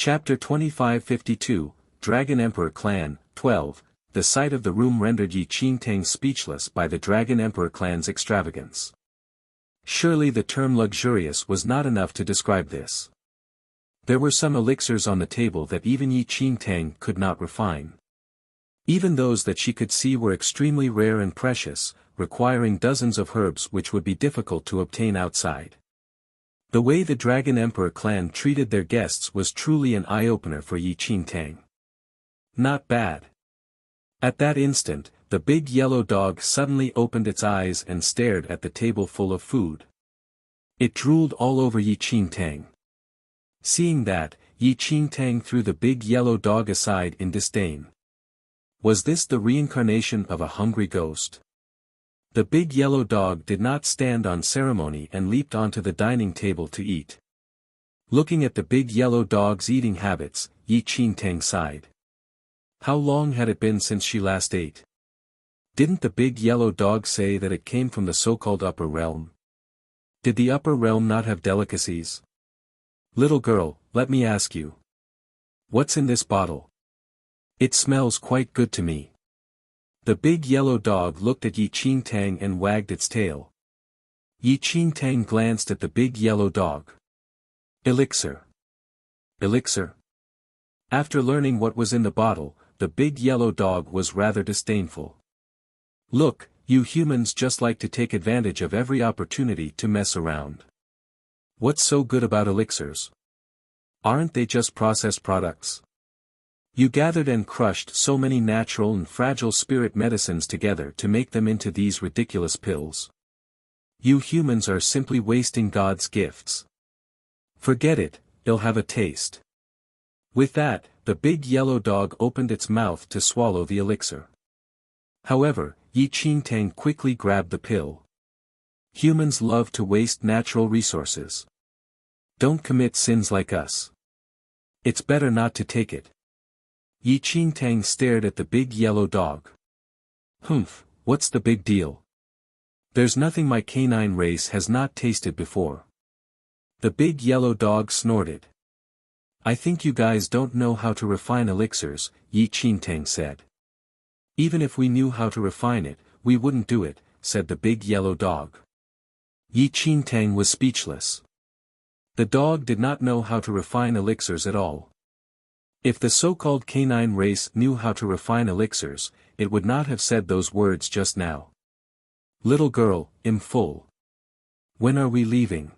Chapter 2552, Dragon Emperor Clan, 12. The sight of the room rendered Yi Qingtang speechless by the Dragon Emperor clan's extravagance. Surely the term luxurious was not enough to describe this. There were some elixirs on the table that even Yi Qingtang could not refine. Even those that she could see were extremely rare and precious, requiring dozens of herbs which would be difficult to obtain outside. The way the Dragon Emperor clan treated their guests was truly an eye-opener for Yi Qingtang. Not bad. At that instant, the big yellow dog suddenly opened its eyes and stared at the table full of food. It drooled all over Yi Qingtang. Seeing that, Yi Qingtang threw the big yellow dog aside in disdain. Was this the reincarnation of a hungry ghost? The big yellow dog did not stand on ceremony and leaped onto the dining table to eat. Looking at the big yellow dog's eating habits, Yi Qingtang sighed. How long had it been since she last ate? Didn't the big yellow dog say that it came from the so-called upper realm? Did the upper realm not have delicacies? Little girl, let me ask you. What's in this bottle? It smells quite good to me. The big yellow dog looked at Yi Qingtang and wagged its tail. Yi Qingtang glanced at the big yellow dog. Elixir. Elixir? After learning what was in the bottle, the big yellow dog was rather disdainful. Look, you humans just like to take advantage of every opportunity to mess around. What's so good about elixirs? Aren't they just processed products? You gathered and crushed so many natural and fragile spirit medicines together to make them into these ridiculous pills. You humans are simply wasting God's gifts. Forget it, it'll have a taste. With that, the big yellow dog opened its mouth to swallow the elixir. However, Yi Qingtang quickly grabbed the pill. Humans love to waste natural resources. Don't commit sins like us. It's better not to take it. Yi Qingtang stared at the big yellow dog. Humph, what's the big deal? There's nothing my canine race has not tasted before. The big yellow dog snorted. I think you guys don't know how to refine elixirs, Yi Qingtang said. Even if we knew how to refine it, we wouldn't do it, said the big yellow dog. Yi Qingtang was speechless. The dog did not know how to refine elixirs at all. If the so-called canine race knew how to refine elixirs, it would not have said those words just now. Little girl, I'm full. When are we leaving?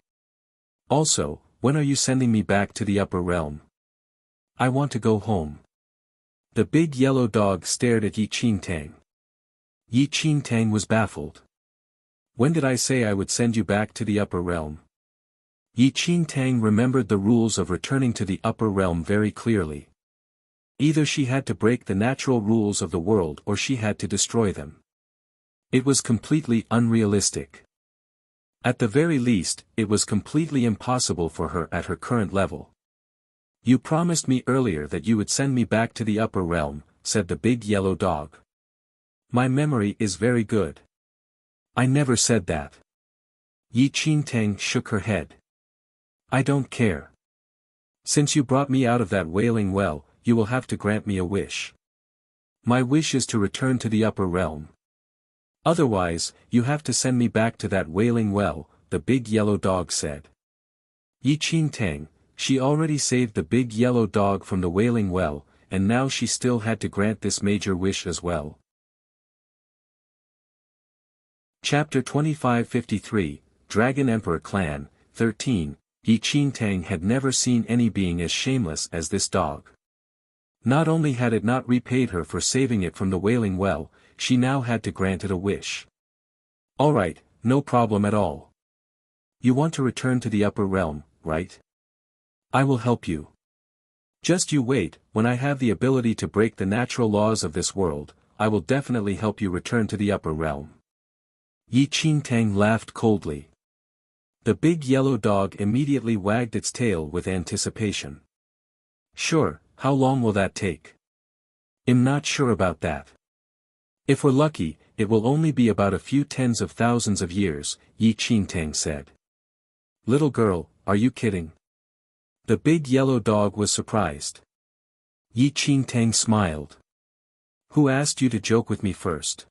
Also, when are you sending me back to the upper realm? I want to go home. The big yellow dog stared at Yi Qingtang. Yi Qingtang was baffled. When did I say I would send you back to the upper realm? Yi Qingtang remembered the rules of returning to the upper realm very clearly. Either she had to break the natural rules of the world or she had to destroy them. It was completely unrealistic. At the very least, it was completely impossible for her at her current level. You promised me earlier that you would send me back to the upper realm, said the big yellow dog. My memory is very good. I never said that. Yi Qingtang shook her head. I don't care. Since you brought me out of that wailing well, you will have to grant me a wish. My wish is to return to the upper realm. Otherwise, you have to send me back to that wailing well, the big yellow dog said. Yi Qingtang, she already saved the big yellow dog from the wailing well, and now she still had to grant this major wish as well. Chapter 2553, Dragon Emperor Clan, 13. Yi Qingtang had never seen any being as shameless as this dog. Not only had it not repaid her for saving it from the wailing well, she now had to grant it a wish. Alright, no problem at all. You want to return to the upper realm, right? I will help you. Just you wait, when I have the ability to break the natural laws of this world, I will definitely help you return to the upper realm. Yi Qingtang laughed coldly. The big yellow dog immediately wagged its tail with anticipation. Sure, how long will that take? I'm not sure about that. If we're lucky, it will only be about a few tens of thousands of years, Yi Qingtang said. Little girl, are you kidding? The big yellow dog was surprised. Yi Qingtang smiled. Who asked you to joke with me first?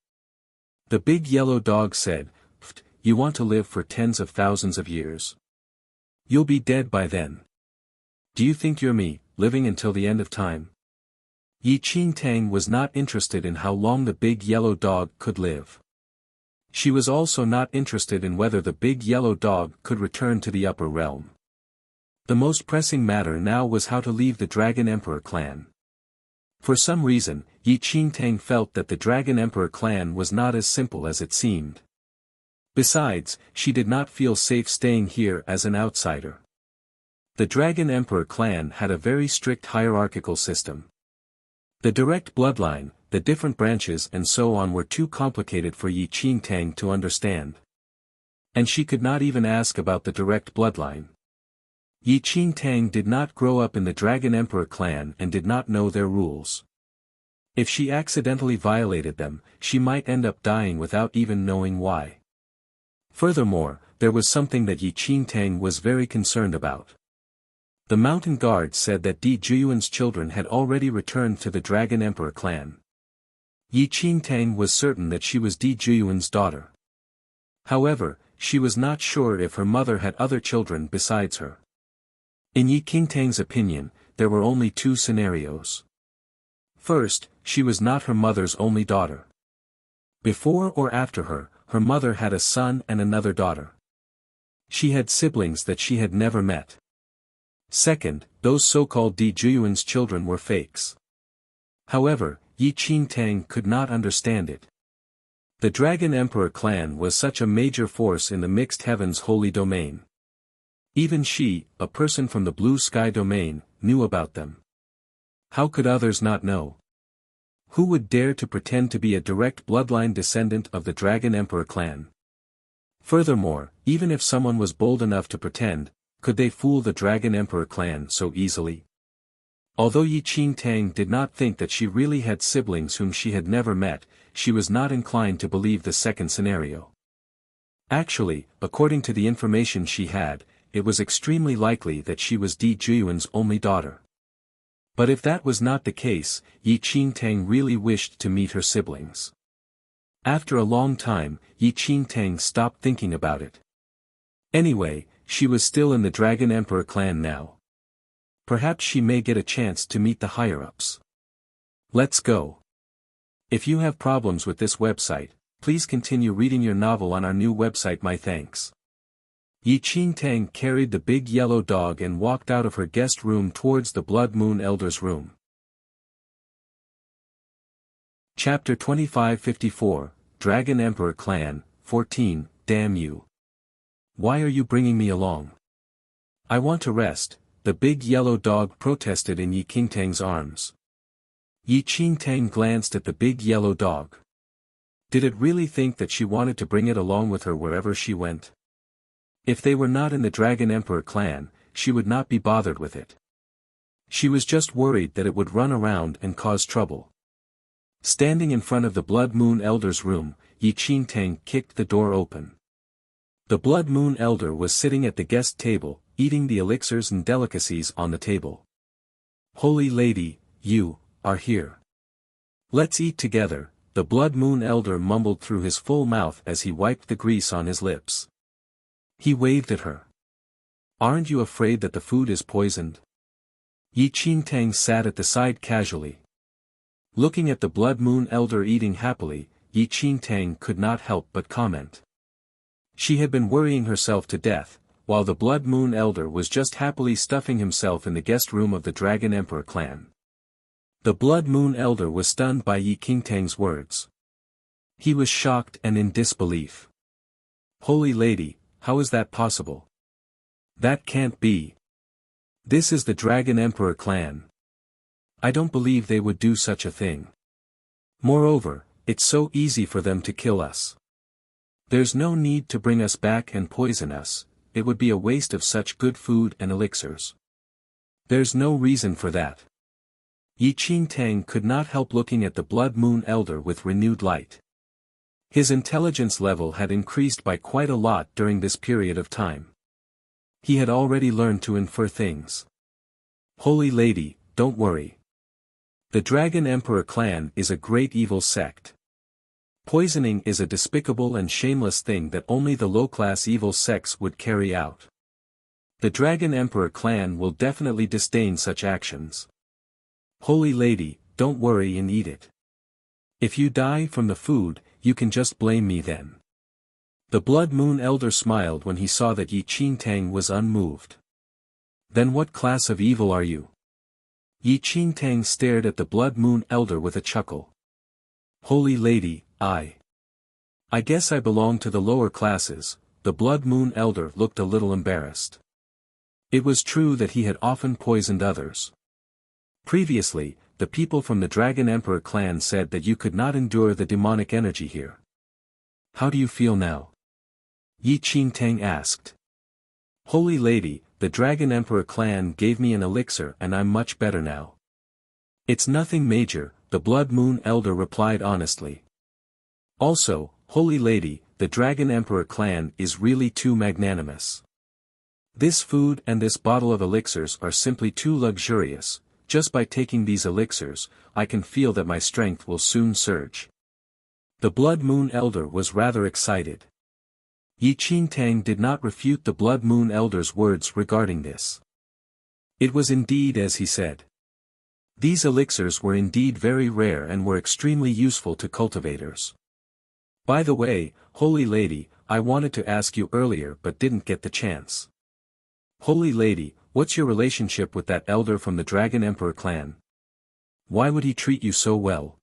The big yellow dog said, "Pfft, you want to live for tens of thousands of years. You'll be dead by then. Do you think you're me, living until the end of time?" Yi Qingtang was not interested in how long the big yellow dog could live. She was also not interested in whether the big yellow dog could return to the upper realm. The most pressing matter now was how to leave the Dragon Emperor clan. For some reason, Yi Qingtang felt that the Dragon Emperor clan was not as simple as it seemed. Besides, she did not feel safe staying here as an outsider. The Dragon Emperor clan had a very strict hierarchical system. The direct bloodline, the different branches and so on were too complicated for Yi Qingtang to understand. And she could not even ask about the direct bloodline. Yi Qingtang did not grow up in the Dragon Emperor clan and did not know their rules. If she accidentally violated them, she might end up dying without even knowing why. Furthermore, there was something that Yi Qingtang was very concerned about. The mountain guard said that Di Juyuan's children had already returned to the Dragon Emperor clan. Yi Qingtang was certain that she was Di Juyuan's daughter. However, she was not sure if her mother had other children besides her. In Yi Qingtang's opinion, there were only two scenarios. First, she was not her mother's only daughter. Before or after her, her mother had a son and another daughter. She had siblings that she had never met. Second, those so-called Di Juyuan's children were fakes. However, Yi Qingtang could not understand it. The Dragon Emperor clan was such a major force in the Mixed Heavens Holy Domain. Even she, a person from the Blue Sky Domain, knew about them. How could others not know? Who would dare to pretend to be a direct bloodline descendant of the Dragon Emperor clan? Furthermore, even if someone was bold enough to pretend, could they fool the Dragon Emperor clan so easily? Although Yi Qingtang did not think that she really had siblings whom she had never met, she was not inclined to believe the second scenario. Actually, according to the information she had, it was extremely likely that she was Di Juyuan's only daughter. But if that was not the case, Yi Qingtang really wished to meet her siblings. After a long time, Yi Qingtang stopped thinking about it. Anyway, she was still in the Dragon Emperor clan now. Perhaps she may get a chance to meet the higher-ups. Let's go. If you have problems with this website, please continue reading your novel on our new website. My thanks. Yi Qingtang carried the big yellow dog and walked out of her guest room towards the Blood Moon Elder's room. Chapter 2554, Dragon Emperor Clan, 14, Damn you. Why are you bringing me along? I want to rest, the big yellow dog protested in Yi Qingtang's arms. Yi Qingtang glanced at the big yellow dog. Did it really think that she wanted to bring it along with her wherever she went? If they were not in the Dragon Emperor clan, she would not be bothered with it. She was just worried that it would run around and cause trouble. Standing in front of the Blood Moon Elder's room, Yi Qingtang kicked the door open. The Blood Moon Elder was sitting at the guest table, eating the elixirs and delicacies on the table. Holy Lady, you are here. Let's eat together, the Blood Moon Elder mumbled through his full mouth as he wiped the grease on his lips. He waved at her. Aren't you afraid that the food is poisoned? Yi Qingtang sat at the side casually. Looking at the Blood Moon Elder eating happily, Yi Qingtang could not help but comment. She had been worrying herself to death, while the Blood Moon Elder was just happily stuffing himself in the guest room of the Dragon Emperor clan. The Blood Moon Elder was stunned by Yi Qingtang's words. He was shocked and in disbelief. Holy Lady, how is that possible? That can't be. This is the Dragon Emperor clan. I don't believe they would do such a thing. Moreover, it's so easy for them to kill us. There's no need to bring us back and poison us, it would be a waste of such good food and elixirs. There's no reason for that. Yi Qingtang could not help looking at the Blood Moon Elder with renewed light. His intelligence level had increased by quite a lot during this period of time. He had already learned to infer things. Holy Lady, don't worry. The Dragon Emperor clan is a great evil sect. Poisoning is a despicable and shameless thing that only the low-class evil sects would carry out. The Dragon Emperor clan will definitely disdain such actions. Holy Lady, don't worry and eat it. If you die from the food, you can just blame me then. The Blood Moon Elder smiled when he saw that Yi Qingtang was unmoved. Then what class of evil are you? Yi Qingtang stared at the Blood Moon Elder with a chuckle. Holy Lady, I guess I belong to the lower classes. The Blood Moon Elder looked a little embarrassed. It was true that he had often poisoned others. Previously, the people from the Dragon Emperor clan said that you could not endure the demonic energy here. How do you feel now? Yi Qingtang asked. Holy Lady, the Dragon Emperor clan gave me an elixir and I'm much better now. It's nothing major, the Blood Moon Elder replied honestly. Also, Holy Lady, the Dragon Emperor clan is really too magnanimous. This food and this bottle of elixirs are simply too luxurious. Just by taking these elixirs, I can feel that my strength will soon surge. The Blood Moon Elder was rather excited. Yi Qingtang did not refute the Blood Moon Elder's words regarding this. It was indeed as he said. These elixirs were indeed very rare and were extremely useful to cultivators. By the way, Holy Lady, I wanted to ask you earlier but didn't get the chance. Holy Lady, what's your relationship with that elder from the Dragon Emperor clan? Why would he treat you so well?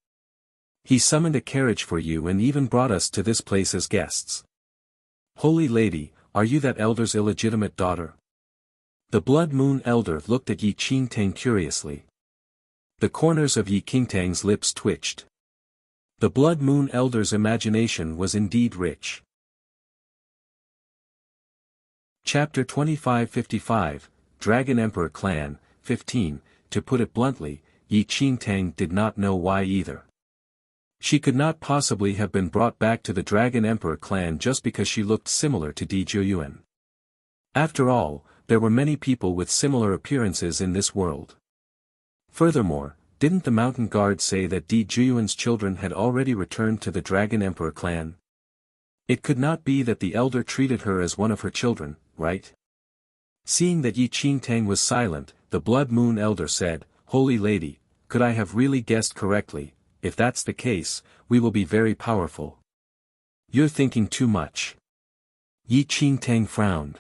He summoned a carriage for you and even brought us to this place as guests. Holy Lady, are you that elder's illegitimate daughter? The Blood Moon Elder looked at Yi Qingtang curiously. The corners of Yi Qingtang's lips twitched. The Blood Moon Elder's imagination was indeed rich. Chapter 2555, Dragon Emperor Clan, 15, to put it bluntly, Yi Qingtang did not know why either. She could not possibly have been brought back to the Dragon Emperor clan just because she looked similar to Di Zhuyuan. After all, there were many people with similar appearances in this world. Furthermore, didn't the mountain guard say that Di Zhuyuan's children had already returned to the Dragon Emperor clan? It could not be that the elder treated her as one of her children, right? Seeing that Yi Qingtang was silent, the Blood Moon Elder said, Holy Lady, could I have really guessed correctly? If that's the case, we will be very powerful. You're thinking too much. Yi Qingtang frowned.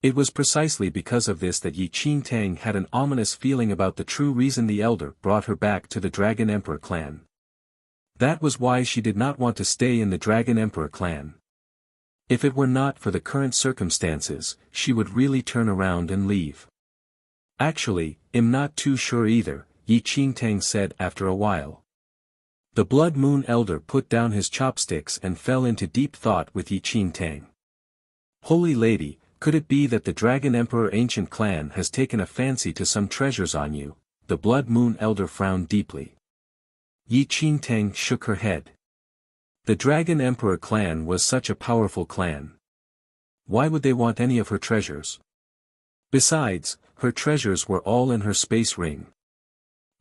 It was precisely because of this that Yi Qingtang had an ominous feeling about the true reason the elder brought her back to the Dragon Emperor clan. That was why she did not want to stay in the Dragon Emperor clan. If it were not for the current circumstances, she would really turn around and leave. Actually, I'm not too sure either, Yi Qingtang said after a while. The Blood Moon Elder put down his chopsticks and fell into deep thought with Yi Qingtang. Holy Lady, could it be that the Dragon Emperor ancient clan has taken a fancy to some treasures on you? The Blood Moon Elder frowned deeply. Yi Qingtang shook her head. The Dragon Emperor clan was such a powerful clan. Why would they want any of her treasures? Besides, her treasures were all in her space ring.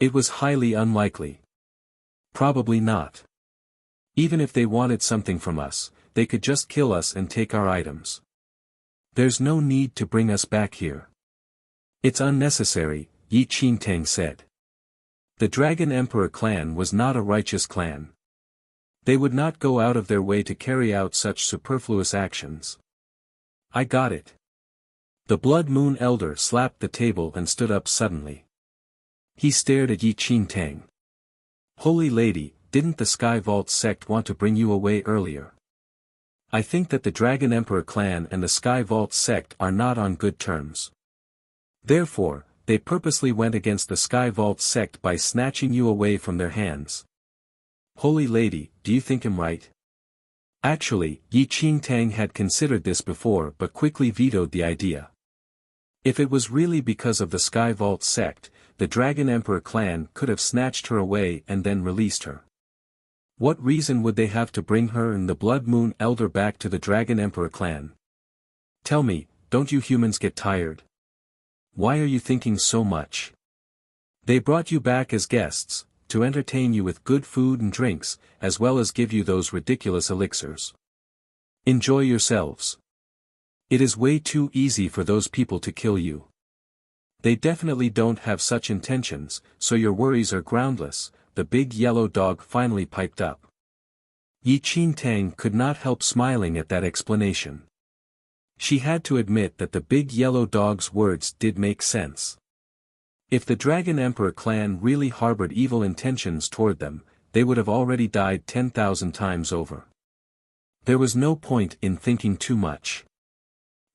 It was highly unlikely. Probably not. Even if they wanted something from us, they could just kill us and take our items. There's no need to bring us back here. It's unnecessary, Yi Qingtang said. The Dragon Emperor clan was not a righteous clan. They would not go out of their way to carry out such superfluous actions. I got it. The Blood Moon Elder slapped the table and stood up suddenly. He stared at Yi Qingtang. Holy Lady, didn't the Sky Vault sect want to bring you away earlier? I think that the Dragon Emperor clan and the Sky Vault sect are not on good terms. Therefore, they purposely went against the Sky Vault sect by snatching you away from their hands. Holy Lady, do you think I'm right? Actually, Yi Qingtang had considered this before but quickly vetoed the idea. If it was really because of the Sky Vault sect, the Dragon Emperor clan could have snatched her away and then released her. What reason would they have to bring her and the Blood Moon Elder back to the Dragon Emperor clan? Tell me, don't you humans get tired? Why are you thinking so much? They brought you back as guests, to entertain you with good food and drinks, as well as give you those ridiculous elixirs. Enjoy yourselves. It is way too easy for those people to kill you. They definitely don't have such intentions, so your worries are groundless, the big yellow dog finally piped up. Yi Qingtang could not help smiling at that explanation. She had to admit that the big yellow dog's words did make sense. If the Dragon Emperor clan really harbored evil intentions toward them, they would have already died 10,000 times over. There was no point in thinking too much.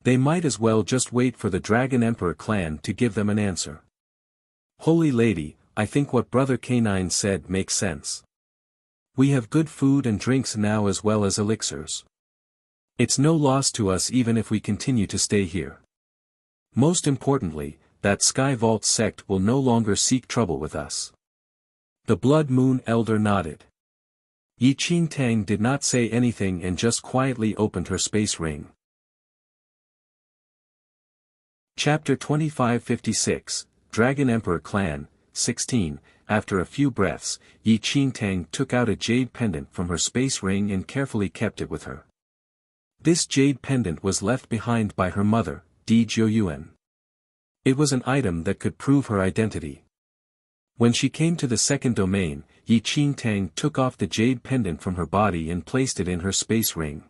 They might as well just wait for the Dragon Emperor clan to give them an answer. Holy Lady, I think what Brother K9 said makes sense. We have good food and drinks now as well as elixirs. It's no loss to us even if we continue to stay here. Most importantly, that Sky Vault sect will no longer seek trouble with us. The Blood Moon Elder nodded. Yi Qingtang did not say anything and just quietly opened her space ring. Chapter 2556, Dragon Emperor Clan, 16. After a few breaths, Yi Qingtang took out a jade pendant from her space ring and carefully kept it with her. This jade pendant was left behind by her mother, Di Jiuyuan. It was an item that could prove her identity. When she came to the second domain, Yi Qingtang took off the jade pendant from her body and placed it in her space ring.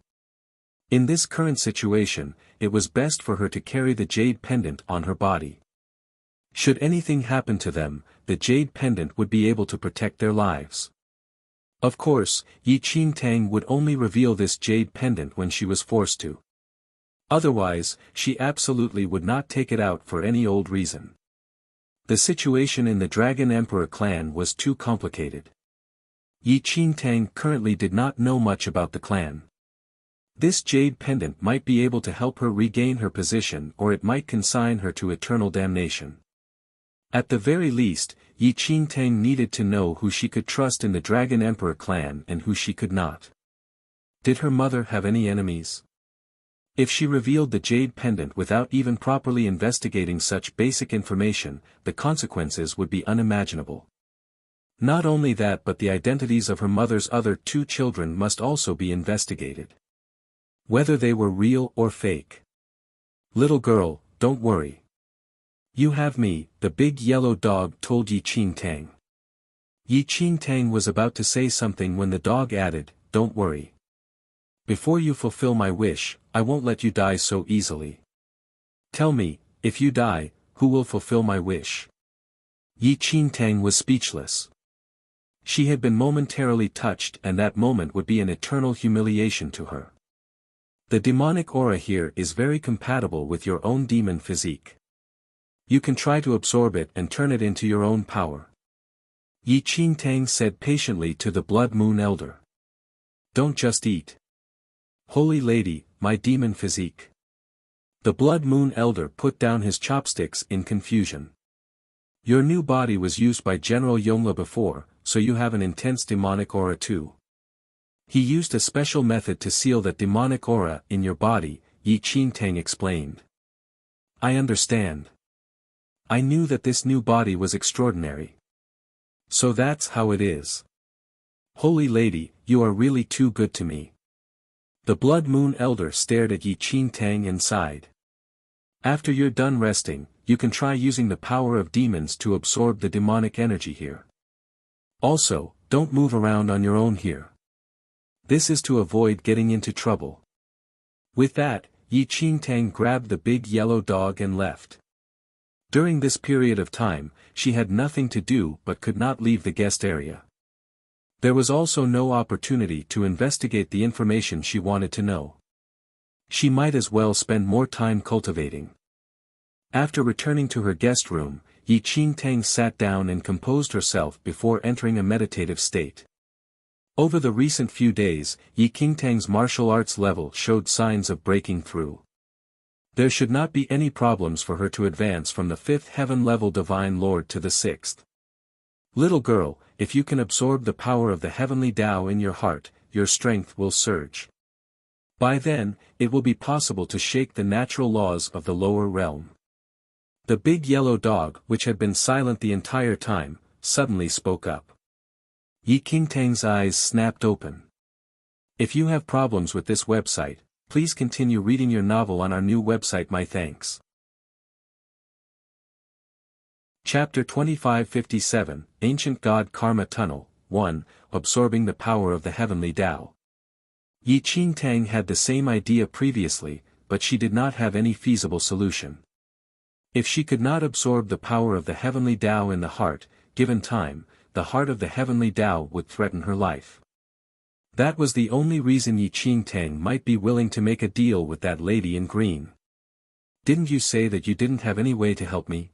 In this current situation, it was best for her to carry the jade pendant on her body. Should anything happen to them, the jade pendant would be able to protect their lives. Of course, Yi Qingtang would only reveal this jade pendant when she was forced to. Otherwise, she absolutely would not take it out for any old reason. The situation in the Dragon Emperor clan was too complicated. Yi Qingtang currently did not know much about the clan. This jade pendant might be able to help her regain her position or it might consign her to eternal damnation. At the very least, Yi Qingtang needed to know who she could trust in the Dragon Emperor clan and who she could not. Did her mother have any enemies? If she revealed the jade pendant without even properly investigating such basic information, the consequences would be unimaginable. Not only that but the identities of her mother's other two children must also be investigated. Whether they were real or fake. Little girl, don't worry. You have me, the big yellow dog told Yi Qingtang. Yi Qingtang was about to say something when the dog added, don't worry. Before you fulfill my wish, I won't let you die so easily. Tell me, if you die, who will fulfill my wish? Yi Qingtang was speechless. She had been momentarily touched and that moment would be an eternal humiliation to her. The demonic aura here is very compatible with your own demon physique. You can try to absorb it and turn it into your own power. Yi Qingtang said patiently to the Blood Moon Elder. Don't just eat. Holy Lady, my demon physique. The Blood Moon Elder put down his chopsticks in confusion. Your new body was used by General Yongla before, so you have an intense demonic aura too. He used a special method to seal that demonic aura in your body, Yi Qingtang explained. I understand. I knew that this new body was extraordinary. So that's how it is. Holy Lady, you are really too good to me. The Blood Moon Elder stared at Yi Qingtang and sighed. After you're done resting, you can try using the power of demons to absorb the demonic energy here. Also, don't move around on your own here. This is to avoid getting into trouble. With that, Yi Qingtang grabbed the big yellow dog and left. During this period of time, she had nothing to do but could not leave the guest area. There was also no opportunity to investigate the information she wanted to know. She might as well spend more time cultivating. After returning to her guest room, Yi Qingtang sat down and composed herself before entering a meditative state. Over the recent few days, Yi Qingtang's martial arts level showed signs of breaking through. There should not be any problems for her to advance from the 5th heaven level Divine Lord to the 6th. Little girl, if you can absorb the power of the heavenly Tao in your heart, your strength will surge. By then, it will be possible to shake the natural laws of the lower realm. The big yellow dog, which had been silent the entire time, suddenly spoke up. Yi Qingtang's eyes snapped open. If you have problems with this website, please continue reading your novel on our new website. My thanks. Chapter 2557, Ancient God Karma Tunnel, 1, Absorbing the Power of the Heavenly Tao. Yi Qingtang had the same idea previously, but she did not have any feasible solution. If she could not absorb the power of the Heavenly Tao in the heart, given time, the heart of the Heavenly Tao would threaten her life. That was the only reason Yi Qingtang might be willing to make a deal with that lady in green. Didn't you say that you didn't have any way to help me?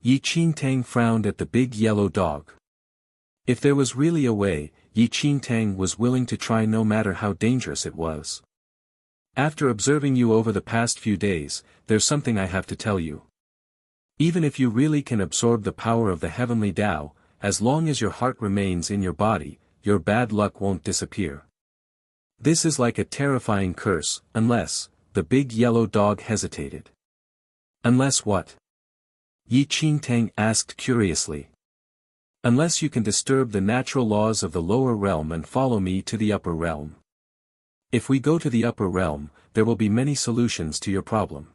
Yi Qingtang frowned at the big yellow dog. If there was really a way, Yi Qingtang was willing to try no matter how dangerous it was. After observing you over the past few days, there's something I have to tell you. Even if you really can absorb the power of the Heavenly Tao, as long as your heart remains in your body, your bad luck won't disappear. This is like a terrifying curse, unless, the big yellow dog hesitated. Unless what? Yi Qingtang asked curiously. Unless you can disturb the natural laws of the lower realm and follow me to the upper realm. If we go to the upper realm, there will be many solutions to your problem.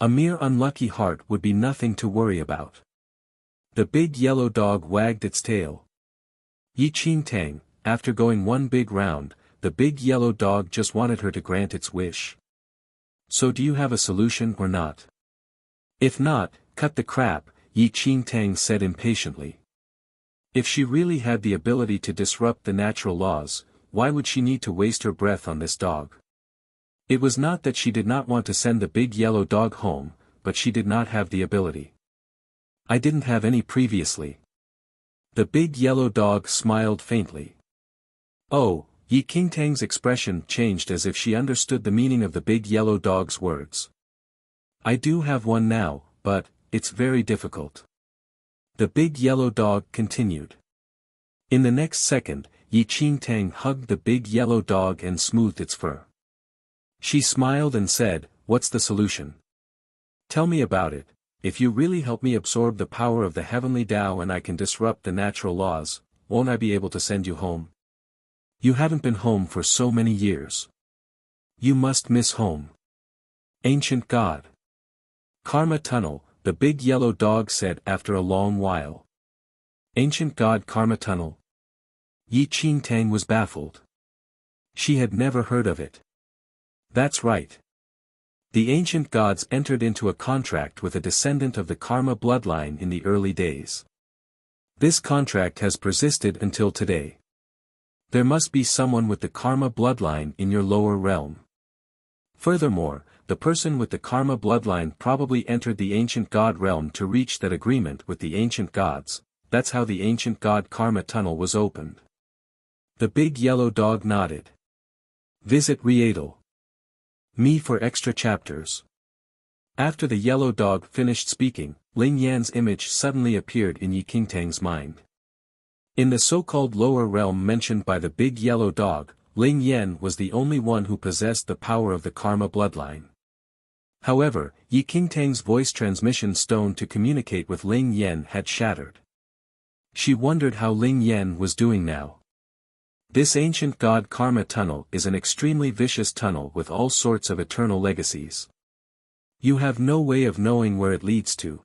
A mere unlucky heart would be nothing to worry about. The big yellow dog wagged its tail. Yi Qingtang, after going one big round, the big yellow dog just wanted her to grant its wish. So do you have a solution or not? If not, cut the crap, Yi Qingtang said impatiently. If she really had the ability to disrupt the natural laws, why would she need to waste her breath on this dog? It was not that she did not want to send the big yellow dog home, but she did not have the ability. I didn't have any previously. The big yellow dog smiled faintly. Oh, Yi Qingtang's expression changed as if she understood the meaning of the big yellow dog's words. I do have one now, but it's very difficult. The big yellow dog continued. In the next second, Yi Qingtang hugged the big yellow dog and smoothed its fur. She smiled and said, "What's the solution? Tell me about it. If you really help me absorb the power of the Heavenly Tao and I can disrupt the natural laws, won't I be able to send you home? You haven't been home for so many years. You must miss home." Ancient God. Karma Tunnel, the big yellow dog said after a long while. Ancient God Karma Tunnel. Yi Qingtang was baffled. She had never heard of it. That's right. The ancient gods entered into a contract with a descendant of the Karma bloodline in the early days. This contract has persisted until today. There must be someone with the Karma bloodline in your lower realm. Furthermore, the person with the Karma bloodline probably entered the ancient god realm to reach that agreement with the ancient gods. That's how the ancient god Karma Tunnel was opened. The big yellow dog nodded. Visit Readle Me for extra chapters. After the yellow dog finished speaking, Ling Yan's image suddenly appeared in Yi Qingtang's mind. In the so-called lower realm mentioned by the big yellow dog, Ling Yan was the only one who possessed the power of the Karma bloodline. However, Yi Qingtang's voice transmission stone to communicate with Ling Yan had shattered. She wondered how Ling Yan was doing now. This ancient god Karma Tunnel is an extremely vicious tunnel with all sorts of eternal legacies. You have no way of knowing where it leads to.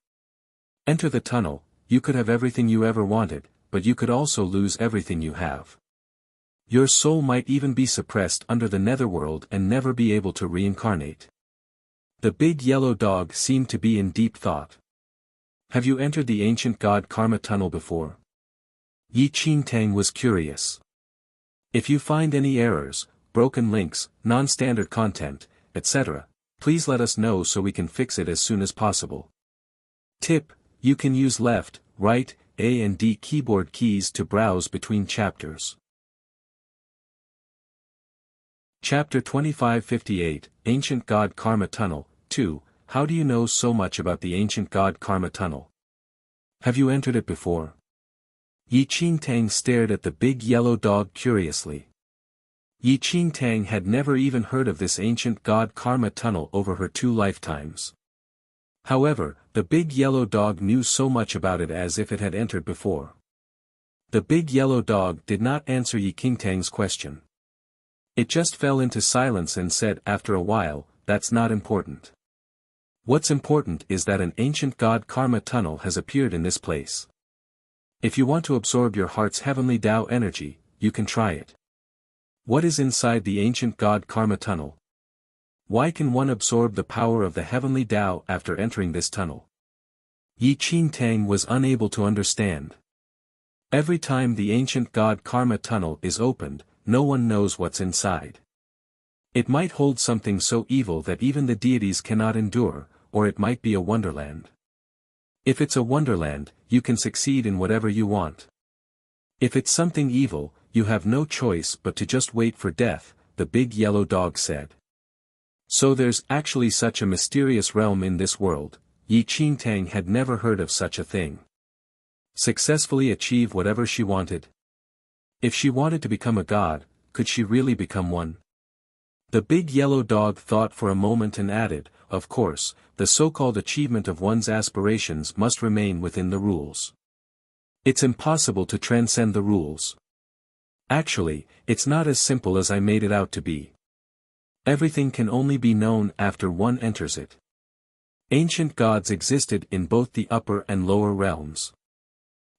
Enter the tunnel, you could have everything you ever wanted, but you could also lose everything you have. Your soul might even be suppressed under the netherworld and never be able to reincarnate. The big yellow dog seemed to be in deep thought. Have you entered the ancient god Karma Tunnel before? Yi Qingtang was curious. If you find any errors, broken links, non-standard content, etc., please let us know so we can fix it as soon as possible. Tip: you can use left, right, A and D keyboard keys to browse between chapters. Chapter 2558, Ancient God Karma Tunnel, 2, How do you know so much about the Ancient God Karma Tunnel? Have you entered it before? Yi Qingtang stared at the big yellow dog curiously. Yi Qingtang had never even heard of this ancient god Karma Tunnel over her 2 lifetimes. However, the big yellow dog knew so much about it as if it had entered before. The big yellow dog did not answer Yi Qingtang's question. It just fell into silence and said after a while, "That's not important. What's important is that an ancient god karma tunnel has appeared in this place. If you want to absorb your heart's heavenly Tao energy, you can try it." What is inside the ancient god karma tunnel? Why can one absorb the power of the heavenly Tao after entering this tunnel? Yi Qingtang was unable to understand. Every time the ancient god karma tunnel is opened, no one knows what's inside. It might hold something so evil that even the deities cannot endure, or it might be a wonderland. If it's a wonderland, you can succeed in whatever you want. If it's something evil, you have no choice but to just wait for death, the big yellow dog said. So there's actually such a mysterious realm in this world. Yi Qingtang had never heard of such a thing. Successfully achieve whatever she wanted. If she wanted to become a god, could she really become one? The big yellow dog thought for a moment and added, "Of course, the so-called achievement of one's aspirations must remain within the rules. It's impossible to transcend the rules. Actually, it's not as simple as I made it out to be. Everything can only be known after one enters it." Ancient gods existed in both the upper and lower realms.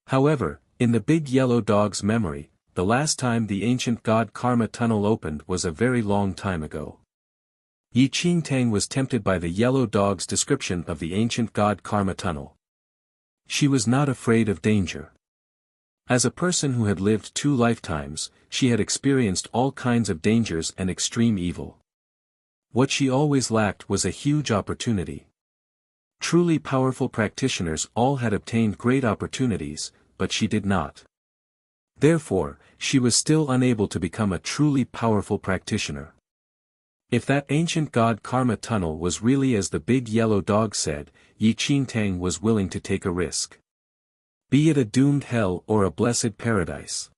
However, in the big yellow dog's memory, the last time the ancient god karma tunnel opened was a very long time ago. Yi Qingtang was tempted by the yellow dog's description of the ancient god karma tunnel. She was not afraid of danger. As a person who had lived 2 lifetimes, she had experienced all kinds of dangers and extreme evil. What she always lacked was a huge opportunity. Truly powerful practitioners all had obtained great opportunities, but she did not. Therefore, she was still unable to become a truly powerful practitioner. If that ancient god karma tunnel was really as the big yellow dog said, Yi Qingtang was willing to take a risk. Be it a doomed hell or a blessed paradise.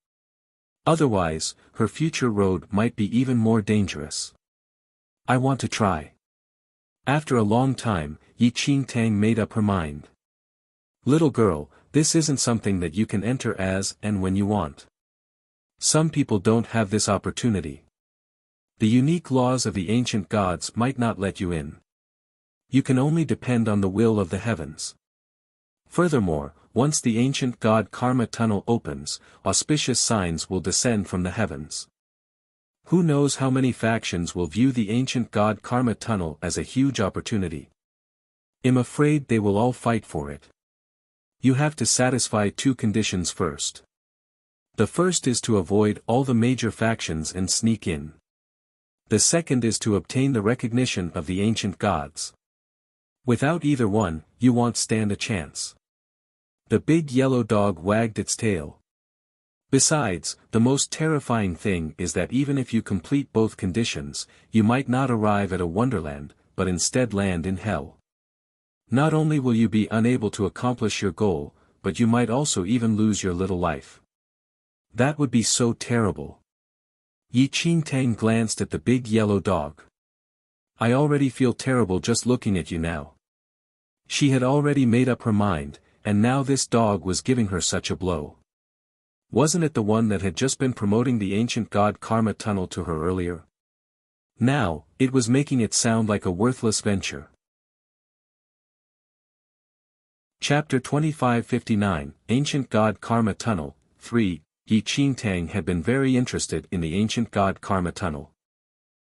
Otherwise, her future road might be even more dangerous. I want to try. After a long time, Yi Qingtang made up her mind. Little girl, this isn't something that you can enter as and when you want. Some people don't have this opportunity. The unique laws of the ancient gods might not let you in. You can only depend on the will of the heavens. Furthermore, once the ancient god karma tunnel opens, auspicious signs will descend from the heavens. Who knows how many factions will view the ancient god karma tunnel as a huge opportunity. I'm afraid they will all fight for it. You have to satisfy 2 conditions first. The first is to avoid all the major factions and sneak in. The second is to obtain the recognition of the ancient gods. Without either one, you won't stand a chance. The big yellow dog wagged its tail. Besides, the most terrifying thing is that even if you complete both conditions, you might not arrive at a wonderland, but instead land in hell. Not only will you be unable to accomplish your goal, but you might also even lose your little life. That would be so terrible. Yi Qingtang glanced at the big yellow dog. I already feel terrible just looking at you now. She had already made up her mind, and now this dog was giving her such a blow. Wasn't it the one that had just been promoting the ancient god karma tunnel to her earlier? Now, it was making it sound like a worthless venture. Chapter 2559, Ancient God Karma Tunnel, 3, Yi Qingtang had been very interested in the ancient god karma tunnel.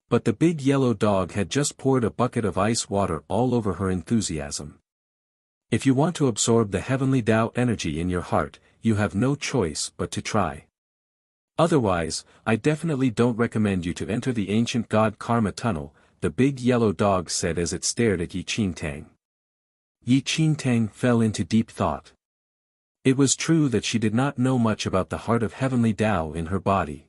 But the big yellow dog had just poured a bucket of ice water all over her enthusiasm. If you want to absorb the heavenly Tao energy in your heart, you have no choice but to try. Otherwise, I definitely don't recommend you to enter the ancient god karma tunnel, the big yellow dog said as it stared at Yi Qingtang. Yi Qingtang fell into deep thought. It was true that she did not know much about the heart of heavenly Tao in her body.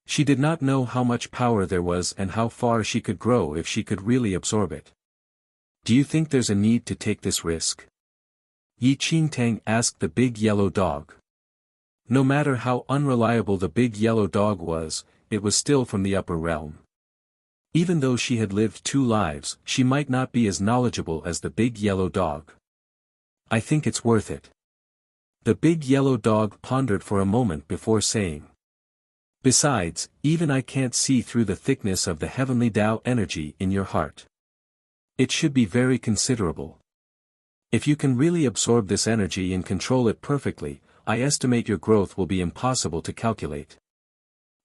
She did not know how much power there was and how far she could grow if she could really absorb it. Do you think there's a need to take this risk? Yi Qingtang asked the big yellow dog. No matter how unreliable the big yellow dog was, it was still from the upper realm. Even though she had lived 2 lives, she might not be as knowledgeable as the big yellow dog. I think it's worth it. The big yellow dog pondered for a moment before saying. Besides, even I can't see through the thickness of the heavenly Tao energy in your heart. It should be very considerable. If you can really absorb this energy and control it perfectly, I estimate your growth will be impossible to calculate.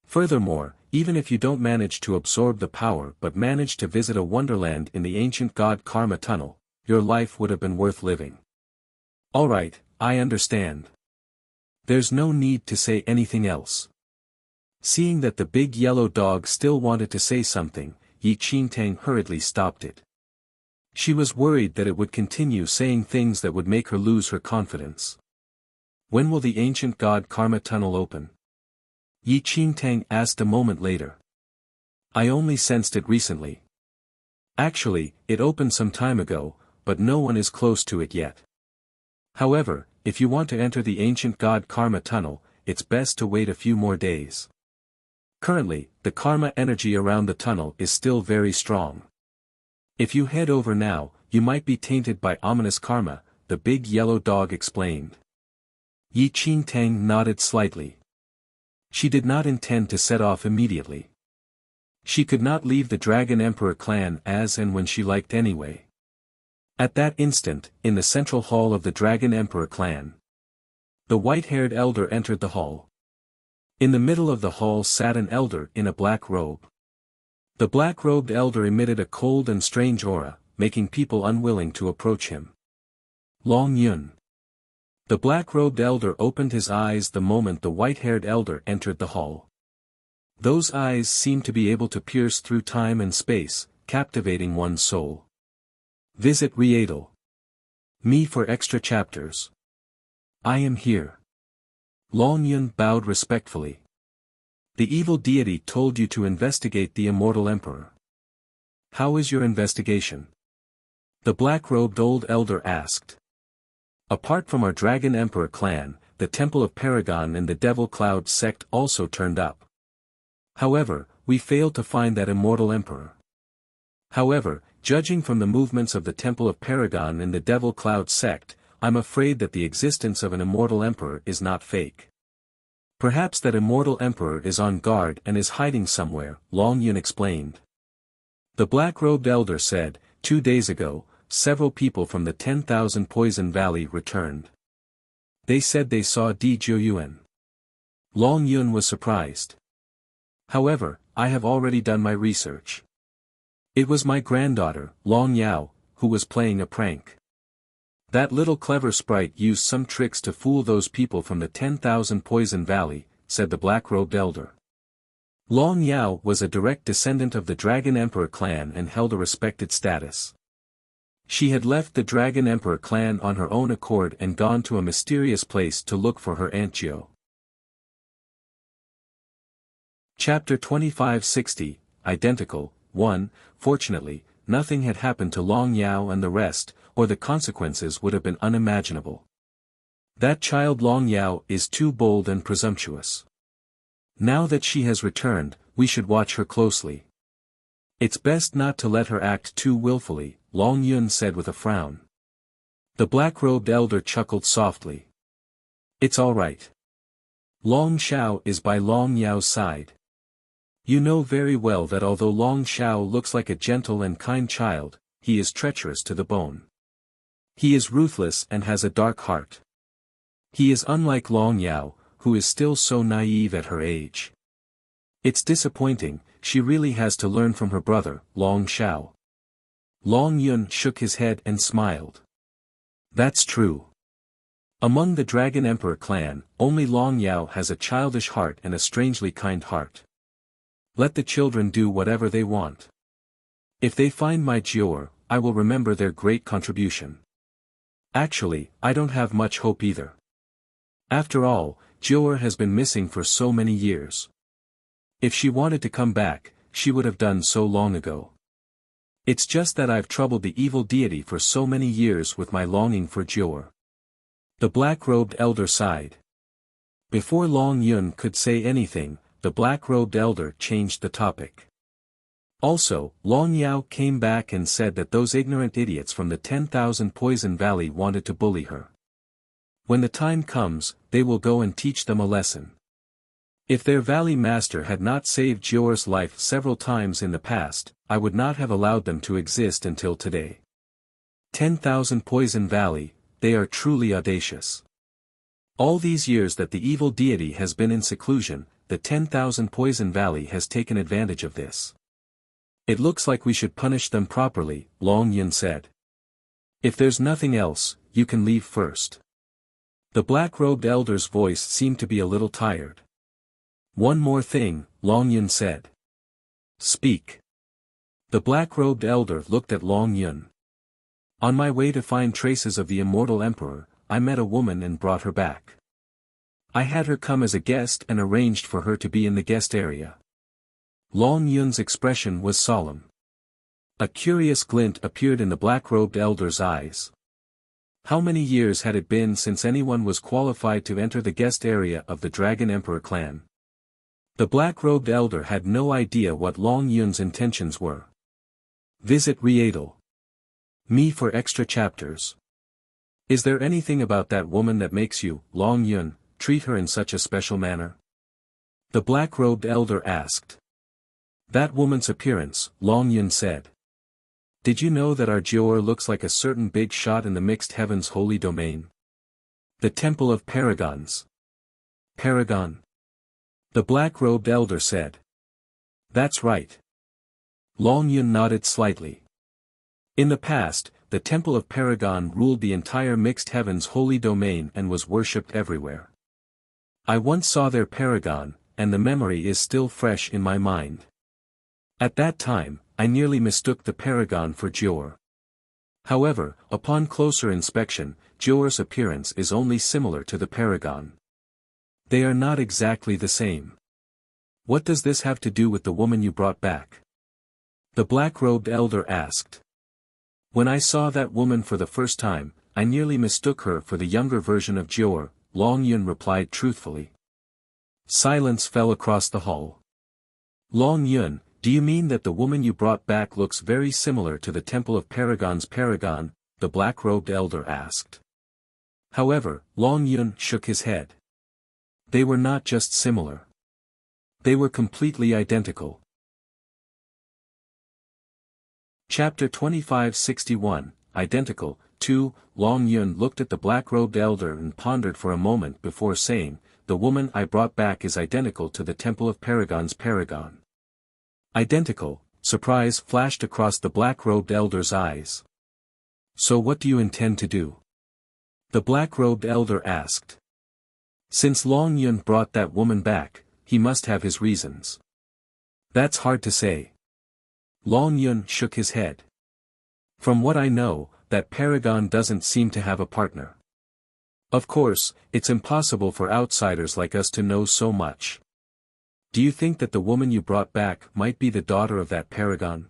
Furthermore, even if you don't manage to absorb the power but manage to visit a wonderland in the ancient god Karma tunnel, your life would have been worth living. Alright, I understand. There's no need to say anything else. Seeing that the big yellow dog still wanted to say something, Yi Qingtang hurriedly stopped it. She was worried that it would continue saying things that would make her lose her confidence. When will the ancient god Karma tunnel open? Yi Qingtang asked a moment later. I only sensed it recently. Actually, it opened some time ago, but no one is close to it yet. However, if you want to enter the ancient god Karma tunnel, it's best to wait a few more days. Currently, the karma energy around the tunnel is still very strong. If you head over now, you might be tainted by ominous karma, the big yellow dog explained. Yi Qingtang nodded slightly. She did not intend to set off immediately. She could not leave the Dragon Emperor clan as and when she liked anyway. At that instant, in the central hall of the Dragon Emperor clan, the white-haired elder entered the hall. In the middle of the hall sat an elder in a black robe. The black-robed elder emitted a cold and strange aura, making people unwilling to approach him. Long Yun. The black-robed elder opened his eyes the moment the white-haired elder entered the hall. Those eyes seemed to be able to pierce through time and space, captivating one's soul. Visit Riedel. Me for extra chapters. I am here. Long Yun bowed respectfully. The evil deity told you to investigate the immortal emperor. How is your investigation? The black-robed old elder asked. Apart from our Dragon Emperor clan, the Temple of Paragon and the Devil Cloud sect also turned up. However, we failed to find that immortal emperor. However, judging from the movements of the Temple of Paragon and the Devil Cloud sect, I'm afraid that the existence of an immortal emperor is not fake. Perhaps that immortal emperor is on guard and is hiding somewhere, Long Yun explained. The black-robed elder said, 2 days ago, several people from the 10,000 Poison Valley returned. They said they saw Di Jiuyuan. Long Yun was surprised. However, I have already done my research. It was my granddaughter, Long Yao, who was playing a prank. That little clever sprite used some tricks to fool those people from the 10,000 Poison Valley, said the black-robed elder. Long Yao was a direct descendant of the Dragon Emperor clan and held a respected status. She had left the Dragon Emperor clan on her own accord and gone to a mysterious place to look for her Aunt Jiu. Chapter 2560, Identical, 1. Fortunately, nothing had happened to Long Yao and the rest, or the consequences would have been unimaginable. That child Long Yao is too bold and presumptuous. Now that she has returned, we should watch her closely. It's best not to let her act too willfully, Long Yun said with a frown. The black-robed elder chuckled softly. It's all right. Long Xiao is by Long Yao's side. You know very well that although Long Xiao looks like a gentle and kind child, he is treacherous to the bone. He is ruthless and has a dark heart. He is unlike Long Yao, who is still so naive at her age. It's disappointing, she really has to learn from her brother, Long Xiao. Long Yun shook his head and smiled. That's true. Among the Dragon Emperor clan, only Long Yao has a childish heart and a strangely kind heart. Let the children do whatever they want. If they find my Jior, I will remember their great contribution. Actually, I don't have much hope either. After all, Jior has been missing for so many years. If she wanted to come back, she would have done so long ago. It's just that I've troubled the evil deity for so many years with my longing for Jior. The black-robed elder sighed. Before Long Yun could say anything, the black-robed elder changed the topic. Also, Long Yao came back and said that those ignorant idiots from the 10,000 Poison Valley wanted to bully her. When the time comes, they will go and teach them a lesson. If their valley master had not saved Jior's life several times in the past, I would not have allowed them to exist until today. 10,000 Poison Valley, they are truly audacious. All these years that the evil deity has been in seclusion, the 10,000 Poison Valley has taken advantage of this. It looks like we should punish them properly, Long Yun said. If there's nothing else, you can leave first. The black-robed elder's voice seemed to be a little tired. One more thing, Long Yun said. Speak. The black-robed elder looked at Long Yun. On my way to find traces of the immortal emperor, I met a woman and brought her back. I had her come as a guest and arranged for her to be in the guest area. Long Yun's expression was solemn. A curious glint appeared in the black-robed elder's eyes. How many years had it been since anyone was qualified to enter the guest area of the Dragon Emperor clan? The black-robed elder had no idea what Long Yun's intentions were. Visit Riedel. Me for extra chapters. Is there anything about that woman that makes you, Long Yun, treat her in such a special manner? The black-robed elder asked. That woman's appearance, Long Yun said. Did you know that our Jior looks like a certain big shot in the mixed heavens holy domain? The Temple of Paragons. Paragon. The black-robed elder said. That's right. Long Yun nodded slightly. In the past, the Temple of Paragon ruled the entire mixed heavens holy domain and was worshipped everywhere. I once saw their paragon, and the memory is still fresh in my mind. At that time, I nearly mistook the paragon for Jior. However, upon closer inspection, Jior's appearance is only similar to the paragon. They are not exactly the same. What does this have to do with the woman you brought back? The black-robed elder asked. When I saw that woman for the first time, I nearly mistook her for the younger version of Jior, Long Yun replied truthfully. Silence fell across the hall. Long Yun, do you mean that the woman you brought back looks very similar to the Temple of Paragon's paragon? The black-robed elder asked. However, Long Yun shook his head. They were not just similar. They were completely identical. Chapter 2561, Identical. 2. Long Yun looked at the black-robed elder and pondered for a moment before saying, the woman I brought back is identical to the Temple of Paragon's paragon. Identical, surprise flashed across the black-robed elder's eyes. So what do you intend to do? The black-robed elder asked. Since Long Yun brought that woman back, he must have his reasons. That's hard to say. Long Yun shook his head. From what I know, that paragon doesn't seem to have a partner. Of course, it's impossible for outsiders like us to know so much. Do you think that the woman you brought back might be the daughter of that paragon?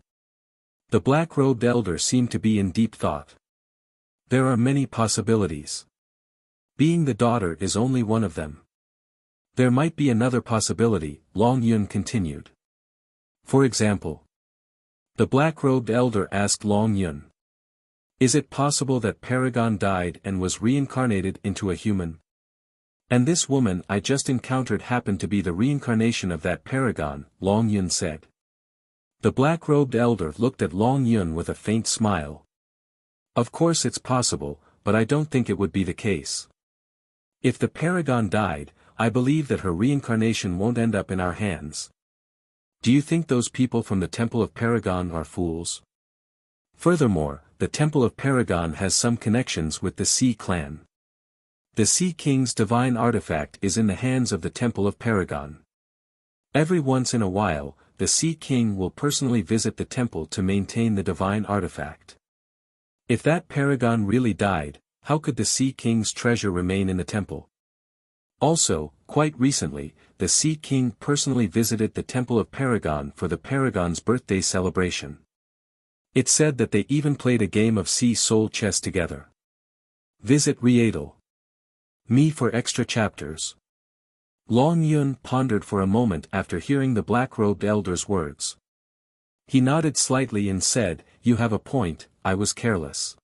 The black-robed elder seemed to be in deep thought. There are many possibilities. Being the daughter is only one of them. There might be another possibility, Long Yun continued. For example. The black-robed elder asked Long Yun. Is it possible that Paragon died and was reincarnated into a human? And this woman I just encountered happened to be the reincarnation of that paragon, Long Yun said. The black-robed elder looked at Long Yun with a faint smile. Of course it's possible, but I don't think it would be the case. If the paragon died, I believe that her reincarnation won't end up in our hands. Do you think those people from the Temple of Paragon are fools? Furthermore, the Temple of Paragon has some connections with the Sea clan. The Sea King's divine artifact is in the hands of the Temple of Paragon. Every once in a while, the Sea King will personally visit the temple to maintain the divine artifact. If that paragon really died, how could the Sea King's treasure remain in the temple? Also, quite recently, the Sea King personally visited the Temple of Paragon for the paragon's birthday celebration. It said that they even played a game of Sea Soul chess together. Visit Riedel. Me for extra chapters. Long Yun pondered for a moment after hearing the black-robed elder's words. He nodded slightly and said, "You have a point, I was careless.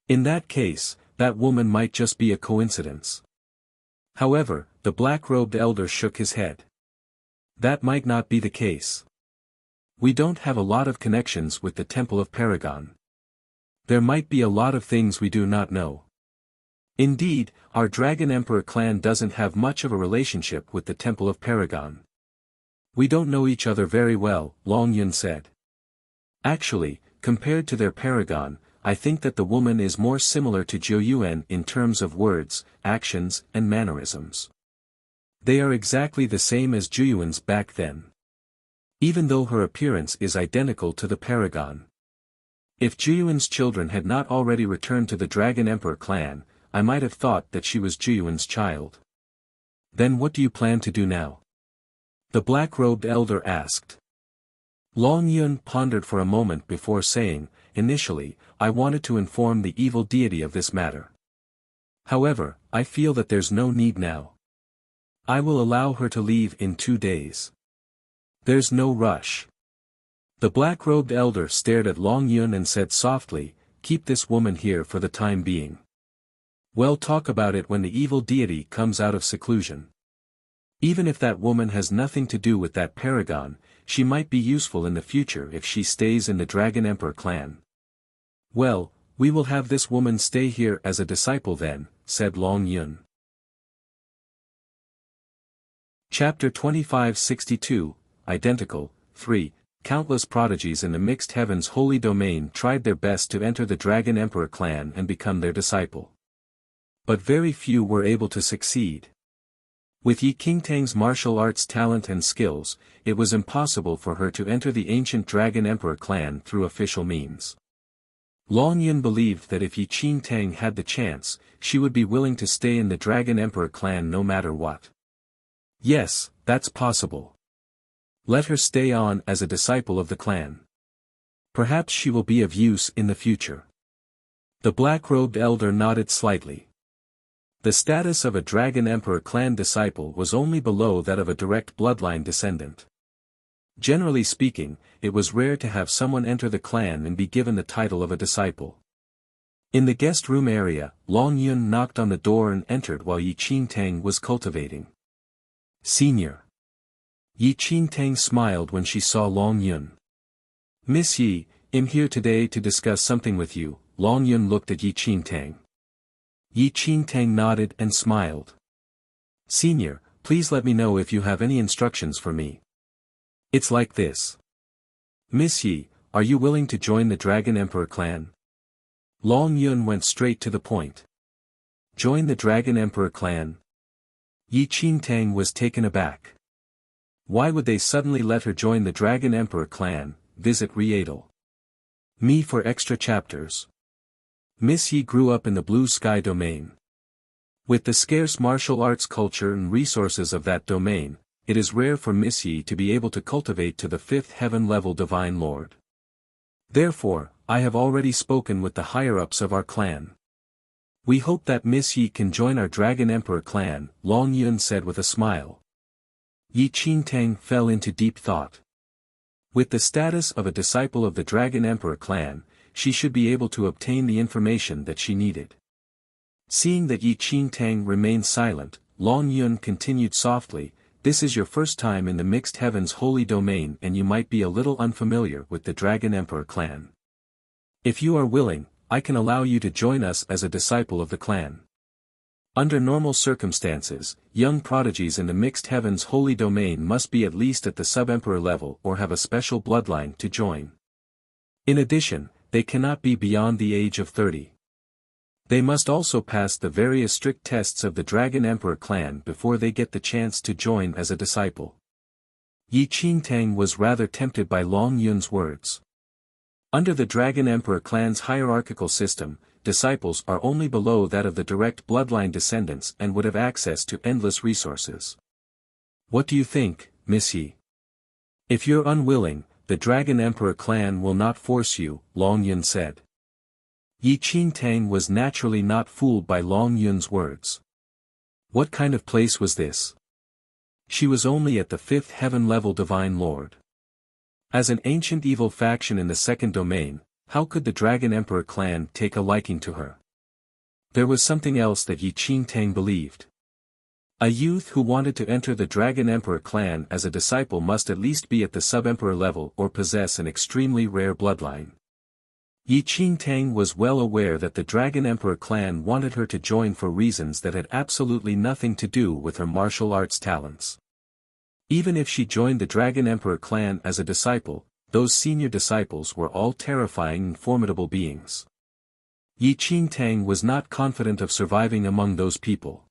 In that case, that woman might just be a coincidence." However, the black-robed elder shook his head. "That might not be the case. We don't have a lot of connections with the Temple of Paragon. There might be a lot of things we do not know. Indeed, our Dragon Emperor clan doesn't have much of a relationship with the Temple of Paragon. We don't know each other very well," Long Yun said. "Actually, compared to their paragon, I think that the woman is more similar to Jiu Yuan in terms of words, actions, and mannerisms. They are exactly the same as Jiu Yuan's back then. Even though her appearance is identical to the paragon. If Jiu Yuan's children had not already returned to the Dragon Emperor clan, I might have thought that she was Jiu Yuan's child." "Then what do you plan to do now?" the black-robed elder asked. Long Yun pondered for a moment before saying, "Initially, I wanted to inform the evil deity of this matter. However, I feel that there's no need now. I will allow her to leave in 2 days. There's no rush." The black-robed elder stared at Long Yun and said softly, "Keep this woman here for the time being. We'll talk about it when the evil deity comes out of seclusion. Even if that woman has nothing to do with that paragon, she might be useful in the future if she stays in the Dragon Emperor clan." "Well, we will have this woman stay here as a disciple then," said Long Yun. Chapter 2562, Identical, 3. Countless prodigies in the Mixed Heavens Holy Domain tried their best to enter the Dragon Emperor clan and become their disciple. But very few were able to succeed. With Yi Qingtang's martial arts talent and skills, it was impossible for her to enter the ancient Dragon Emperor clan through official means. Long Yun believed that if Yi Qingtang had the chance, she would be willing to stay in the Dragon Emperor clan no matter what. Yes, that's possible. Let her stay on as a disciple of the clan. Perhaps she will be of use in the future. The black-robed elder nodded slightly. The status of a Dragon Emperor clan disciple was only below that of a direct bloodline descendant. Generally speaking, it was rare to have someone enter the clan and be given the title of a disciple. In the guest room area, Long Yun knocked on the door and entered while Yi Qingtang was cultivating. "Senior." Yi Qingtang smiled when she saw Long Yun. "Miss Yi, I'm here today to discuss something with you." Long Yun looked at Yi Qingtang. Yi Qingtang nodded and smiled. "Senior, please let me know if you have any instructions for me. It's like this. Miss Yi, are you willing to join the Dragon Emperor clan?" Long Yun went straight to the point. "Join the Dragon Emperor clan?" Yi Qingtang was taken aback. Why would they suddenly let her join the Dragon Emperor clan? Visit Readle. Me for extra chapters. Miss Yi grew up in the Blue Sky domain. With the scarce martial arts culture and resources of that domain, it is rare for Miss Yi to be able to cultivate to the 5th heaven level Divine Lord. Therefore, I have already spoken with the higher-ups of our clan. We hope that Miss Yi can join our Dragon Emperor clan, Long Yun said with a smile. Yi Qingtang fell into deep thought. With the status of a disciple of the Dragon Emperor clan, she should be able to obtain the information that she needed. Seeing that Yi Qingtang remained silent, Long Yun continued softly, "This is your first time in the Mixed Heavens Holy Domain and you might be a little unfamiliar with the Dragon Emperor clan. If you are willing, I can allow you to join us as a disciple of the clan. Under normal circumstances, young prodigies in the Mixed Heavens Holy Domain must be at least at the sub-emperor level or have a special bloodline to join. In addition, they cannot be beyond the age of 30. They must also pass the various strict tests of the Dragon Emperor clan before they get the chance to join as a disciple." Yi Qingtang was rather tempted by Long Yun's words. Under the Dragon Emperor clan's hierarchical system, disciples are only below that of the direct bloodline descendants and would have access to endless resources. "What do you think, Miss Yi? If you're unwilling, the Dragon Emperor clan will not force you," Long Yun said. Yi Qingtang was naturally not fooled by Long Yun's words. What kind of place was this? She was only at the 5th heaven level Divine Lord. As an ancient evil faction in the second domain, how could the Dragon Emperor clan take a liking to her? There was something else that Yi Qingtang believed. A youth who wanted to enter the Dragon Emperor clan as a disciple must at least be at the sub-emperor level or possess an extremely rare bloodline. Yi Qingtang was well aware that the Dragon Emperor clan wanted her to join for reasons that had absolutely nothing to do with her martial arts talents. Even if she joined the Dragon Emperor clan as a disciple, those senior disciples were all terrifying and formidable beings. Yi Qingtang was not confident of surviving among those people.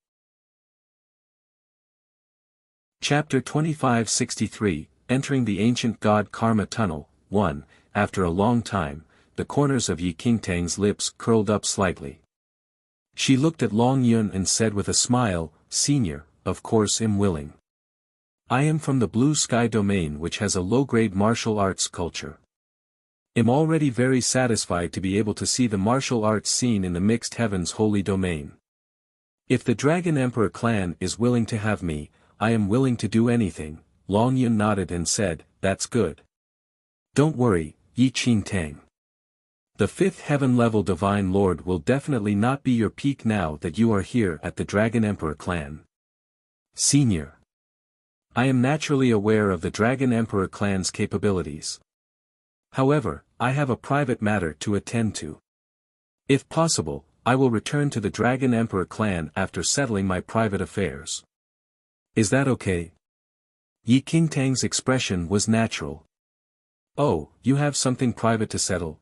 Chapter 2563, Entering the Ancient God Karma Tunnel. 1. After a long time, the corners of Yi Qingtang's lips curled up slightly. She looked at Long Yun and said with a smile, "Senior, of course am willing. I am from the Blue Sky domain, which has a low-grade martial arts culture. Am already very satisfied to be able to see the martial arts scene in the Mixed Heavens Holy Domain. If the Dragon Emperor clan is willing to have me, I am willing to do anything." Long Yun nodded and said, "That's good. Don't worry, Yi Qingtang. The 5th heaven-level Divine Lord will definitely not be your peak now that you are here at the Dragon Emperor clan. Senior. I am naturally aware of the Dragon Emperor clan's capabilities. However, I have a private matter to attend to. If possible, I will return to the Dragon Emperor clan after settling my private affairs. Is that okay?" Yi Qingtang's expression was natural. "Oh, you have something private to settle?"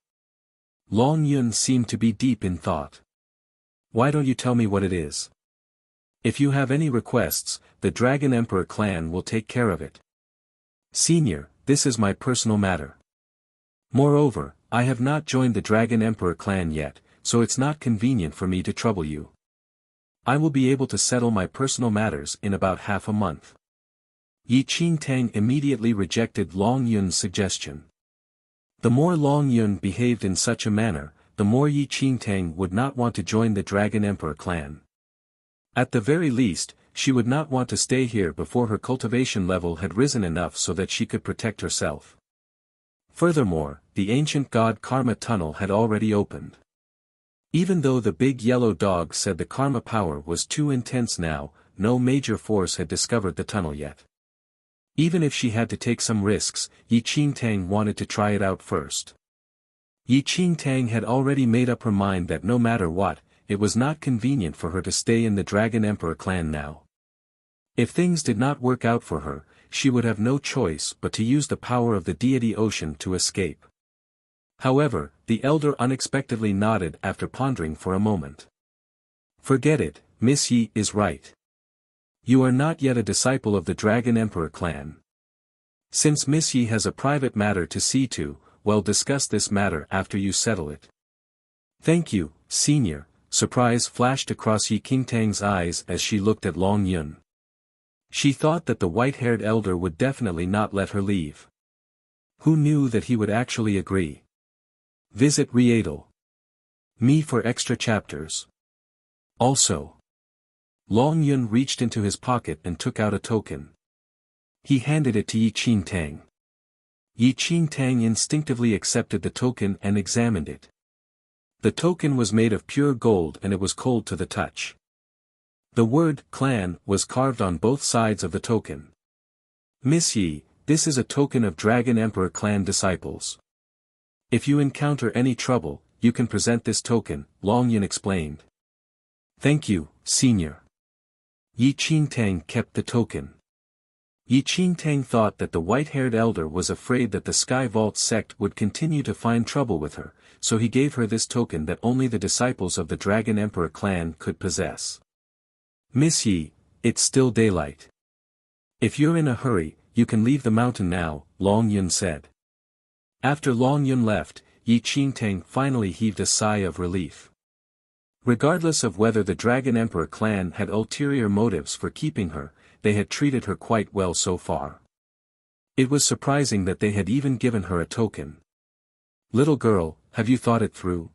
Long Yun seemed to be deep in thought. "Why don't you tell me what it is? If you have any requests, the Dragon Emperor clan will take care of it. Senior, this is my personal matter. Moreover, I have not joined the Dragon Emperor clan yet, so it's not convenient for me to trouble you. I will be able to settle my personal matters in about half a month." Yi Qingtang immediately rejected Long Yun's suggestion. The more Long Yun behaved in such a manner, the more Yi Qingtang would not want to join the Dragon Emperor clan. At the very least, she would not want to stay here before her cultivation level had risen enough so that she could protect herself. Furthermore, the ancient god Karma Tunnel had already opened. Even though the big yellow dog said the karma power was too intense now, no major force had discovered the tunnel yet. Even if she had to take some risks, Yi Qingtang wanted to try it out first. Yi Qingtang had already made up her mind that no matter what, it was not convenient for her to stay in the Dragon Emperor clan now. If things did not work out for her, she would have no choice but to use the power of the deity ocean to escape. However, the elder unexpectedly nodded after pondering for a moment. "Forget it, Miss Yi is right. You are not yet a disciple of the Dragon Emperor clan. Since Miss Yi has a private matter to see to, well, discuss this matter after you settle it." "Thank you, Senior." Surprise flashed across Yi Qingtang's eyes as she looked at Long Yun. She thought that the white-haired elder would definitely not let her leave. Who knew that he would actually agree? Visit Readle.me for extra chapters. Also, Long Yun reached into his pocket and took out a token. He handed it to Yi Qingtang. Yi Qingtang instinctively accepted the token and examined it. The token was made of pure gold and it was cold to the touch. The word "clan" was carved on both sides of the token. "Miss Yi, this is a token of Dragon Emperor clan disciples. If you encounter any trouble, you can present this token," Long Yun explained. "Thank you, Senior." Yi Qingtang kept the token. Yi Qingtang thought that the white-haired elder was afraid that the Sky Vault sect would continue to find trouble with her, so he gave her this token that only the disciples of the Dragon Emperor clan could possess. "Miss Yi, it's still daylight. If you're in a hurry, you can leave the mountain now," Long Yun said. After Long Yun left, Yi Qingtang finally heaved a sigh of relief. Regardless of whether the Dragon Emperor clan had ulterior motives for keeping her, they had treated her quite well so far. It was surprising that they had even given her a token. "Little girl, have you thought it through?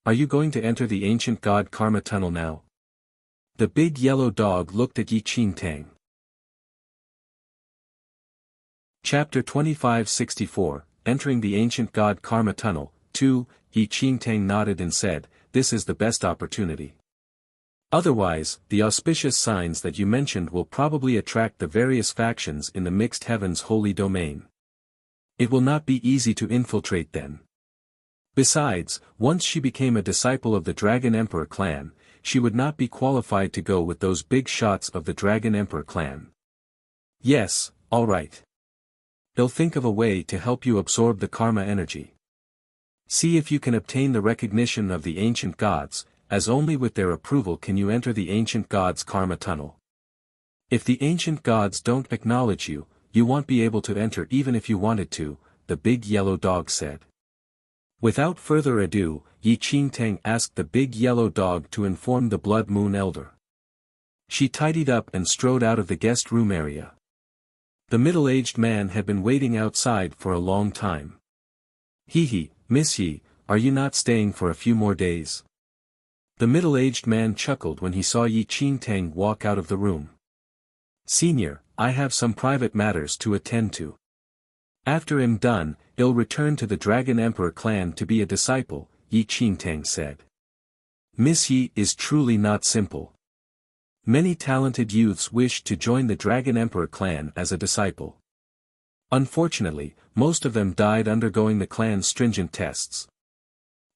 Are you going to enter the ancient god Karma Tunnel now?" The big yellow dog looked at Yi Qingtang. Chapter 2564, Entering the Ancient God Karma Tunnel. 2. Yi Qingtang nodded and said, "This is the best opportunity. Otherwise, the auspicious signs that you mentioned will probably attract the various factions in the mixed heavens holy domain. It will not be easy to infiltrate then. Besides, once she became a disciple of the Dragon Emperor clan, she would not be qualified to go with those big shots of the Dragon Emperor clan." "Yes, all right. They'll think of a way to help you absorb the karma energy. See if you can obtain the recognition of the ancient gods, as only with their approval can you enter the ancient gods' karma tunnel. If the ancient gods don't acknowledge you, you won't be able to enter even if you wanted to," the big yellow dog said. Without further ado, Yi Qingtang asked the big yellow dog to inform the Blood Moon Elder. She tidied up and strode out of the guest room area. The middle-aged man had been waiting outside for a long time. "Hee, Miss Yi, are you not staying for a few more days?" The middle-aged man chuckled when he saw Yi Qingtang walk out of the room. "Senior, I have some private matters to attend to. After I'm done, I'll return to the Dragon Emperor clan to be a disciple," Yi Qingtang said. Miss Yi is truly not simple. Many talented youths wished to join the Dragon Emperor clan as a disciple. Unfortunately, most of them died undergoing the clan's stringent tests.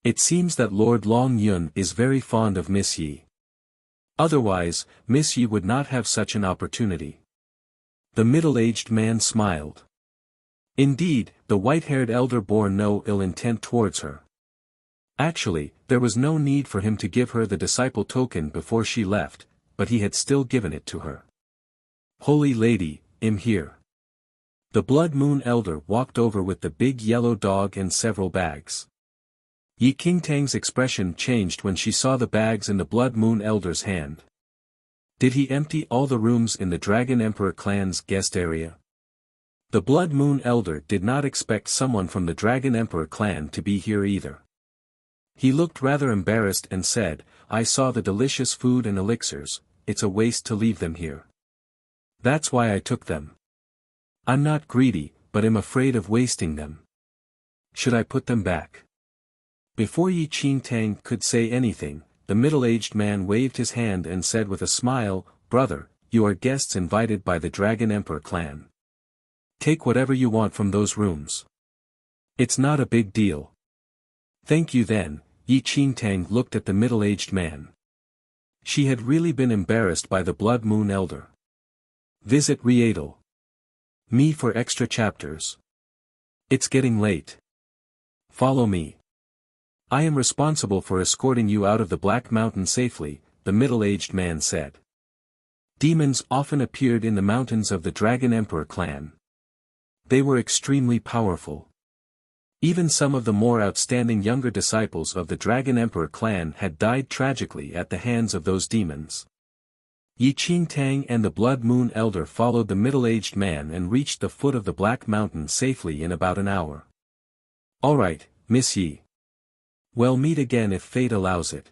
It seems that Lord Long Yun is very fond of Miss Yi. Otherwise, Miss Yi would not have such an opportunity. The middle-aged man smiled. Indeed, the white-haired elder bore no ill intent towards her. Actually, there was no need for him to give her the disciple token before she left, but he had still given it to her. "Holy lady, I'm here." The Blood Moon Elder walked over with the big yellow dog and several bags. Yi Qingtang's expression changed when she saw the bags in the Blood Moon Elder's hand. Did he empty all the rooms in the Dragon Emperor clan's guest area? The Blood Moon Elder did not expect someone from the Dragon Emperor clan to be here either. He looked rather embarrassed and said, "I saw the delicious food and elixirs, it's a waste to leave them here. That's why I took them. I'm not greedy, but I'm afraid of wasting them. Should I put them back?" Before Yi Qingtang could say anything, the middle-aged man waved his hand and said with a smile, "Brother, you are guests invited by the Dragon Emperor clan. Take whatever you want from those rooms. It's not a big deal." "Thank you then." Yi Qingtang looked at the middle-aged man. She had really been embarrassed by the Blood Moon Elder. Visit Riedel. Me for extra chapters. It's getting late. Follow me. I am responsible for escorting you out of the Black Mountain safely, the middle-aged man said. Demons often appeared in the mountains of the Dragon Emperor clan. They were extremely powerful. Even some of the more outstanding younger disciples of the Dragon Emperor clan had died tragically at the hands of those demons. Yi Qingtang and the Blood Moon Elder followed the middle-aged man and reached the foot of the Black Mountain safely in about an hour. "All right, Miss Yi. We'll meet again if fate allows it.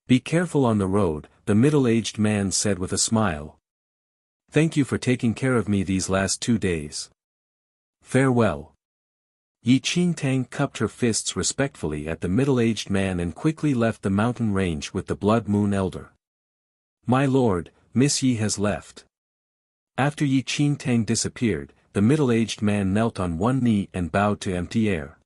Be careful on the road," the middle-aged man said with a smile. "Thank you for taking care of me these last 2 days. Farewell." Yi Qingtang cupped her fists respectfully at the middle-aged man and quickly left the mountain range with the Blood Moon Elder. "My lord, Miss Yi has left." After Yi Qingtang disappeared, the middle-aged man knelt on one knee and bowed to empty air.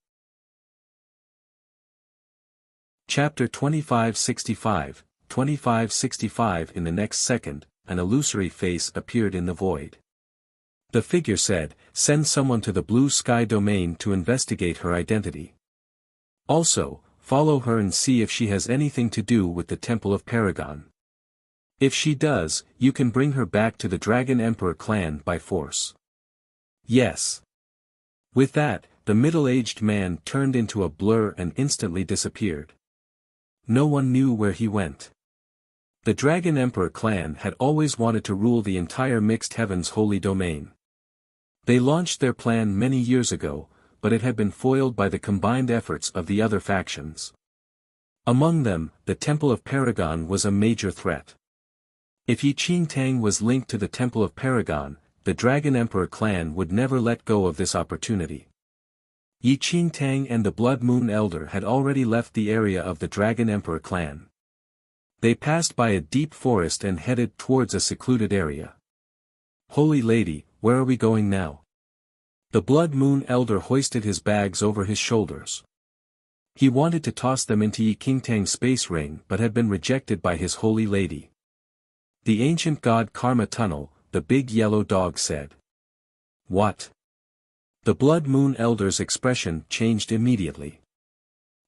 Chapter 2565, 2565. In the next second, an illusory face appeared in the void. The figure said, "Send someone to the Blue Sky domain to investigate her identity. Also, follow her and see if she has anything to do with the Temple of Paragon. If she does, you can bring her back to the Dragon Emperor clan by force." "Yes." With that, the middle-aged man turned into a blur and instantly disappeared. No one knew where he went. The Dragon Emperor clan had always wanted to rule the entire Mixed Heavens holy domain. They launched their plan many years ago, but it had been foiled by the combined efforts of the other factions. Among them, the Temple of Paragon was a major threat. If Yi Qingtang was linked to the Temple of Paragon, the Dragon Emperor clan would never let go of this opportunity. Yi Qingtang and the Blood Moon Elder had already left the area of the Dragon Emperor clan. They passed by a deep forest and headed towards a secluded area. "Holy Lady, where are we going now?" The Blood Moon Elder hoisted his bags over his shoulders. He wanted to toss them into Yi Qingtang's space ring but had been rejected by his Holy Lady. "The ancient god Karma Tunnel," the big yellow dog said. "What?" The Blood Moon Elder's expression changed immediately.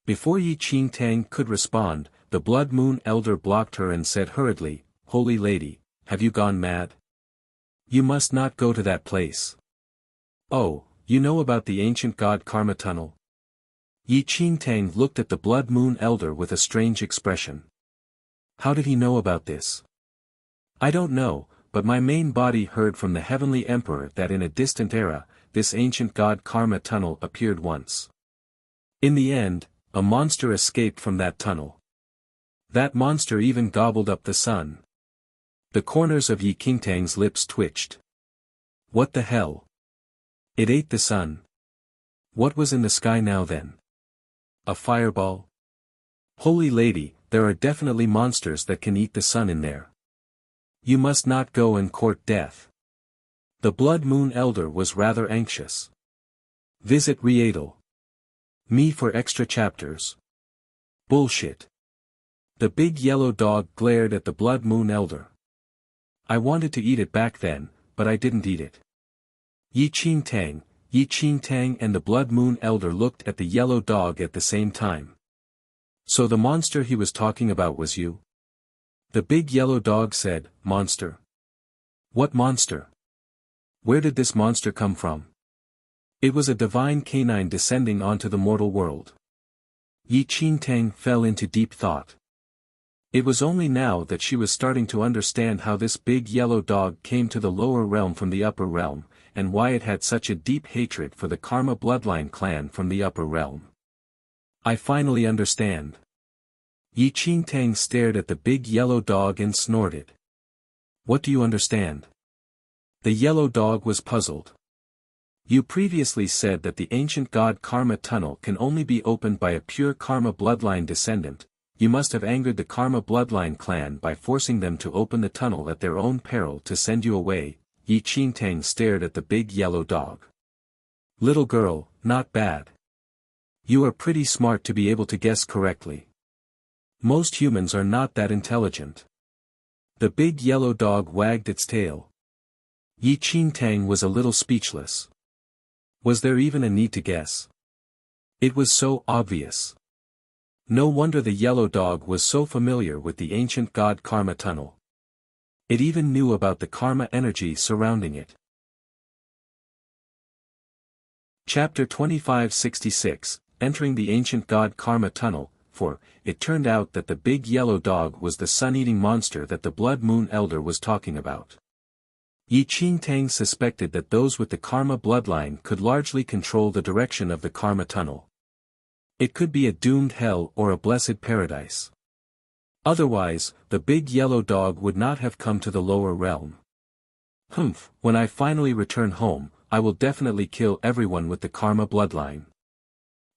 Before Yi Qingtang could respond, the Blood Moon Elder blocked her and said hurriedly, "Holy Lady, have you gone mad? You must not go to that place." "Oh, you know about the ancient god Karma Tunnel?" Yi Qingtang looked at the Blood Moon Elder with a strange expression. How did he know about this? "I don't know, but my main body heard from the Heavenly Emperor that in a distant era, this ancient god Karma Tunnel appeared once. In the end, a monster escaped from that tunnel. That monster even gobbled up the sun." The corners of Yi Qingtang's lips twitched. "What the hell? It ate the sun? What was in the sky now then? A fireball? Holy Lady, there are definitely monsters that can eat the sun in there. You must not go and court death." The Blood Moon Elder was rather anxious. Visit Readle. Me for extra chapters. Bullshit. The big yellow dog glared at the Blood Moon Elder. "I wanted to eat it back then, but I didn't eat it." Yi Qingtang and the Blood Moon Elder looked at the yellow dog at the same time. "So the monster he was talking about was you?" The big yellow dog said, "Monster? What monster? Where did this monster come from?" "It was a divine canine descending onto the mortal world." Yi Qingtang fell into deep thought. It was only now that she was starting to understand how this big yellow dog came to the lower realm from the upper realm, and why it had such a deep hatred for the Karma bloodline clan from the upper realm. "I finally understand." Yi Qingtang stared at the big yellow dog and snorted. "What do you understand?" The yellow dog was puzzled. "You previously said that the ancient god Karma Tunnel can only be opened by a pure Karma bloodline descendant. You must have angered the Karma bloodline clan by forcing them to open the tunnel at their own peril to send you away." Yi Qingtang stared at the big yellow dog. "Little girl, not bad. You are pretty smart to be able to guess correctly. Most humans are not that intelligent." The big yellow dog wagged its tail. Yi Qingtang was a little speechless. Was there even a need to guess? It was so obvious. No wonder the yellow dog was so familiar with the ancient god Karma Tunnel. It even knew about the karma energy surrounding it. Chapter 2566, Entering the Ancient God Karma Tunnel. For, it turned out that the big yellow dog was the sun-eating monster that the Blood Moon Elder was talking about. Yi Qingtang suspected that those with the Karma bloodline could largely control the direction of the Karma Tunnel. It could be a doomed hell or a blessed paradise. Otherwise, the big yellow dog would not have come to the lower realm. "Humph, when I finally return home, I will definitely kill everyone with the Karma bloodline.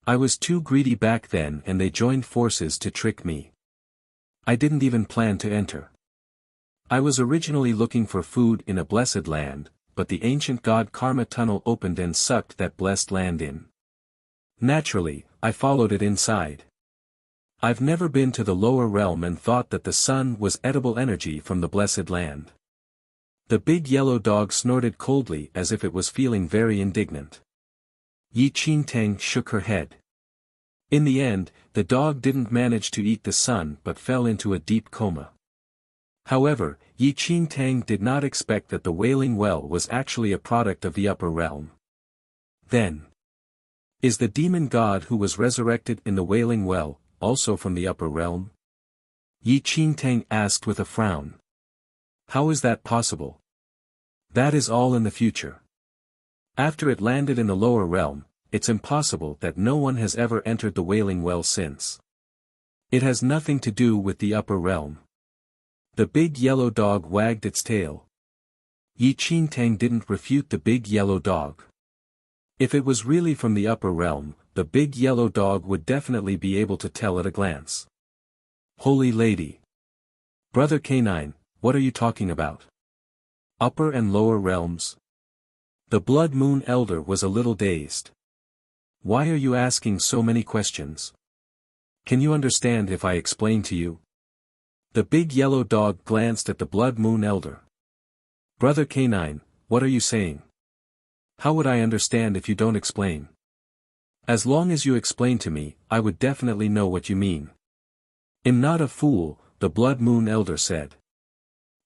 I was too greedy back then and they joined forces to trick me. I didn't even plan to enter. I was originally looking for food in a blessed land, but the ancient god Karma Tunnel opened and sucked that blessed land in. Naturally, I followed it inside. I've never been to the lower realm and thought that the sun was edible energy from the blessed land." The big yellow dog snorted coldly as if it was feeling very indignant. Yi Qingtang shook her head. In the end, the dog didn't manage to eat the sun but fell into a deep coma. However, Yi Qingtang did not expect that the Wailing Well was actually a product of the upper realm. Then, is the demon god who was resurrected in the Wailing Well also from the upper realm? Yi Qingtang asked with a frown. How is that possible? That is all in the future. After it landed in the lower realm, it's impossible that no one has ever entered the Wailing Well since. It has nothing to do with the upper realm. The big yellow dog wagged its tail. Yi Qingtang didn't refute the big yellow dog. If it was really from the upper realm, the big yellow dog would definitely be able to tell at a glance. Holy Lady. Brother Canine, what are you talking about? Upper and lower realms? The Blood Moon Elder was a little dazed. Why are you asking so many questions? Can you understand if I explain to you? The big yellow dog glanced at the Blood Moon Elder. Brother Canine, what are you saying? How would I understand if you don't explain? As long as you explain to me, I would definitely know what you mean. I'm not a fool, the Blood Moon Elder said.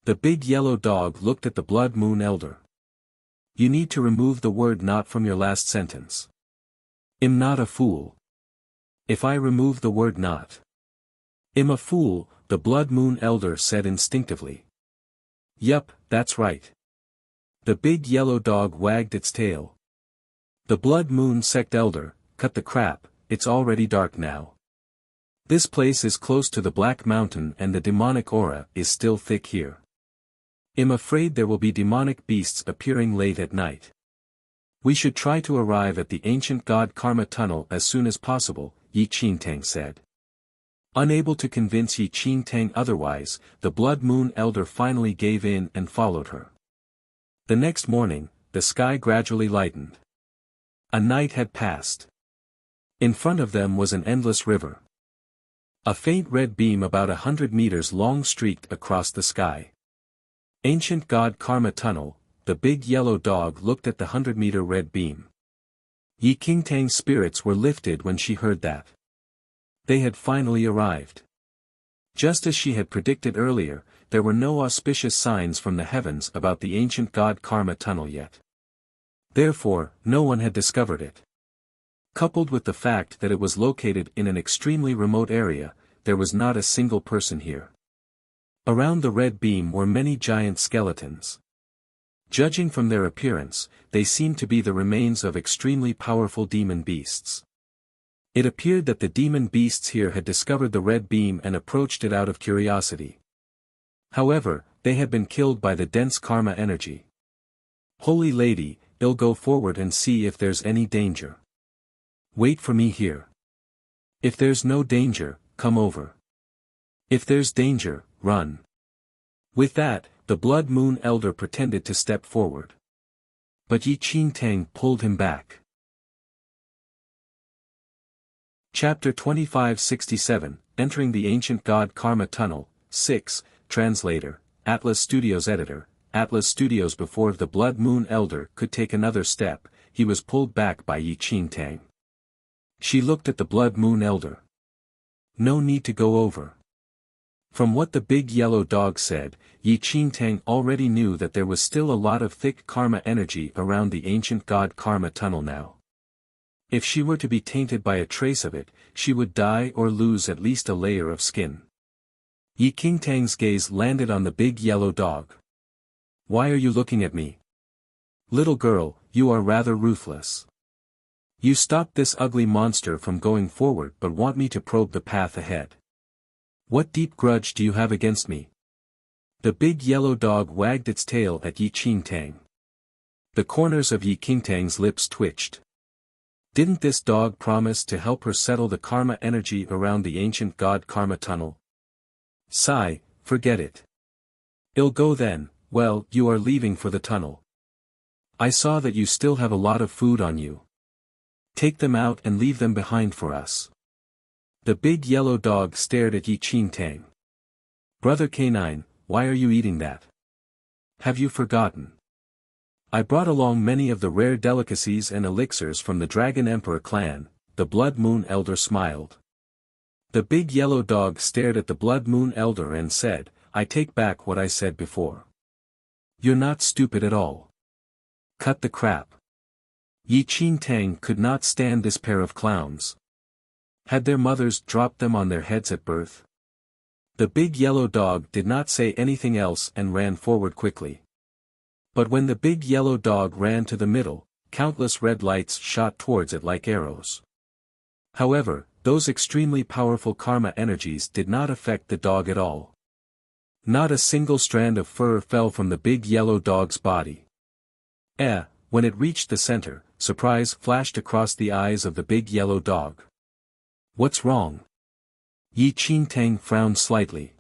The big yellow dog looked at the Blood Moon Elder. You need to remove the word not from your last sentence. I'm not a fool. If I remove the word not. I'm a fool, the Blood Moon Elder said instinctively. Yup, that's right. The big yellow dog wagged its tail. The Blood Moon Sect Elder, cut the crap, it's already dark now. This place is close to the Black Mountain and the demonic aura is still thick here. I'm afraid there will be demonic beasts appearing late at night. We should try to arrive at the ancient god Karma Tunnel as soon as possible, Yi Qingtang said. Unable to convince Yi Qingtang otherwise, the Blood Moon Elder finally gave in and followed her. The next morning, the sky gradually lightened. A night had passed. In front of them was an endless river. A faint red beam about 100 meters long streaked across the sky. Ancient God Karma Tunnel, the big yellow dog looked at the 100-meter red beam. Yi Qingtang's spirits were lifted when she heard that. They had finally arrived. Just as she had predicted earlier, there were no auspicious signs from the heavens about the ancient God Karma Tunnel yet. Therefore, no one had discovered it. Coupled with the fact that it was located in an extremely remote area, there was not a single person here. Around the red beam were many giant skeletons. Judging from their appearance, they seemed to be the remains of extremely powerful demon beasts. It appeared that the demon beasts here had discovered the red beam and approached it out of curiosity. However, they had been killed by the dense karma energy. Holy Lady, I'll go forward and see if there's any danger. Wait for me here. If there's no danger, come over. If there's danger, run. With that, the Blood Moon Elder pretended to step forward. But Yi Qingtang pulled him back. Chapter 2567, Entering the Ancient God Karma Tunnel, 6, Translator, Atlas Studios Editor, Atlas Studios. Before the Blood Moon Elder could take another step, he was pulled back by Yi Qingtang. She looked at the Blood Moon Elder. No need to go over. From what the big yellow dog said, Yi Qingtang already knew that there was still a lot of thick karma energy around the ancient god Karma Tunnel now. If she were to be tainted by a trace of it, she would die or lose at least a layer of skin. Yi Qingtang's gaze landed on the big yellow dog. Why are you looking at me? Little girl, you are rather ruthless. You stopped this ugly monster from going forward but want me to probe the path ahead. What deep grudge do you have against me? The big yellow dog wagged its tail at Yi Qingtang. The corners of Yi Qingtang's lips twitched. Didn't this dog promise to help her settle the karma energy around the ancient god Karma Tunnel? Sigh, forget it. I'll go then. Well, you are leaving for the tunnel. I saw that you still have a lot of food on you. Take them out and leave them behind for us. The big yellow dog stared at Yi Qingtang. Brother Canine, why are you eating that? Have you forgotten? I brought along many of the rare delicacies and elixirs from the Dragon Emperor clan. The Blood Moon Elder smiled. The big yellow dog stared at the Blood Moon Elder and said, I take back what I said before. You're not stupid at all. Cut the crap. Yi Qingtang could not stand this pair of clowns. Had their mothers dropped them on their heads at birth? The big yellow dog did not say anything else and ran forward quickly. But when the big yellow dog ran to the middle, countless red lights shot towards it like arrows. However, those extremely powerful karma energies did not affect the dog at all. Not a single strand of fur fell from the big yellow dog's body. When it reached the center, surprise flashed across the eyes of the big yellow dog. What's wrong? Yi Qingtang frowned slightly.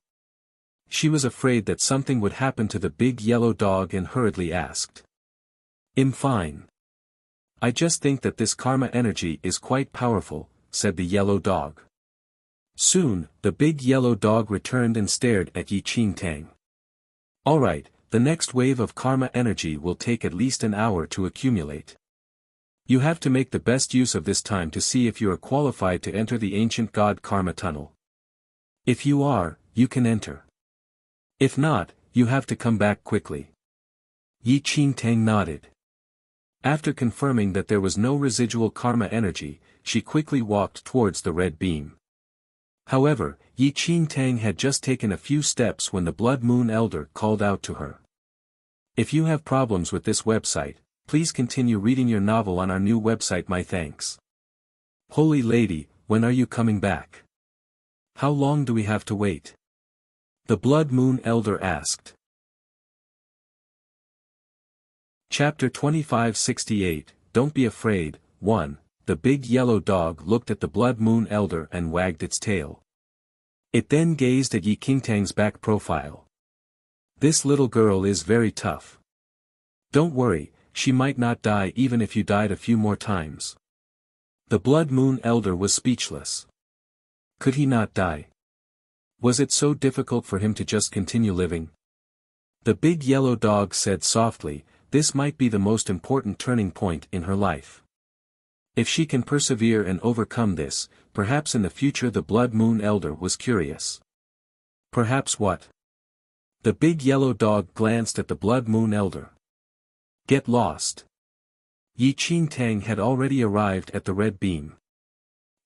She was afraid that something would happen to the big yellow dog and hurriedly asked. I'm fine. I just think that this karma energy is quite powerful, said the yellow dog. Soon, the big yellow dog returned and stared at Yi Qingtang. Alright, the next wave of karma energy will take at least an hour to accumulate. You have to make the best use of this time to see if you are qualified to enter the ancient god karma tunnel. If you are, you can enter. If not, you have to come back quickly. Yi Qingtang nodded. After confirming that there was no residual karma energy, she quickly walked towards the red beam. However, Yi Qingtang had just taken a few steps when the Blood Moon Elder called out to her. If you have problems with this website, please continue reading your novel on our new website. My thanks. Holy Lady, when are you coming back? How long do we have to wait? The Blood Moon Elder asked. Chapter 2568, Don't Be Afraid. 1. The big yellow dog looked at the Blood Moon Elder and wagged its tail. It then gazed at Yi Qingtang's back profile. This little girl is very tough. Don't worry, she might not die even if you died a few more times. The Blood Moon Elder was speechless. Could he not die? Was it so difficult for him to just continue living? The big yellow dog said softly, this might be the most important turning point in her life. If she can persevere and overcome this, perhaps in the future. The Blood Moon Elder was curious. Perhaps what? The big yellow dog glanced at the Blood Moon Elder. Get lost. Yi Qingtang had already arrived at the red beam.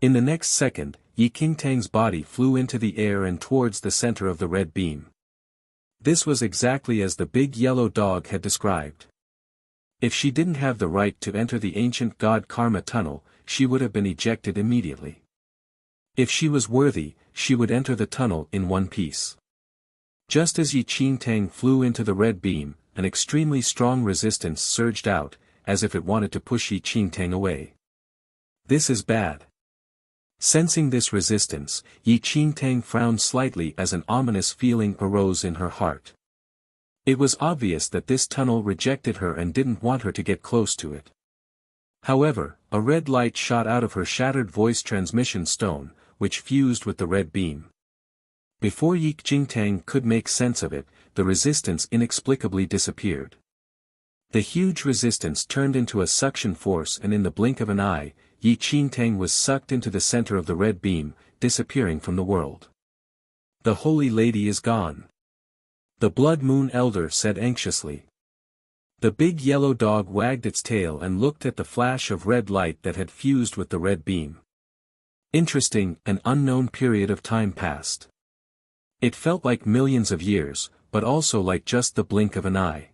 In the next second, Yi Qingtang's body flew into the air and towards the center of the red beam. This was exactly as the big yellow dog had described. If she didn't have the right to enter the ancient god karma tunnel, she would have been ejected immediately. If she was worthy, she would enter the tunnel in one piece. Just as Yi Qingtang flew into the red beam, an extremely strong resistance surged out, as if it wanted to push Yi Qingtang away. This is bad. Sensing this resistance, Yi Qingtang frowned slightly as an ominous feeling arose in her heart. It was obvious that this tunnel rejected her and didn't want her to get close to it. However, a red light shot out of her shattered voice transmission stone, which fused with the red beam. Before Yi Qingtang could make sense of it, the resistance inexplicably disappeared. The huge resistance turned into a suction force, and in the blink of an eye, Yi Qingtang was sucked into the center of the red beam, disappearing from the world. The Holy Lady is gone. The Blood Moon Elder said anxiously. The big yellow dog wagged its tail and looked at the flash of red light that had fused with the red beam. Interesting, an unknown period of time passed. It felt like millions of years, but also like just the blink of an eye.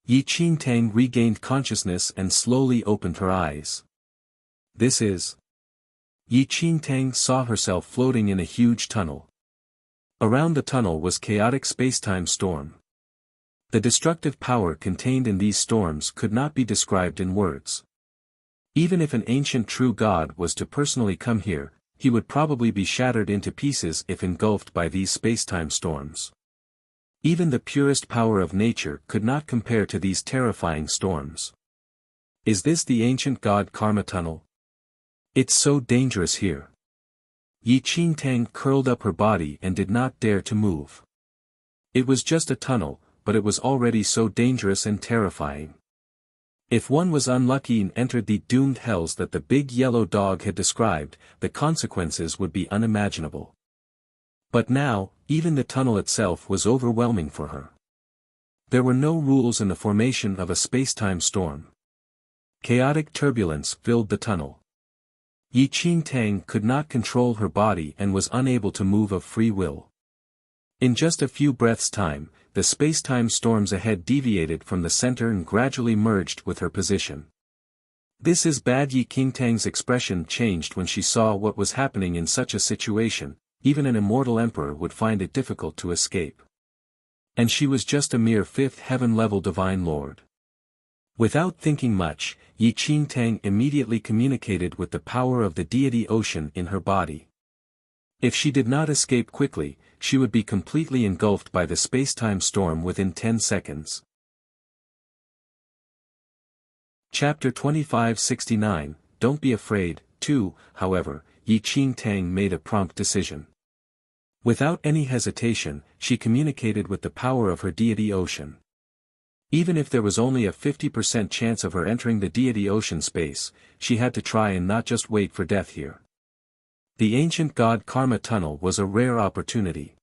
Yi Qingtang regained consciousness and slowly opened her eyes. This is... Yi Qingtang saw herself floating in a huge tunnel. Around the tunnel was chaotic spacetime storm. The destructive power contained in these storms could not be described in words. Even if an ancient true god was to personally come here, he would probably be shattered into pieces if engulfed by these spacetime storms. Even the purest power of nature could not compare to these terrifying storms. Is this the ancient god karma tunnel? It's so dangerous here. Yi Qingtang curled up her body and did not dare to move. It was just a tunnel, but it was already so dangerous and terrifying. If one was unlucky and entered the doomed hells that the big yellow dog had described, the consequences would be unimaginable. But now, even the tunnel itself was overwhelming for her. There were no rules in the formation of a spacetime storm. Chaotic turbulence filled the tunnel. Yi Qingtang could not control her body and was unable to move of free will. In just a few breaths' time, the spacetime storms ahead deviated from the center and gradually merged with her position. This is bad. Yi Qingtang's expression changed when she saw what was happening in such a situation. Even an immortal emperor would find it difficult to escape. And she was just a mere fifth heaven-level divine lord. Without thinking much, Yi Qingtang immediately communicated with the power of the deity ocean in her body. If she did not escape quickly, she would be completely engulfed by the space-time storm within 10 seconds. Chapter 2569, Don't Be Afraid, 2. However, Yi Qingtang made a prompt decision. Without any hesitation, she communicated with the power of her deity ocean. Even if there was only a 50% chance of her entering the deity ocean space, she had to try and not just wait for death here. The ancient god Karma Tunnel was a rare opportunity.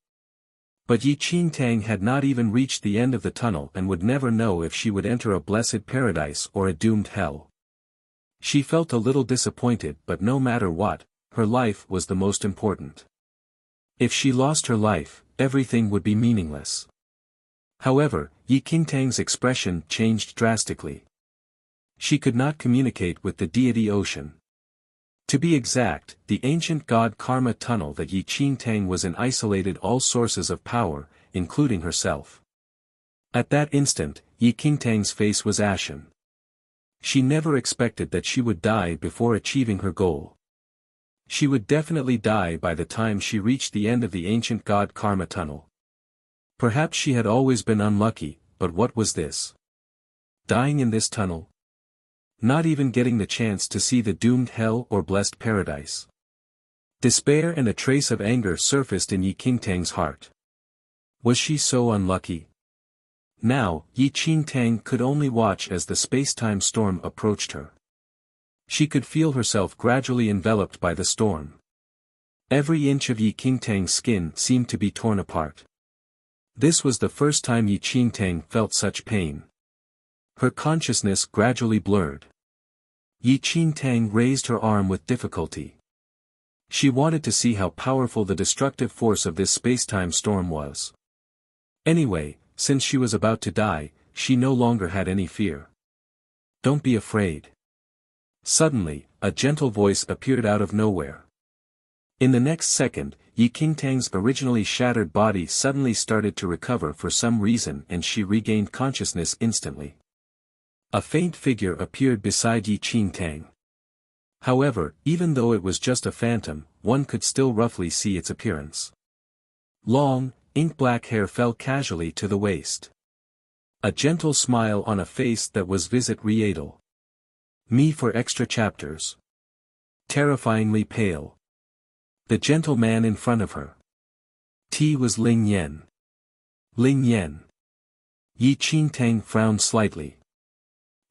But Yi Qingtang had not even reached the end of the tunnel and would never know if she would enter a blessed paradise or a doomed hell. She felt a little disappointed, but no matter what, her life was the most important. If she lost her life, everything would be meaningless. However, Yi Qingtang's expression changed drastically. She could not communicate with the deity ocean. To be exact, the ancient god Karma Tunnel that Yi Qingtang was in isolated all sources of power, including herself. At that instant, Yi Qingtang's face was ashen. She never expected that she would die before achieving her goal. She would definitely die by the time she reached the end of the ancient god Karma Tunnel. Perhaps she had always been unlucky, but what was this? Dying in this tunnel? Not even getting the chance to see the doomed hell or blessed paradise. Despair and a trace of anger surfaced in Yi Qingtang's heart. Was she so unlucky? Now, Yi Qingtang could only watch as the space-time storm approached her. She could feel herself gradually enveloped by the storm. Every inch of Yi Qingtang's skin seemed to be torn apart. This was the first time Yi Qingtang felt such pain. Her consciousness gradually blurred. Yi Qingtang raised her arm with difficulty. She wanted to see how powerful the destructive force of this space-time storm was. Anyway, since she was about to die, she no longer had any fear. Don't be afraid. Suddenly, a gentle voice appeared out of nowhere. In the next second, Yi Qingtang's originally shattered body suddenly started to recover for some reason and she regained consciousness instantly. A faint figure appeared beside Yi Qingtang. However, even though it was just a phantom, one could still roughly see its appearance. Long, ink-black hair fell casually to the waist. A gentle smile on a face that was visit reatal. Me for extra chapters. Terrifyingly pale. The gentle man in front of her. T was Ling Yan. Ling Yan. Yi Qingtang frowned slightly.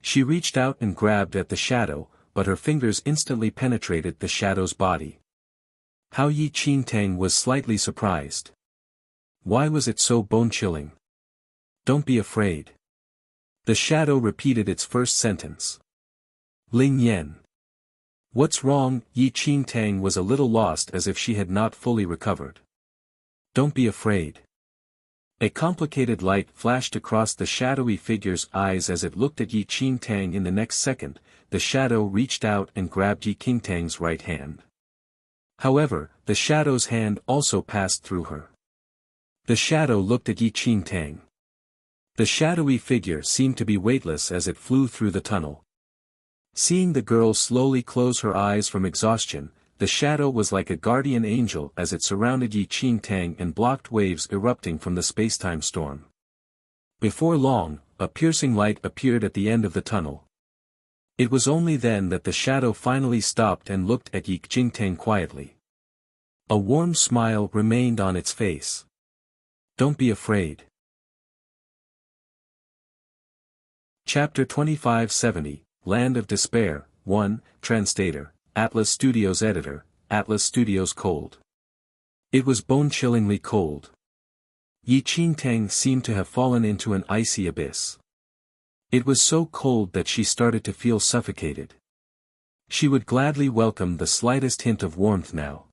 She reached out and grabbed at the shadow, but her fingers instantly penetrated the shadow's body. How Yi Qingtang was slightly surprised. Why was it so bone-chilling? Don't be afraid. The shadow repeated its first sentence. Ling Yan. What's wrong? Yi Qingtang was a little lost as if she had not fully recovered. Don't be afraid. A complicated light flashed across the shadowy figure's eyes as it looked at Yi Qingtang. In the next second, the shadow reached out and grabbed Yi Qingtang's right hand. However, the shadow's hand also passed through her. The shadow looked at Yi Qingtang. The shadowy figure seemed to be weightless as it flew through the tunnel. Seeing the girl slowly close her eyes from exhaustion, the shadow was like a guardian angel as it surrounded Yi Qingtang and blocked waves erupting from the spacetime storm. Before long, a piercing light appeared at the end of the tunnel. It was only then that the shadow finally stopped and looked at Yi Qingtang quietly. A warm smile remained on its face. Don't be afraid. Chapter 2570, Land of Despair, 1, Translator, Atlas Studios Editor, Atlas Studios Cold. It was bone-chillingly cold. Yi Qingtang seemed to have fallen into an icy abyss. It was so cold that she started to feel suffocated. She would gladly welcome the slightest hint of warmth now.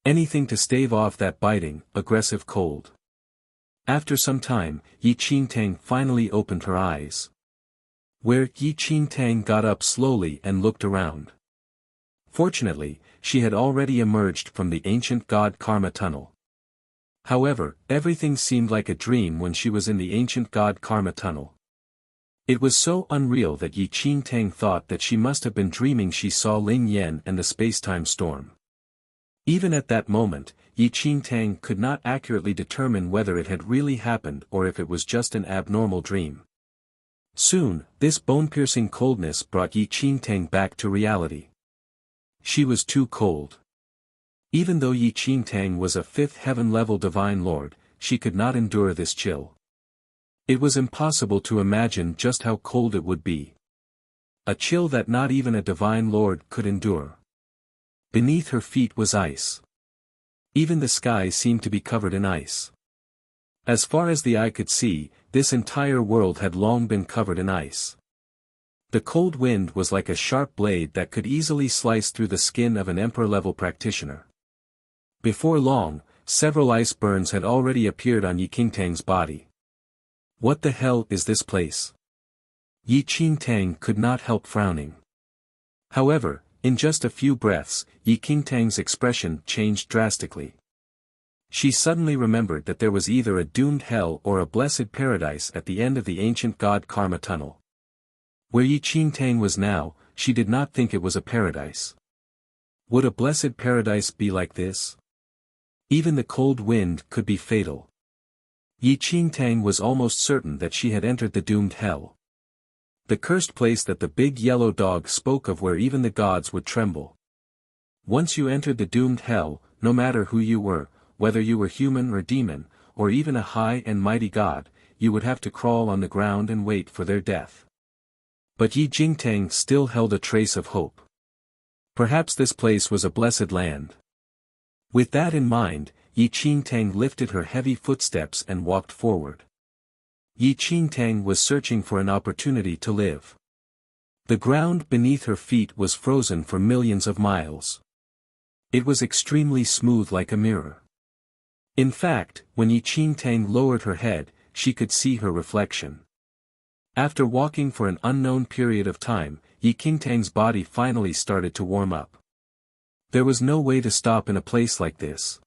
Anything to stave off that biting, aggressive cold. After some time, Yi Qingtang finally opened her eyes. Where Yi Qingtang got up slowly and looked around. Fortunately, she had already emerged from the ancient god Karma Tunnel. However, everything seemed like a dream when she was in the ancient god Karma tunnel. It was so unreal that Yi Qingtang thought that she must have been dreaming she saw Ling Yan and the space-time storm. Even at that moment, Yi Qingtang could not accurately determine whether it had really happened or if it was just an abnormal dream. Soon, this bone-piercing coldness brought Yi Qingtang back to reality. She was too cold. Even though Yi Qingtang was a fifth heaven-level divine lord, she could not endure this chill. It was impossible to imagine just how cold it would be. A chill that not even a divine lord could endure. Beneath her feet was ice. Even the sky seemed to be covered in ice. As far as the eye could see, this entire world had long been covered in ice. The cold wind was like a sharp blade that could easily slice through the skin of an emperor-level practitioner. Before long, several ice burns had already appeared on Yi Qingtang's body. What the hell is this place? Yi Qingtang could not help frowning. However, in just a few breaths, Yi Qingtang's expression changed drastically. She suddenly remembered that there was either a doomed hell or a blessed paradise at the end of the ancient god Karma tunnel. Where Yi Qingtang was now, she did not think it was a paradise. Would a blessed paradise be like this? Even the cold wind could be fatal. Yi Qingtang was almost certain that she had entered the doomed hell. The cursed place that the big yellow dog spoke of, where even the gods would tremble. Once you entered the doomed hell, no matter who you were, whether you were human or demon, or even a high and mighty god, you would have to crawl on the ground and wait for their death. But Yi Qingtang still held a trace of hope. Perhaps this place was a blessed land. With that in mind, Yi Qingtang lifted her heavy footsteps and walked forward. Yi Qingtang was searching for an opportunity to live. The ground beneath her feet was frozen for millions of miles. It was extremely smooth like a mirror. In fact, when Yi Qingtang lowered her head, she could see her reflection. After walking for an unknown period of time, Yi Qingtang's body finally started to warm up. There was no way to stop in a place like this.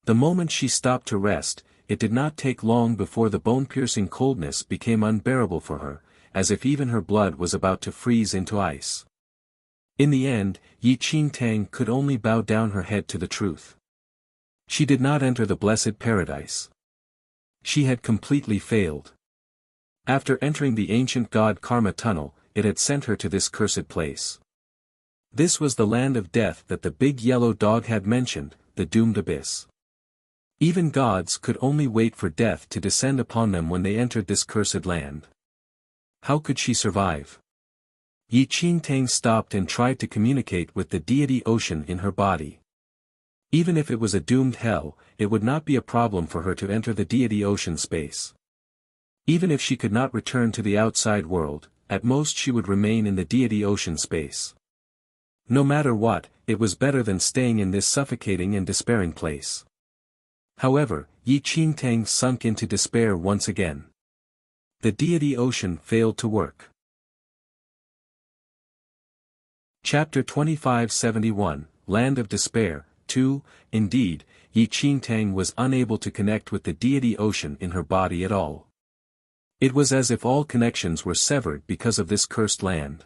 The moment she stopped to rest, it did not take long before the bone-piercing coldness became unbearable for her, as if even her blood was about to freeze into ice. In the end, Yi Qingtang could only bow down her head to the truth. She did not enter the blessed paradise. She had completely failed. After entering the ancient god Karma tunnel, it had sent her to this cursed place. This was the land of death that the big yellow dog had mentioned, the doomed abyss. Even gods could only wait for death to descend upon them when they entered this cursed land. How could she survive? Yi Qingtang stopped and tried to communicate with the deity ocean in her body. Even if it was a doomed hell, it would not be a problem for her to enter the deity ocean space. Even if she could not return to the outside world, at most she would remain in the deity ocean space. No matter what, it was better than staying in this suffocating and despairing place. However, Yi Qingtang sunk into despair once again. The deity ocean failed to work. Chapter 2571, Land of Despair, 2. Indeed, Yi Qingtang was unable to connect with the deity ocean in her body at all. It was as if all connections were severed because of this cursed land.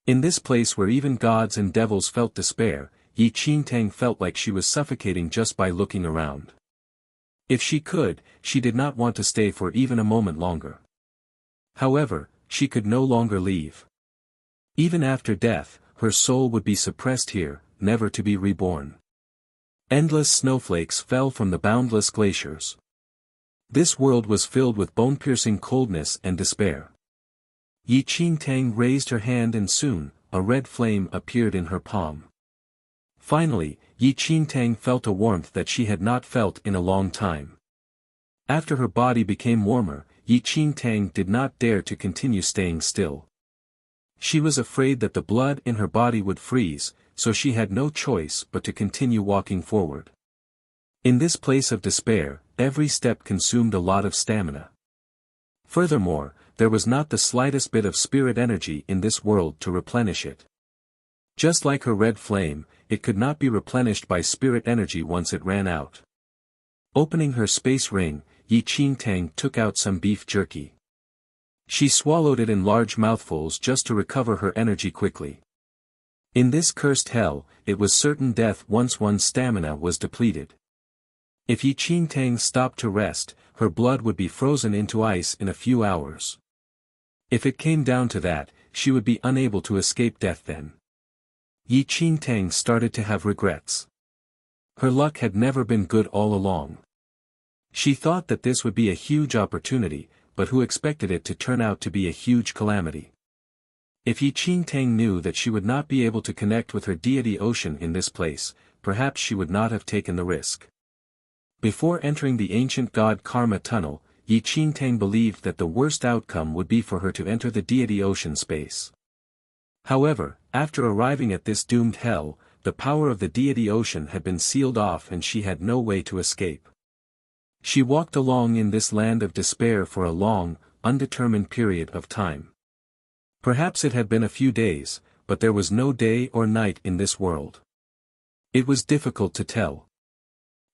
In this place where even gods and devils felt despair, Yi Qingtang felt like she was suffocating just by looking around. If she could, she did not want to stay for even a moment longer. However, she could no longer leave. Even after death, her soul would be suppressed here, never to be reborn. Endless snowflakes fell from the boundless glaciers. This world was filled with bone-piercing coldness and despair. Yi Qingtang raised her hand and soon, a red flame appeared in her palm. Finally, Yi Qingtang felt a warmth that she had not felt in a long time. After her body became warmer, Yi Qingtang did not dare to continue staying still. She was afraid that the blood in her body would freeze, so she had no choice but to continue walking forward. In this place of despair, every step consumed a lot of stamina. Furthermore, there was not the slightest bit of spirit energy in this world to replenish it. Just like her red flame, it could not be replenished by spirit energy once it ran out. Opening her space ring, Yi Qingtang took out some beef jerky. She swallowed it in large mouthfuls just to recover her energy quickly. In this cursed hell, it was certain death once one's stamina was depleted. If Yi Qingtang stopped to rest, her blood would be frozen into ice in a few hours. If it came down to that, she would be unable to escape death then. Yi Qingtang started to have regrets. Her luck had never been good all along. She thought that this would be a huge opportunity, but who expected it to turn out to be a huge calamity? If Yi Qingtang knew that she would not be able to connect with her deity ocean in this place, perhaps she would not have taken the risk. Before entering the ancient god Karma tunnel, Yi Qingtang believed that the worst outcome would be for her to enter the deity ocean space. However, after arriving at this doomed hell, the power of the deity ocean had been sealed off and she had no way to escape. She walked along in this land of despair for a long, undetermined period of time. Perhaps it had been a few days, but there was no day or night in this world. It was difficult to tell.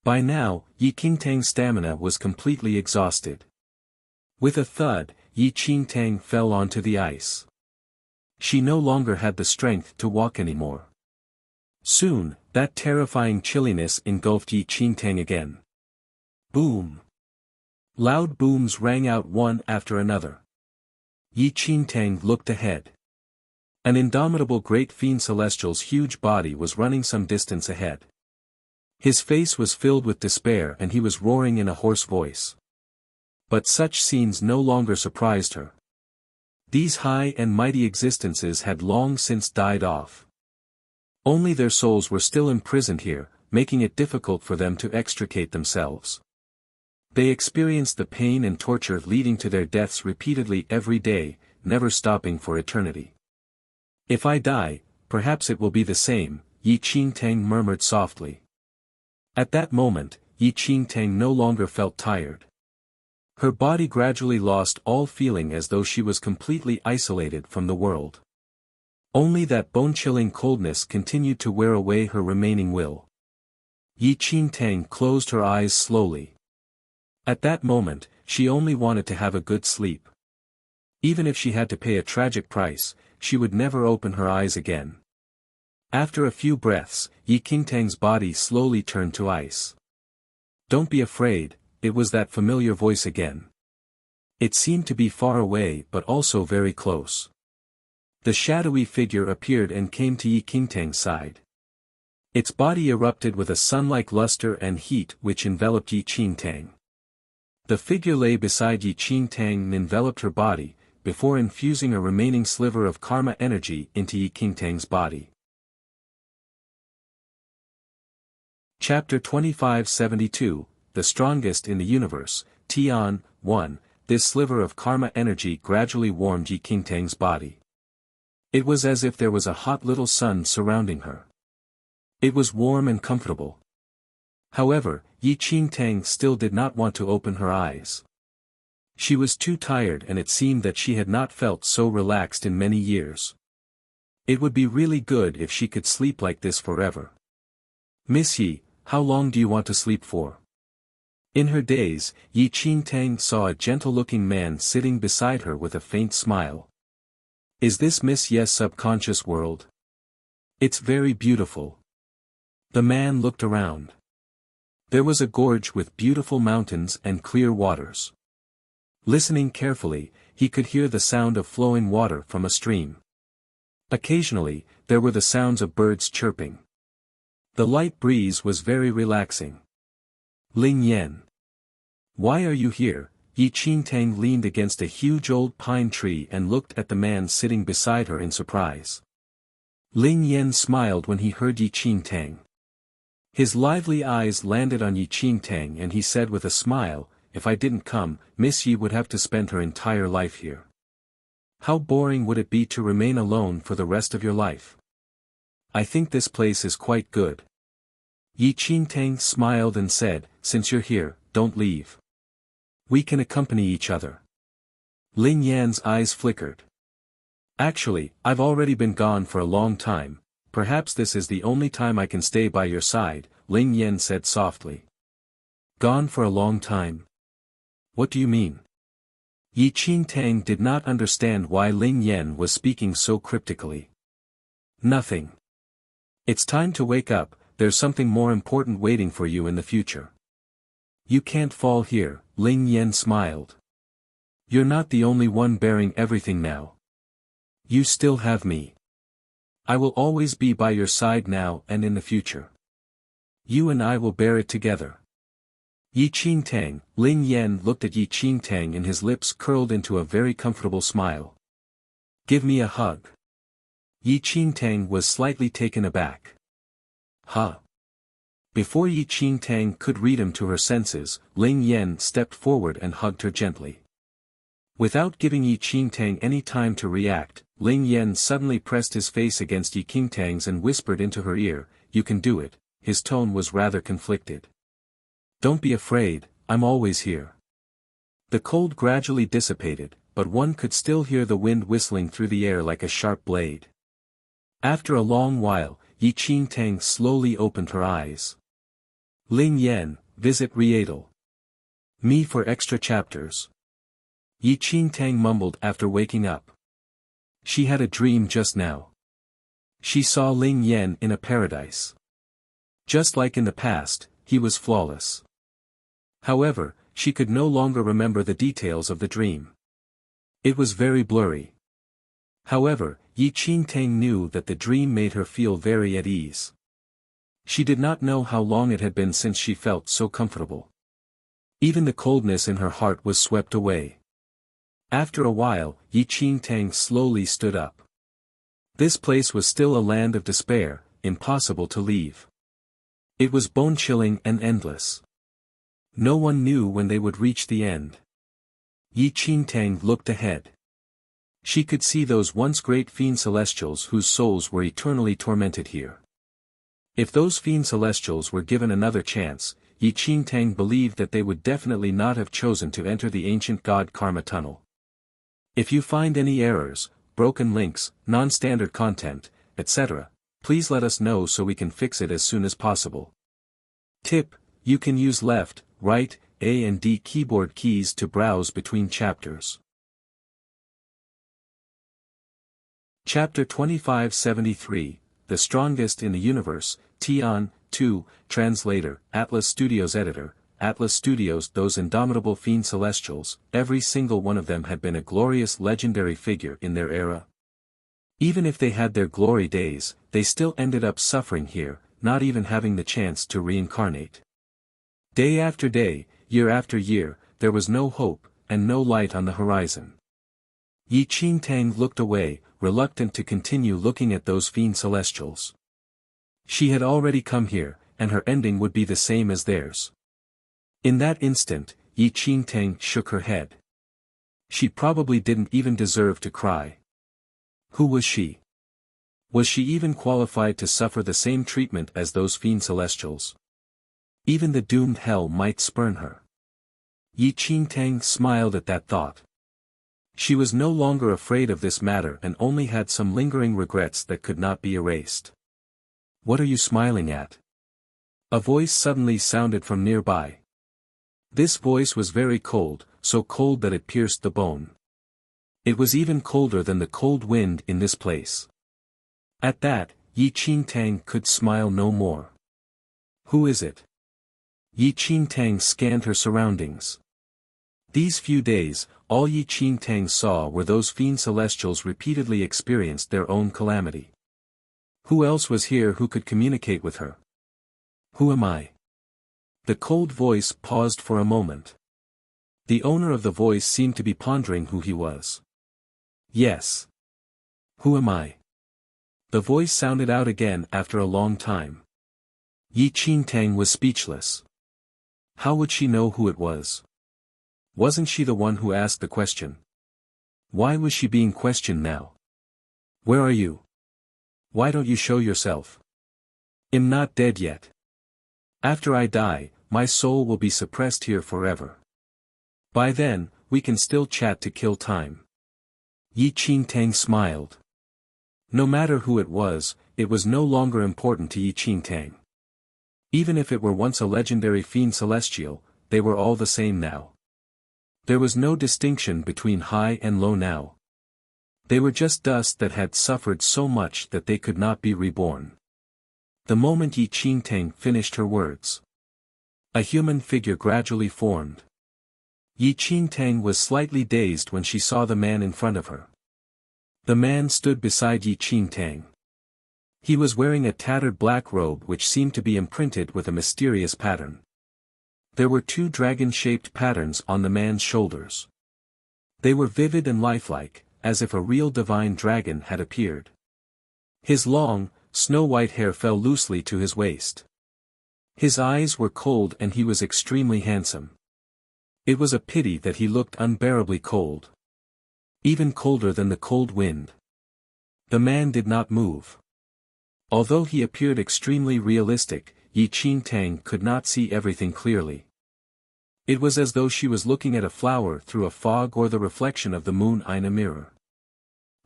By now, Yi Qingtang's stamina was completely exhausted. With a thud, Yi Qingtang fell onto the ice. She no longer had the strength to walk anymore. Soon, that terrifying chilliness engulfed Yi Qingtang again. Boom! Loud booms rang out one after another. Yi Qingtang looked ahead. An indomitable great fiend celestial's huge body was running some distance ahead. His face was filled with despair and he was roaring in a hoarse voice. But such scenes no longer surprised her. These high and mighty existences had long since died off. Only their souls were still imprisoned here, making it difficult for them to extricate themselves. They experienced the pain and torture leading to their deaths repeatedly every day, never stopping for eternity. If I die, perhaps it will be the same, Yi Qingtang murmured softly. At that moment, Yi Qingtang no longer felt tired. Her body gradually lost all feeling as though she was completely isolated from the world. Only that bone-chilling coldness continued to wear away her remaining will. Yi Qingtang closed her eyes slowly. At that moment, she only wanted to have a good sleep. Even if she had to pay a tragic price, she would never open her eyes again. After a few breaths, Yi Qingtang's body slowly turned to ice. Don't be afraid, it was that familiar voice again. It seemed to be far away but also very close. The shadowy figure appeared and came to Yi Qingtang's side. Its body erupted with a sun-like luster and heat which enveloped Yi Qingtang. The figure lay beside Yi Qingtang and enveloped her body, before infusing a remaining sliver of karma energy into Yi Qingtang's body. Chapter 2572, The Strongest in the Universe, Tian, 1, This sliver of karma energy gradually warmed Yi Qingtang's body. It was as if there was a hot little sun surrounding her. It was warm and comfortable. However, Yi Qingtang still did not want to open her eyes. She was too tired and it seemed that she had not felt so relaxed in many years. It would be really good if she could sleep like this forever. Miss Yi, how long do you want to sleep for? In her daze, Yi Qingtang saw a gentle-looking man sitting beside her with a faint smile. Is this Miss Ye's subconscious world? It's very beautiful. The man looked around. There was a gorge with beautiful mountains and clear waters. Listening carefully, he could hear the sound of flowing water from a stream. Occasionally, there were the sounds of birds chirping. The light breeze was very relaxing. Ling Yan. Why are you here? Yi Qingtang leaned against a huge old pine tree and looked at the man sitting beside her in surprise. Ling Yan smiled when he heard Yi Qingtang. His lively eyes landed on Yi Qingtang and he said with a smile, if I didn't come, Miss Yi would have to spend her entire life here. How boring would it be to remain alone for the rest of your life? I think this place is quite good. Yi Qingtang smiled and said, since you're here, don't leave. We can accompany each other. Ling Yan's eyes flickered. Actually, I've already been gone for a long time, perhaps this is the only time I can stay by your side, Ling Yan said softly. Gone for a long time? What do you mean? Yi Qingtang did not understand why Ling Yan was speaking so cryptically. Nothing. It's time to wake up, there's something more important waiting for you in the future. You can't fall here, Ling Yan smiled. You're not the only one bearing everything now. You still have me. I will always be by your side now and in the future. You and I will bear it together. Yi Qingtang, Ling Yan looked at Yi Qingtang and his lips curled into a very comfortable smile. Give me a hug. Yi Qingtang was slightly taken aback. Huh? Before Yi Qingtang could read him to her senses, Ling Yan stepped forward and hugged her gently. Without giving Yi Qingtang any time to react, Ling Yan suddenly pressed his face against Yi Qingtang's and whispered into her ear, "You can do it." His tone was rather conflicted. "Don't be afraid, I'm always here." The cold gradually dissipated, but one could still hear the wind whistling through the air like a sharp blade. After a long while, Yi Qingtang slowly opened her eyes. Ling Yan, visit Riedel. Me for extra chapters. Yi Qingtang mumbled after waking up. She had a dream just now. She saw Ling Yan in a paradise. Just like in the past, he was flawless. However, she could no longer remember the details of the dream. It was very blurry. However, Yi Qingtang knew that the dream made her feel very at ease. She did not know how long it had been since she felt so comfortable. Even the coldness in her heart was swept away. After a while, Yi Qingtang slowly stood up. This place was still a land of despair, impossible to leave. It was bone-chilling and endless. No one knew when they would reach the end. Yi Qingtang looked ahead. She could see those once great fiend celestials whose souls were eternally tormented here. If those fiend celestials were given another chance, Yi Qingtang believed that they would definitely not have chosen to enter the ancient god karma tunnel. If you find any errors, broken links, non-standard content, etc., please let us know so we can fix it as soon as possible. Tip: you can use left, right, A and D keyboard keys to browse between chapters. Chapter 2573, The Strongest in the Universe, Tian, 2, Translator, Atlas Studios Editor, Atlas Studios. Those indomitable fiend celestials, every single one of them had been a glorious legendary figure in their era. Even if they had their glory days, they still ended up suffering here, not even having the chance to reincarnate. Day after day, year after year, there was no hope, and no light on the horizon. Yi Qingtang looked away, reluctant to continue looking at those fiend celestials. She had already come here, and her ending would be the same as theirs. In that instant, Yi Qingtang shook her head. She probably didn't even deserve to cry. Who was she? Was she even qualified to suffer the same treatment as those fiend celestials? Even the doomed hell might spurn her. Yi Qingtang smiled at that thought. She was no longer afraid of this matter and only had some lingering regrets that could not be erased. What are you smiling at? A voice suddenly sounded from nearby. This voice was very cold, so cold that it pierced the bone. It was even colder than the cold wind in this place. At that, Yi Qingtang could smile no more. Who is it? Yi Qingtang scanned her surroundings. These few days, all Yi Qingtang saw were those fiend celestials repeatedly experienced their own calamity. Who else was here who could communicate with her? Who am I? The cold voice paused for a moment. The owner of the voice seemed to be pondering who he was. Yes. Who am I? The voice sounded out again after a long time. Yi Qingtang was speechless. How would she know who it was? Wasn't she the one who asked the question? Why was she being questioned now? Where are you? Why don't you show yourself? I'm not dead yet. After I die, my soul will be suppressed here forever. By then, we can still chat to kill time. Yi Qingtang smiled. No matter who it was no longer important to Yi Qingtang. Even if it were once a legendary fiend celestial, they were all the same now. There was no distinction between high and low now. They were just dust that had suffered so much that they could not be reborn. The moment Yi Qingtang finished her words, a human figure gradually formed. Yi Qingtang was slightly dazed when she saw the man in front of her. The man stood beside Yi Qingtang. He was wearing a tattered black robe which seemed to be imprinted with a mysterious pattern. There were two dragon-shaped patterns on the man's shoulders. They were vivid and lifelike, as if a real divine dragon had appeared. His long, snow-white hair fell loosely to his waist. His eyes were cold and he was extremely handsome. It was a pity that he looked unbearably cold. Even colder than the cold wind. The man did not move. Although he appeared extremely realistic, Yi Qingtang could not see everything clearly. It was as though she was looking at a flower through a fog or the reflection of the moon in a mirror.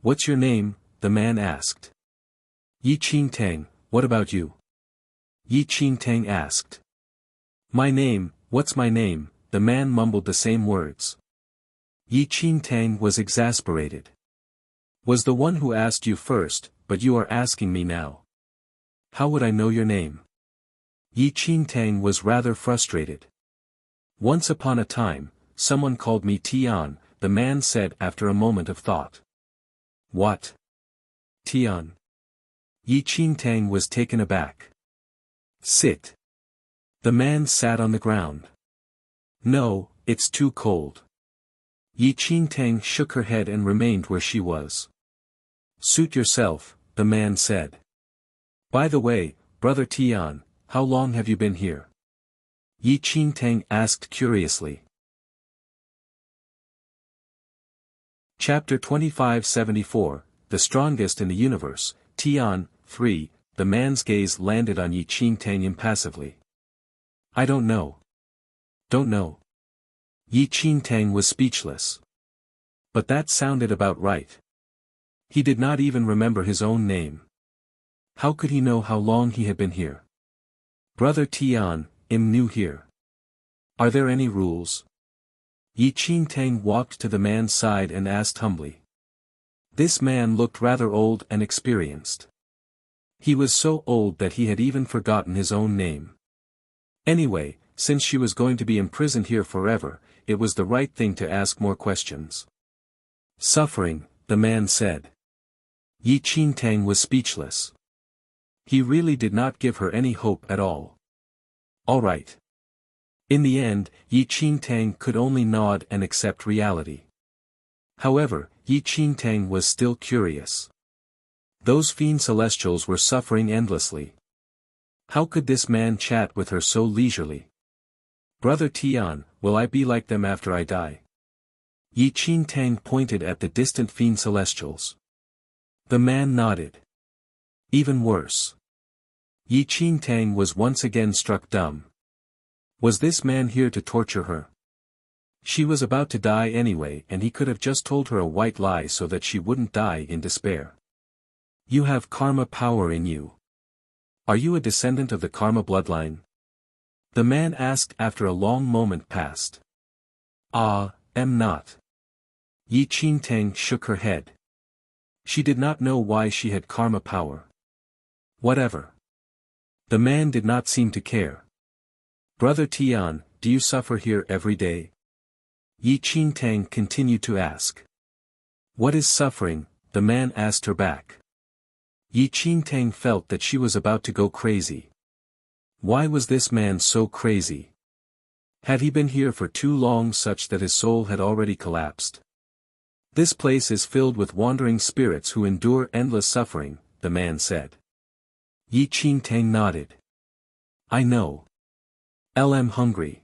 "What's your name?" the man asked. "Yi Qingtang, what about you?" Yi Qingtang asked. What's my name?" the man mumbled the same words. Yi Qingtang was exasperated. "Was the one who asked you first, but you are asking me now. How would I know your name?" Yi Qingtang was rather frustrated. "Once upon a time, someone called me Tian," the man said after a moment of thought. "What? Tian?" Yi Qingtang was taken aback. "Sit." The man sat on the ground. "No, it's too cold." Yi Qingtang shook her head and remained where she was. "Suit yourself," the man said. "By the way, brother Tian, how long have you been here?" Yi Qingtang asked curiously. Chapter 2574, The Strongest in the Universe, Tian, 3, the man's gaze landed on Yi Qingtang impassively. "I don't know." "Don't know?" Yi Qingtang was speechless. But that sounded about right. He did not even remember his own name. How could he know how long he had been here? "Brother Tian, I'm new here. Are there any rules?" Yi Qingtang walked to the man's side and asked humbly. This man looked rather old and experienced. He was so old that he had even forgotten his own name. Anyway, since she was going to be imprisoned here forever, it was the right thing to ask more questions. "Suffering," the man said. Yi Qingtang was speechless. He really did not give her any hope at all. All right. In the end, Yi Qingtang could only nod and accept reality. However, Yi Qingtang was still curious. Those fiend celestials were suffering endlessly. How could this man chat with her so leisurely? "Brother Tian, will I be like them after I die?" Yi Qingtang pointed at the distant fiend celestials. The man nodded. Even worse. Yi Qingtang was once again struck dumb. Was this man here to torture her? She was about to die anyway and he could have just told her a white lie so that she wouldn't die in despair. "You have karma power in you. Are you a descendant of the karma bloodline?" The man asked after a long moment passed. Am not." Yi Qingtang shook her head. She did not know why she had karma power. Whatever. The man did not seem to care. "Brother Tian, do you suffer here every day?" Yi Qingtang continued to ask. "What is suffering?" the man asked her back. Yi Qingtang felt that she was about to go crazy. Why was this man so crazy? Had he been here for too long such that his soul had already collapsed? "This place is filled with wandering spirits who endure endless suffering," the man said. Yi Qingtang nodded. "I know. I'm hungry.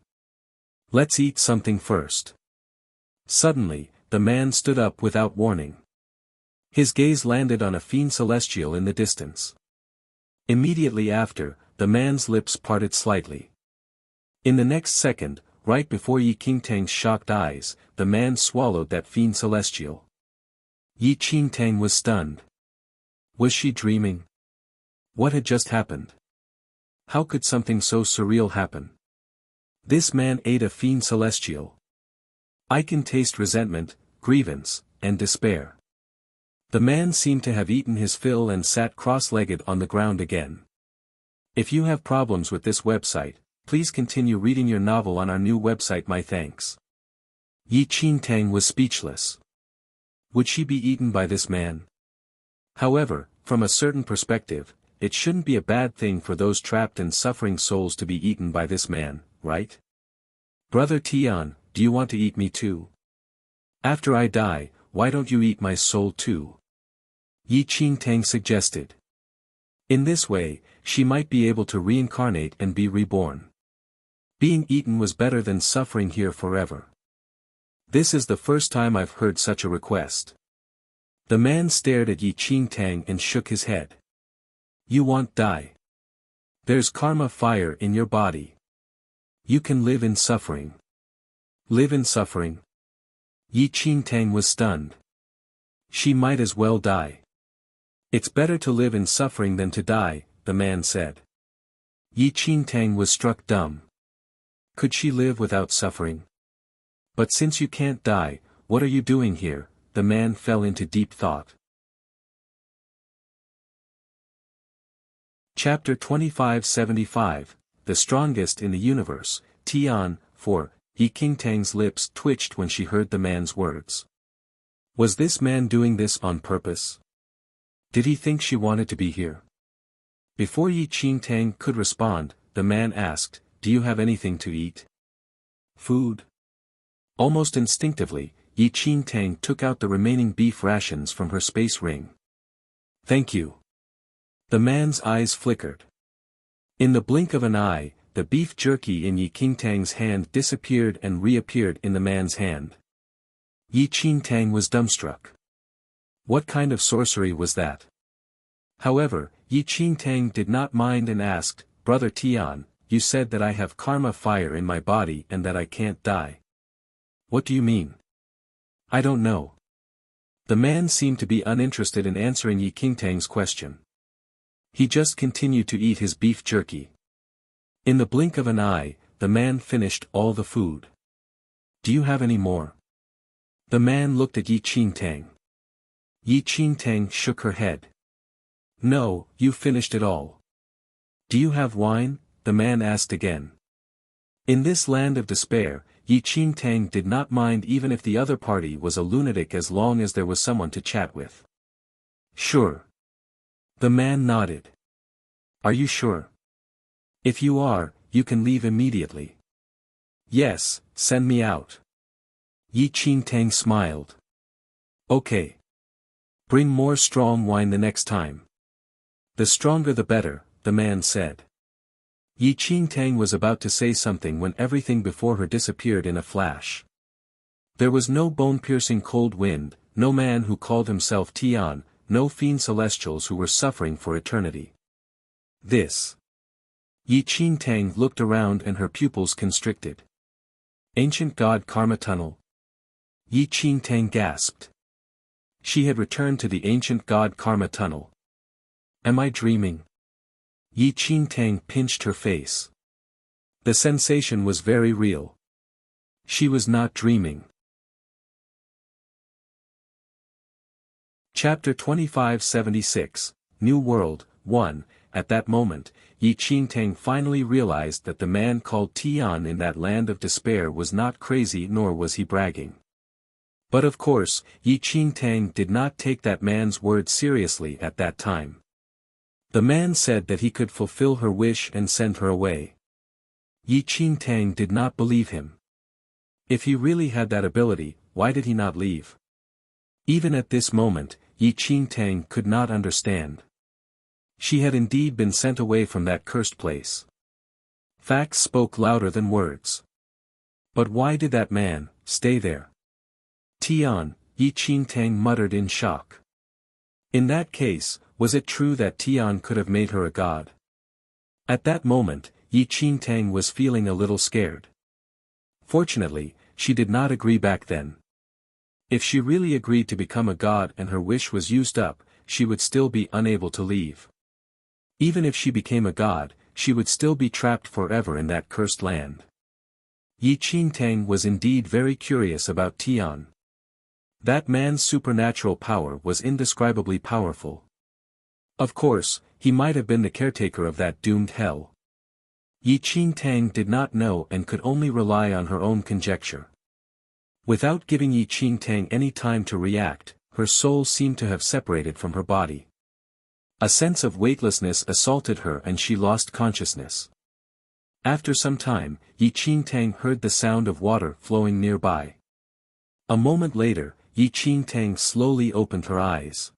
Let's eat something first." Suddenly, the man stood up without warning. His gaze landed on a fiend celestial in the distance. Immediately after, the man's lips parted slightly. In the next second, right before Yi Qingtang's shocked eyes, the man swallowed that fiend celestial. Yi Qingtang was stunned. Was she dreaming? What had just happened? How could something so surreal happen? This man ate a fiend celestial. I can taste resentment, grievance, and despair. The man seemed to have eaten his fill and sat cross-legged on the ground again. If you have problems with this website, please continue reading your novel on our new website. My thanks. Yi Qingtang was speechless. Would she be eaten by this man? However, from a certain perspective, it shouldn't be a bad thing for those trapped and suffering souls to be eaten by this man, right? Brother Tian, do you want to eat me too? After I die, why don't you eat my soul too? Yi Qingtang suggested. In this way, she might be able to reincarnate and be reborn. Being eaten was better than suffering here forever. This is the first time I've heard such a request. The man stared at Yi Qingtang and shook his head. You won't die. There's karma fire in your body. You can live in suffering. Live in suffering? Yi Qingtang was stunned. She might as well die. It's better to live in suffering than to die, the man said. Yi Qingtang was struck dumb. Could she live without suffering? But since you can't die, what are you doing here? The man fell into deep thought. Chapter 2575, The Strongest in the Universe, Tian, 4, Yi Qingtang's lips twitched when she heard the man's words. Was this man doing this on purpose? Did he think she wanted to be here? Before Yi Qingtang could respond, the man asked, Do you have anything to eat? Food? Almost instinctively, Yi Qingtang took out the remaining beef rations from her space ring. Thank you. The man's eyes flickered. In the blink of an eye, the beef jerky in Yi Qingtang's hand disappeared and reappeared in the man's hand. Yi Qingtang was dumbstruck. What kind of sorcery was that? However, Yi Qingtang did not mind and asked, Brother Tian, you said that I have karma fire in my body and that I can't die. What do you mean? I don't know. The man seemed to be uninterested in answering Yi Qingtang's question. He just continued to eat his beef jerky. In the blink of an eye, the man finished all the food. Do you have any more? The man looked at Yi Qingtang. Yi Qingtang shook her head. No, you finished it all. Do you have wine? The man asked again. In this land of despair, Yi Qingtang did not mind even if the other party was a lunatic as long as there was someone to chat with. Sure. The man nodded. Are you sure? If you are, you can leave immediately. Yes, send me out. Yi Qingtang smiled. Okay. Bring more strong wine the next time. The stronger the better, the man said. Yi Qingtang was about to say something when everything before her disappeared in a flash. There was no bone-piercing cold wind, no man who called himself Tian, no fiend celestials who were suffering for eternity. This. Yi Qingtang looked around and her pupils constricted. Ancient God Karma Tunnel. Yi Qingtang gasped. She had returned to the ancient God Karma Tunnel. Am I dreaming? Yi Qingtang pinched her face. The sensation was very real. She was not dreaming. Chapter 2576, New World, 1. At that moment, Yi Qingtang finally realized that the man called Tian in that land of despair was not crazy nor was he bragging. But of course, Yi Qingtang did not take that man's words seriously at that time. The man said that he could fulfill her wish and send her away. Yi Qingtang did not believe him. If he really had that ability, why did he not leave? Even at this moment, Yi Qingtang could not understand. She had indeed been sent away from that cursed place. Facts spoke louder than words. But why did that man stay there? Tian, Yi Qingtang muttered in shock. In that case, was it true that Tian could have made her a god? At that moment, Yi Qingtang was feeling a little scared. Fortunately, she did not agree back then. If she really agreed to become a god and her wish was used up, she would still be unable to leave. Even if she became a god, she would still be trapped forever in that cursed land. Yi Qingtang was indeed very curious about Tian. That man's supernatural power was indescribably powerful. Of course, he might have been the caretaker of that doomed hell. Yi Qingtang did not know and could only rely on her own conjecture. Without giving Yi Qingtang any time to react, her soul seemed to have separated from her body. A sense of weightlessness assaulted her and she lost consciousness. After some time, Yi Qingtang heard the sound of water flowing nearby. A moment later, Yi Qingtang slowly opened her eyes.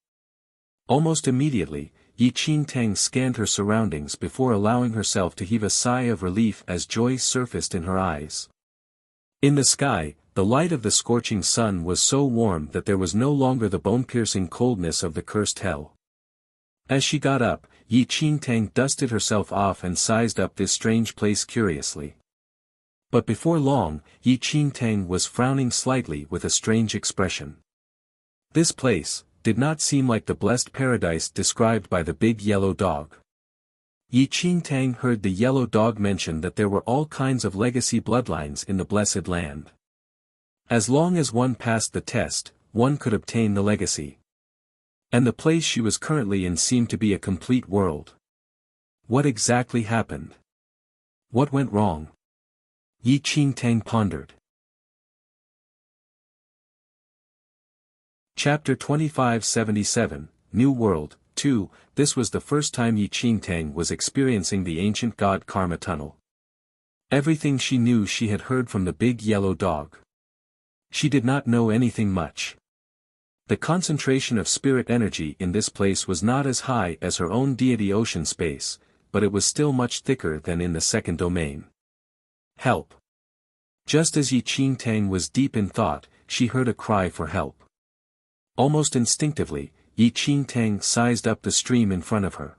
Almost immediately, Yi Qingtang scanned her surroundings before allowing herself to heave a sigh of relief as joy surfaced in her eyes. In the sky, the light of the scorching sun was so warm that there was no longer the bone-piercing coldness of the cursed hell. As she got up, Yi Qingtang dusted herself off and sized up this strange place curiously. But before long, Yi Qingtang was frowning slightly with a strange expression. This place did not seem like the blessed paradise described by the big yellow dog. Yi Qingtang heard the yellow dog mention that there were all kinds of legacy bloodlines in the blessed land. As long as one passed the test, one could obtain the legacy. And the place she was currently in seemed to be a complete world. What exactly happened? What went wrong? Yi Qingtang pondered. Chapter 2577, New World, 2. This was the first time Yi Qingtang was experiencing the ancient god Karma Tunnel. Everything she knew she had heard from the big yellow dog. She did not know anything much. The concentration of spirit energy in this place was not as high as her own deity ocean space, but it was still much thicker than in the second domain. Help! Just as Yi Qingtang was deep in thought, she heard a cry for help. Almost instinctively, Yi Qingtang sized up the stream in front of her.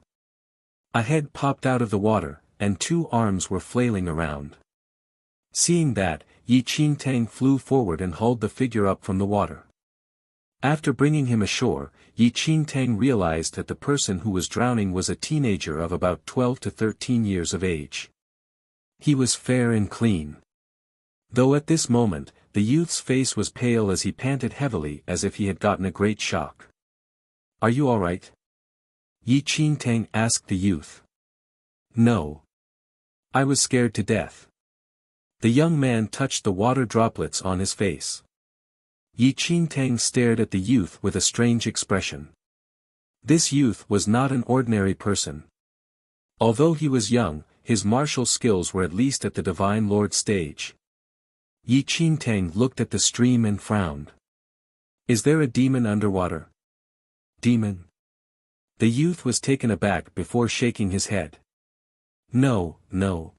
A head popped out of the water, and two arms were flailing around. Seeing that, Yi Qingtang flew forward and hauled the figure up from the water. After bringing him ashore, Yi Qingtang realized that the person who was drowning was a teenager of about 12 to 13 years of age. He was fair and clean. Though at this moment, the youth's face was pale as he panted heavily as if he had gotten a great shock. "Are you all right?" Yi Qingtang asked the youth. "No. I was scared to death." The young man touched the water droplets on his face. Yi Qingtang stared at the youth with a strange expression. This youth was not an ordinary person. Although he was young, his martial skills were at least at the Divine Lord stage. Yi Qingtang looked at the stream and frowned. "Is there a demon underwater?" "Demon?" The youth was taken aback before shaking his head. "No, no."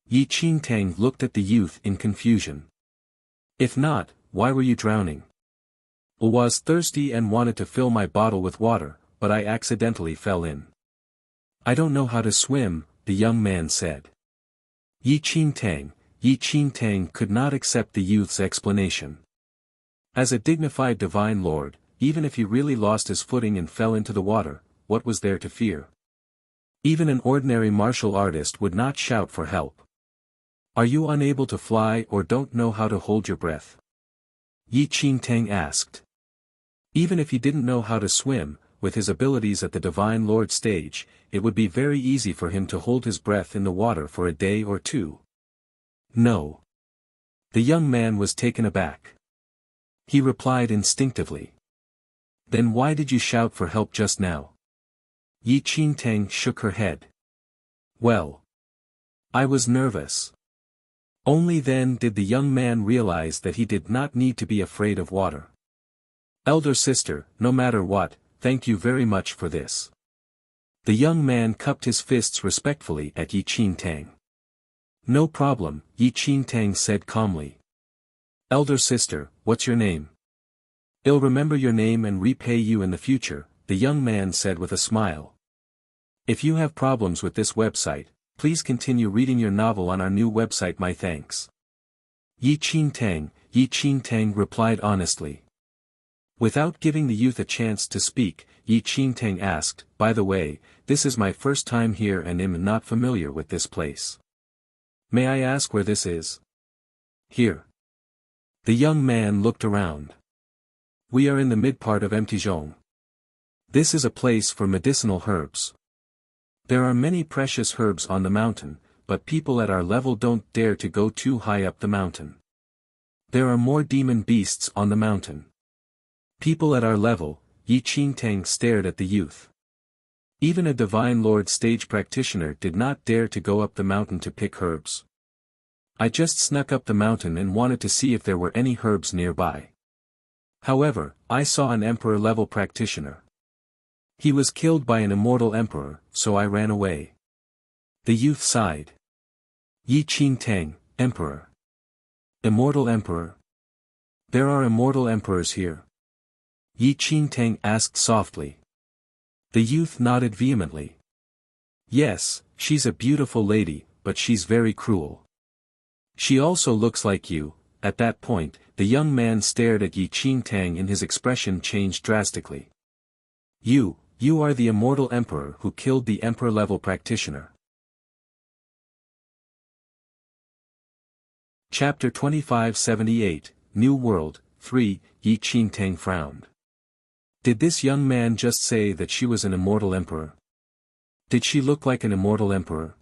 Yi Qingtang looked at the youth in confusion. "If not, why were you drowning?" "I was thirsty and wanted to fill my bottle with water, but I accidentally fell in." "I don't know how to swim," the young man said. Yi Qingtang could not accept the youth's explanation. As a dignified divine lord, even if he really lost his footing and fell into the water, what was there to fear? Even an ordinary martial artist would not shout for help. "Are you unable to fly or don't know how to hold your breath?" Yi Qingtang asked. Even if he didn't know how to swim, with his abilities at the Divine Lord stage, it would be very easy for him to hold his breath in the water for a day or two. "No." The young man was taken aback. He replied instinctively. "Then why did you shout for help just now?" Yi Qingtang shook her head. "Well, I was nervous." Only then did the young man realize that he did not need to be afraid of water. "Elder sister, no matter what, thank you very much for this." The young man cupped his fists respectfully at Yi Qingtang. "No problem," Yi Qingtang said calmly. "Elder sister, what's your name?" "I'll remember your name and repay you in the future," the young man said with a smile. If you have problems with this website, please continue reading your novel on our new website. My thanks. Yi Qingtang replied honestly. Without giving the youth a chance to speak, Yi Qingtang asked, "By the way, this is my first time here and am not familiar with this place. May I ask where this is?" Here. The young man looked around. We are in the mid-part of Mtizhong. This is a place for medicinal herbs. There are many precious herbs on the mountain, but people at our level don't dare to go too high up the mountain. There are more demon beasts on the mountain. People at our level, Yi Qingtang stared at the youth. Even a Divine Lord stage practitioner did not dare to go up the mountain to pick herbs. I just snuck up the mountain and wanted to see if there were any herbs nearby. However, I saw an emperor-level practitioner. He was killed by an immortal emperor, so I ran away. The youth sighed. Yi Qingtang, emperor. Immortal emperor? There are immortal emperors here. Yi Qingtang asked softly. The youth nodded vehemently. Yes, she's a beautiful lady, but she's very cruel. She also looks like you. At that point, the young man stared at Yi Qingtang and his expression changed drastically. You are the immortal emperor who killed the emperor-level practitioner. Chapter 2578, New World, 3, Yi Qingtang frowned. Did this young man just say that she was an immortal emperor? Did she look like an immortal emperor?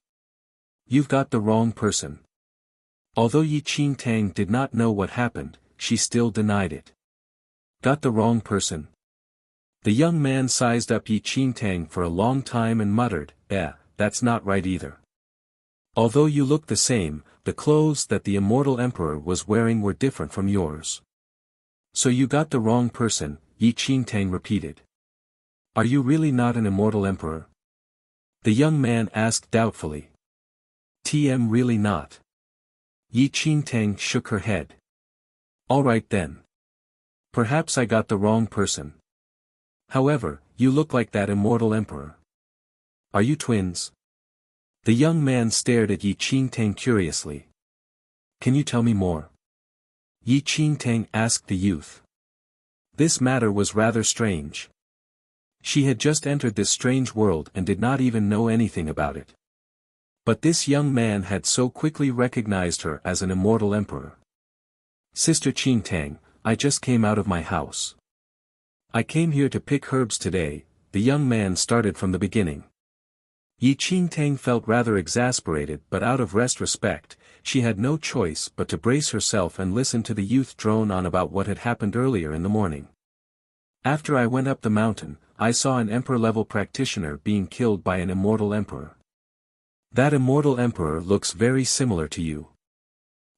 You've got the wrong person. Although Yi Qingtang did not know what happened, she still denied it. Got the wrong person. The young man sized up Yi Qingtang for a long time and muttered, that's not right either. Although you look the same, the clothes that the immortal emperor was wearing were different from yours. So you got the wrong person, Yi Qingtang repeated. Are you really not an immortal emperor? The young man asked doubtfully. TM really not. Yi Qingtang shook her head. All right then. Perhaps I got the wrong person. However, you look like that immortal emperor. Are you twins? The young man stared at Yi Qingtang curiously. Can you tell me more? Yi Qingtang asked the youth. This matter was rather strange. She had just entered this strange world and did not even know anything about it. But this young man had so quickly recognized her as an immortal emperor. Sister Qingtang, I just came out of my house. I came here to pick herbs today. The young man started from the beginning. Yi Qingtang felt rather exasperated, but out of respect, she had no choice but to brace herself and listen to the youth drone on about what had happened earlier in the morning. After I went up the mountain, I saw an emperor-level practitioner being killed by an immortal emperor. That immortal emperor looks very similar to you.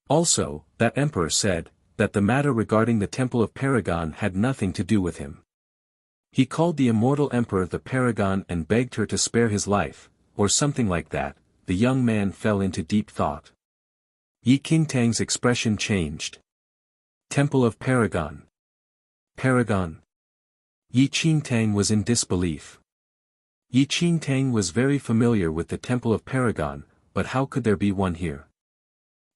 Also, that emperor said that the matter regarding the Temple of Paragon had nothing to do with him. He called the immortal emperor the Paragon and begged her to spare his life, or something like that. The young man fell into deep thought. Yi Qingtang's expression changed. Temple of Paragon. Paragon. Yi Qingtang was in disbelief. Yi Qingtang was very familiar with the Temple of Paragon, but how could there be one here?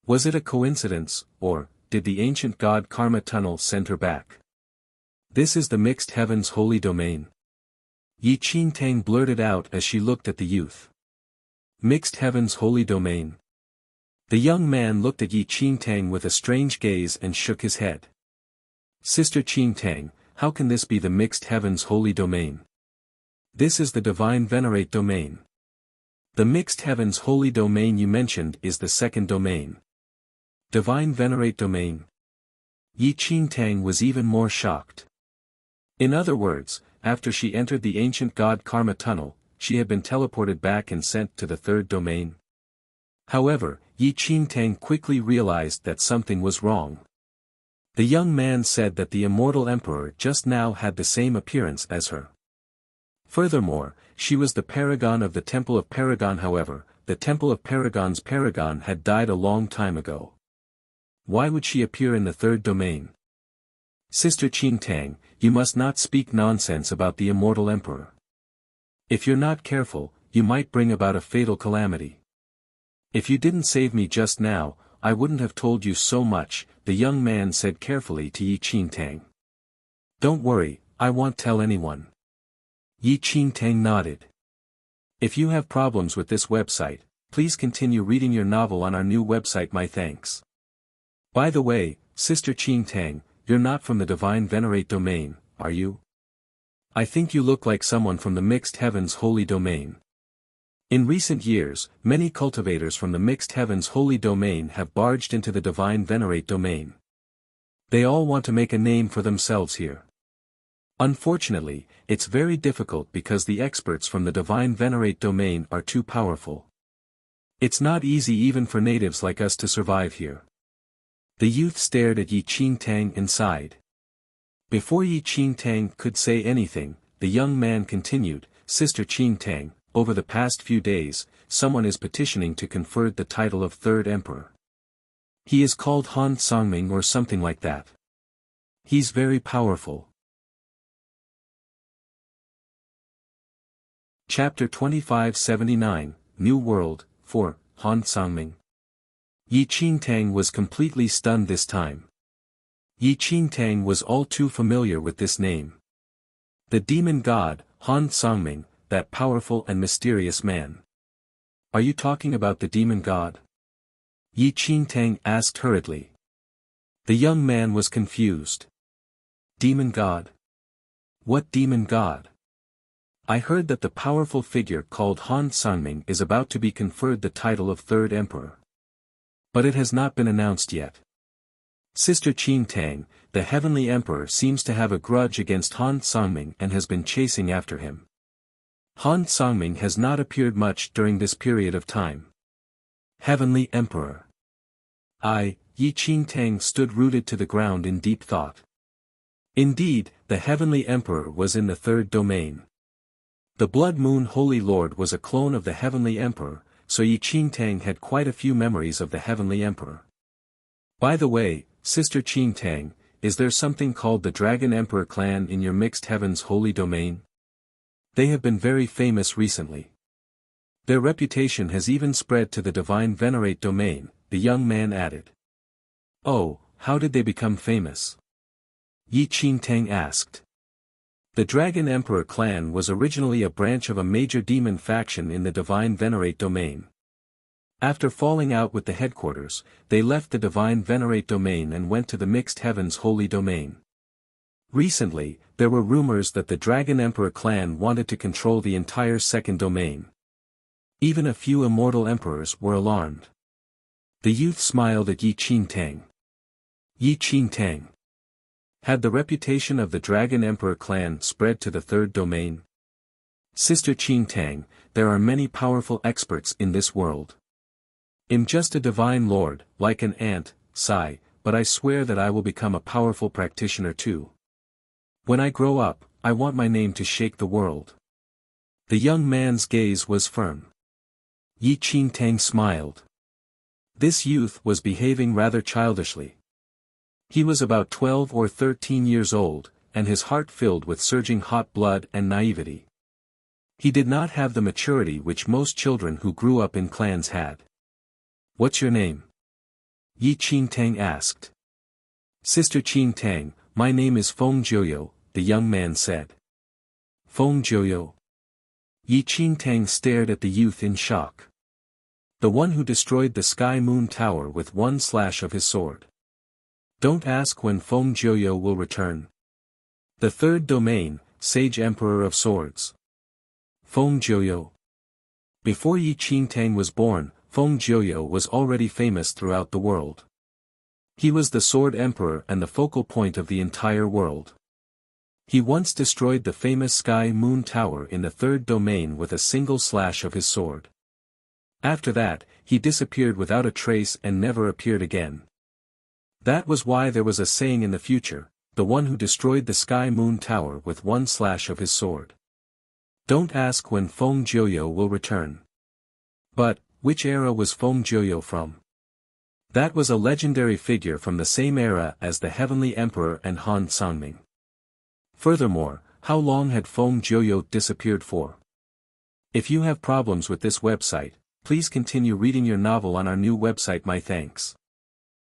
Was it a coincidence, or did the ancient god Karma Tunnel send her back? This is the Mixed Heavens Holy Domain. Yi Qingtang blurted out as she looked at the youth. Mixed Heavens Holy Domain. The young man looked at Yi Qingtang with a strange gaze and shook his head. Sister Qingtang, how can this be the Mixed Heavens Holy Domain? This is the Divine Venerate Domain. The Mixed Heavens Holy Domain you mentioned is the second domain. Divine Venerate Domain. Yi Qingtang was even more shocked. In other words, after she entered the ancient god Karma Tunnel, she had been teleported back and sent to the third domain. However, Yi Qingtang quickly realized that something was wrong. The young man said that the immortal emperor just now had the same appearance as her. Furthermore, she was the paragon of the Temple of Paragon. However, the Temple of Paragon's paragon had died a long time ago. Why would she appear in the third domain? Sister Qingtang, you must not speak nonsense about the immortal emperor. If you're not careful, you might bring about a fatal calamity. If you didn't save me just now, I wouldn't have told you so much, the young man said carefully to Yi Qingtang. Don't worry, I won't tell anyone. Yi Qingtang nodded. If you have problems with this website, please continue reading your novel on our new website. My thanks. By the way, Sister Qing Tang, you're not from the Divine Venerate domain, are you? I think you look like someone from the Mixed Heavens Holy Domain. In recent years, many cultivators from the Mixed Heavens Holy Domain have barged into the Divine Venerate domain. They all want to make a name for themselves here. Unfortunately, it's very difficult because the experts from the Divine Venerate domain are too powerful. It's not easy even for natives like us to survive here. The youth stared at Yi Qing Tang and sighed. Before Yi Qing Tang could say anything, the young man continued, Sister Qing Tang, over the past few days, someone is petitioning to confer the title of Third Emperor. He is called Han Songming or something like that. He's very powerful. Chapter 2579, New World, 4, Han Songming. Yi Qing Tang was completely stunned this time. Yi Qing Tang was all too familiar with this name. The demon god, Han Songming, that powerful and mysterious man. Are you talking about the demon god? Yi Qing Tang asked hurriedly. The young man was confused. Demon god? What demon god? I heard that the powerful figure called Han Songming is about to be conferred the title of Third Emperor. But it has not been announced yet. Sister Qing Tang, the Heavenly Emperor seems to have a grudge against Han Songming and has been chasing after him. Han Songming has not appeared much during this period of time. Heavenly Emperor. Yi Qing Tang stood rooted to the ground in deep thought. Indeed, the Heavenly Emperor was in the third domain. The Blood Moon Holy Lord was a clone of the Heavenly Emperor, so Yi Qing Tang had quite a few memories of the Heavenly Emperor. By the way, Sister Qing Tang, is there something called the Dragon Emperor clan in your Mixed Heavens Holy Domain? They have been very famous recently. Their reputation has even spread to the Divine Venerate domain, the young man added. Oh, how did they become famous? Yi Qing Tang asked. The Dragon Emperor clan was originally a branch of a major demon faction in the Divine Venerate domain. After falling out with the headquarters, they left the Divine Venerate domain and went to the Mixed Heavens Holy Domain. Recently, there were rumors that the Dragon Emperor clan wanted to control the entire second domain. Even a few immortal emperors were alarmed. The youth smiled at Yi Qing Tang. Yi Qing Tang. Had the reputation of the Dragon Emperor clan spread to the third domain? Sister Qing Tang, there are many powerful experts in this world. I'm just a divine lord, like an ant, sigh, but I swear that I will become a powerful practitioner too. When I grow up, I want my name to shake the world. The young man's gaze was firm. Yi Qing Tang smiled. This youth was behaving rather childishly. He was about 12 or 13 years old, and his heart filled with surging hot blood and naivety. He did not have the maturity which most children who grew up in clans had. What's your name? Yi Qing Tang asked. Sister Qing Tang, my name is Feng Jiuyo, the young man said. Feng Jiuyo. Yi Qing Tang stared at the youth in shock. The one who destroyed the Sky Moon Tower with one slash of his sword. Don't ask when Feng Jiuyo will return. The third domain, Sage Emperor of Swords. Feng Jiuyo. Before Yi Qing Tang was born, Feng Jiuyo was already famous throughout the world. He was the Sword Emperor and the focal point of the entire world. He once destroyed the famous Sky Moon Tower in the third domain with a single slash of his sword. After that, he disappeared without a trace and never appeared again. That was why there was a saying in the future, the one who destroyed the Sky Moon Tower with one slash of his sword. Don't ask when Feng Jiuyo will return. But, which era was Feng Jiuyo from? That was a legendary figure from the same era as the Heavenly Emperor and Han Songming. Furthermore, how long had Feng Jiuyo disappeared for? If you have problems with this website, please continue reading your novel on our new website. My thanks.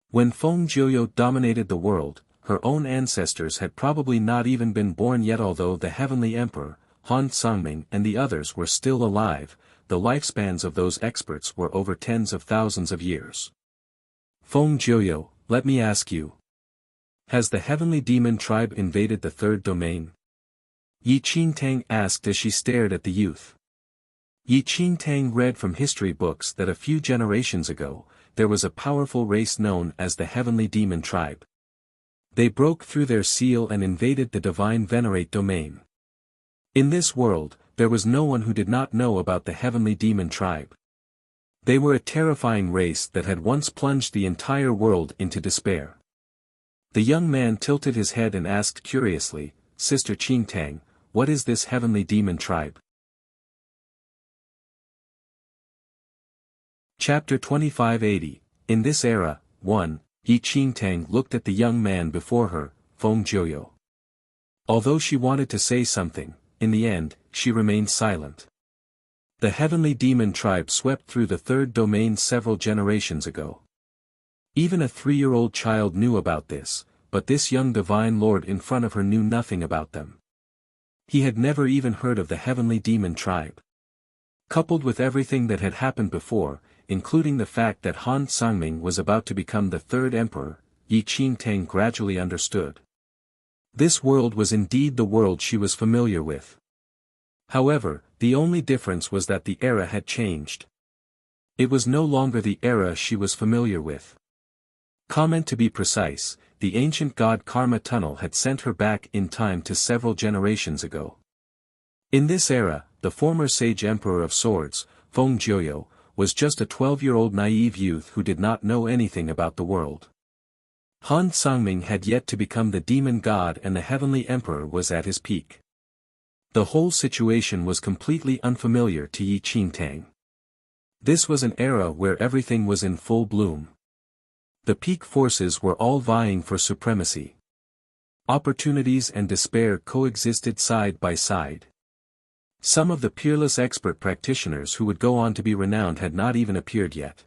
When Feng Jiuyo dominated the world, her own ancestors had probably not even been born yet. Although the Heavenly Emperor, Han Songming and the others were still alive, the lifespans of those experts were over tens of thousands of years. Feng Jiuyo, let me ask you. Has the heavenly demon tribe invaded the third domain? Yi Qingtang asked as she stared at the youth. Yi Qingtang read from history books that a few generations ago, there was a powerful race known as the heavenly demon tribe. They broke through their seal and invaded the divine venerate domain. In this world, there was no one who did not know about the heavenly demon tribe. They were a terrifying race that had once plunged the entire world into despair. The young man tilted his head and asked curiously, Sister Qingtang, what is this heavenly demon tribe? Chapter 2580, In this era, 1, Yi Qingtang looked at the young man before her, Feng Jiuyo. Although she wanted to say something, in the end, she remained silent. The heavenly demon tribe swept through the third domain several generations ago. Even a 3-year-old child knew about this, but this young divine lord in front of her knew nothing about them. He had never even heard of the heavenly demon tribe. Coupled with everything that had happened before, including the fact that Han Sangming was about to become the third emperor, Yi Qingtang gradually understood. This world was indeed the world she was familiar with. However, the only difference was that the era had changed. It was no longer the era she was familiar with. To be precise, the ancient god Karma Tunnel had sent her back in time to several generations ago. In this era, the former sage emperor of swords, Feng Jiuyo, was just a 12-year-old naive youth who did not know anything about the world. Han Sangming had yet to become the demon god and the heavenly emperor was at his peak. The whole situation was completely unfamiliar to Yi Qingtang. This was an era where everything was in full bloom. The peak forces were all vying for supremacy. Opportunities and despair coexisted side by side. Some of the peerless expert practitioners who would go on to be renowned had not even appeared yet.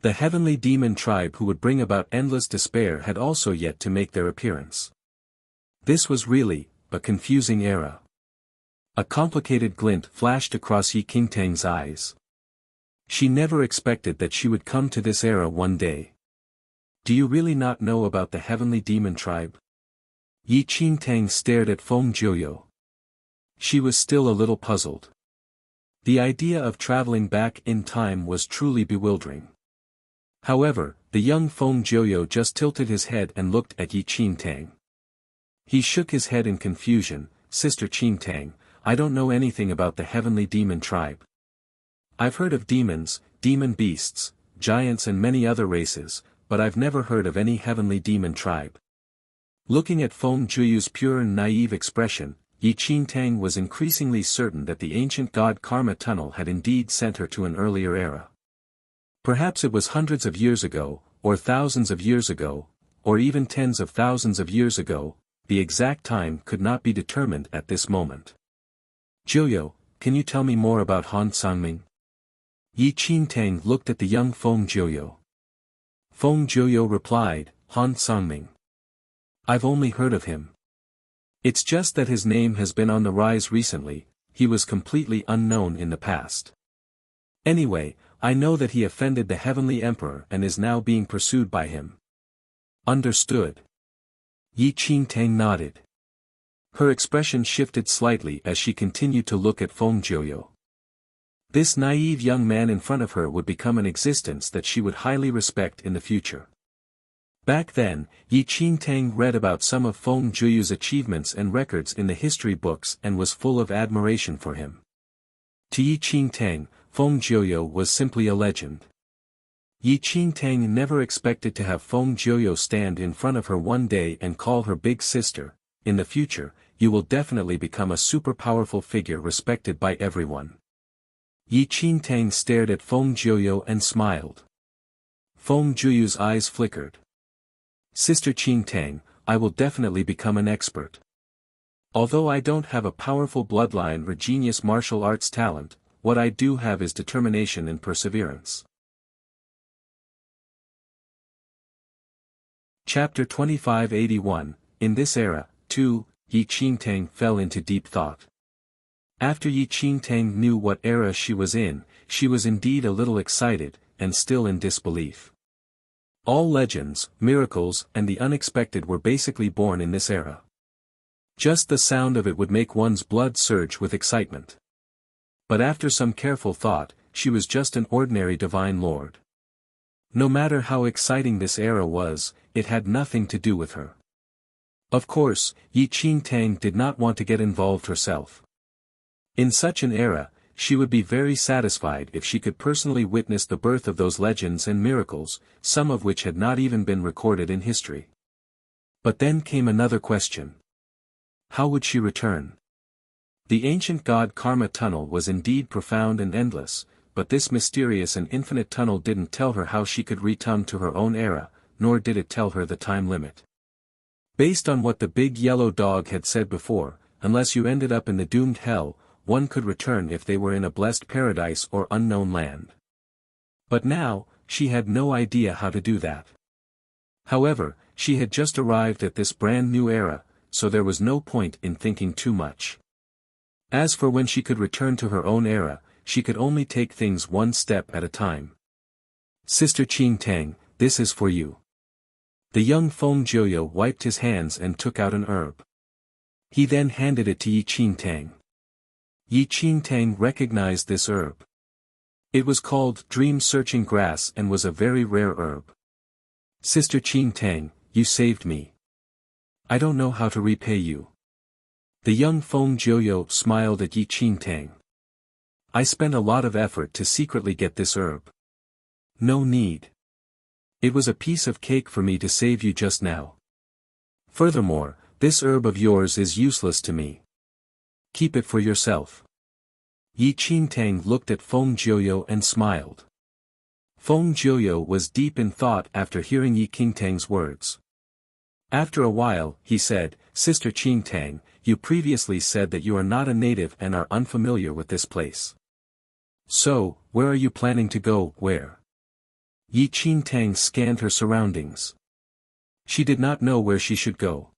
The heavenly demon tribe who would bring about endless despair had also yet to make their appearance. This was really a confusing era. A complicated glint flashed across Yi Qingtang's eyes. She never expected that she would come to this era one day. Do you really not know about the heavenly demon tribe? Yi Qingtang stared at Feng Jiuyo. She was still a little puzzled. The idea of traveling back in time was truly bewildering. However, the young Feng Jiuyo just tilted his head and looked at Yi Qingtang. He shook his head in confusion, Sister Qingtang, I don't know anything about the heavenly demon tribe. I've heard of demons, demon beasts, giants and many other races, but I've never heard of any heavenly demon tribe. Looking at Feng Jiuyo's pure and naive expression, Yi Qingtang was increasingly certain that the ancient god Karma Tunnel had indeed sent her to an earlier era. Perhaps it was hundreds of years ago, or thousands of years ago, or even tens of thousands of years ago, the exact time could not be determined at this moment. Jiuyo, can you tell me more about Han Sangming? Yi Qingtang looked at the young Feng Jiuyo. Feng Jiuyo replied, Han Sangming. I've only heard of him. It's just that his name has been on the rise recently, he was completely unknown in the past. Anyway, I know that he offended the heavenly emperor and is now being pursued by him. Understood. Yi Qingtang nodded. Her expression shifted slightly as she continued to look at Feng Jiuyo. This naive young man in front of her would become an existence that she would highly respect in the future. Back then, Yi Qingtang read about some of Feng Jiuyo's achievements and records in the history books and was full of admiration for him. To Yi Qingtang, Feng Jiuyo was simply a legend. Yi Qingtang never expected to have Feng Jiuyo stand in front of her one day and call her big sister. In the future, you will definitely become a super powerful figure respected by everyone. Yi Qingtang stared at Feng Jiuyo and smiled. Feng Jiuyo's eyes flickered. Sister Qingtang, I will definitely become an expert. Although I don't have a powerful bloodline or genius martial arts talent, what I do have is determination and perseverance. Chapter 2581, In this era, 2, Yi Qingtang fell into deep thought. After Yi Qingtang knew what era she was in, she was indeed a little excited, and still in disbelief. All legends, miracles, and the unexpected were basically born in this era. Just the sound of it would make one's blood surge with excitement. But after some careful thought, she was just an ordinary divine lord. No matter how exciting this era was, it had nothing to do with her. Of course, Yi Qingtang did not want to get involved herself. In such an era, she would be very satisfied if she could personally witness the birth of those legends and miracles, some of which had not even been recorded in history. But then came another question. How would she return? The ancient god Karma tunnel was indeed profound and endless, but this mysterious and infinite tunnel didn't tell her how she could return to her own era, nor did it tell her the time limit. Based on what the big yellow dog had said before, unless you ended up in the doomed hell, one could return if they were in a blessed paradise or unknown land. But now, she had no idea how to do that. However, she had just arrived at this brand new era, so there was no point in thinking too much. As for when she could return to her own era, she could only take things one step at a time. Sister Qingtang, this is for you. The young Feng Jiuyo wiped his hands and took out an herb. He then handed it to Yi Qingtang. Yi Qingtang recognized this herb. It was called dream-searching grass and was a very rare herb. Sister Qingtang, you saved me. I don't know how to repay you. The young Feng Jiuyo smiled at Yi Qingtang. I spent a lot of effort to secretly get this herb. No need. It was a piece of cake for me to save you just now. Furthermore, this herb of yours is useless to me. Keep it for yourself. Yi Qingtang looked at Feng Jiuyo and smiled. Feng Jiuyo was deep in thought after hearing Yi Qingtang's words. After a while, he said, Sister Qingtang, you previously said that you are not a native and are unfamiliar with this place. So, where are you planning to go, where? Yi Qingtang scanned her surroundings. She did not know where she should go.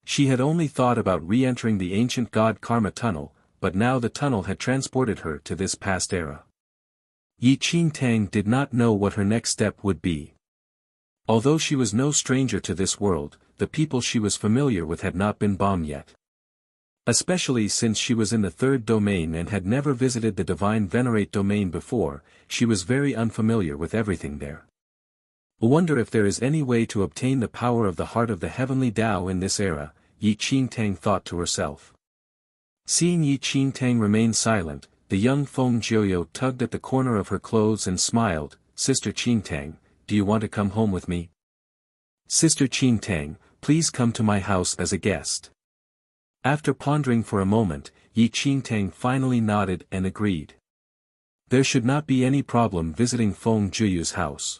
She had only thought about re-entering the ancient god Karma tunnel, but now the tunnel had transported her to this past era. Yi Qingtang did not know what her next step would be. Although she was no stranger to this world, the people she was familiar with had not been bombed yet. Especially since she was in the third domain and had never visited the divine venerate domain before, she was very unfamiliar with everything there. I wonder if there is any way to obtain the power of the heart of the heavenly Tao in this era, Yi Qingtang thought to herself. Seeing Yi Qingtang remain silent, the young Feng Jiuyo tugged at the corner of her clothes and smiled, Sister Qingtang, do you want to come home with me? Sister Qingtang, please come to my house as a guest. After pondering for a moment, Yi Qingtang finally nodded and agreed. There should not be any problem visiting Feng Jiuyo's house.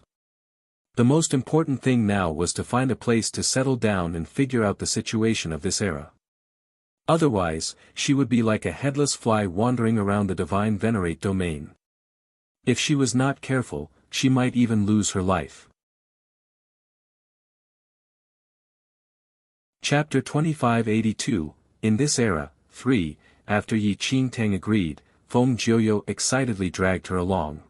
The most important thing now was to find a place to settle down and figure out the situation of this era. Otherwise, she would be like a headless fly wandering around the divine venerate domain. If she was not careful, she might even lose her life. Chapter 2582, In this era, 3, after Yi Qingtang agreed, Feng Jiuyo excitedly dragged her along.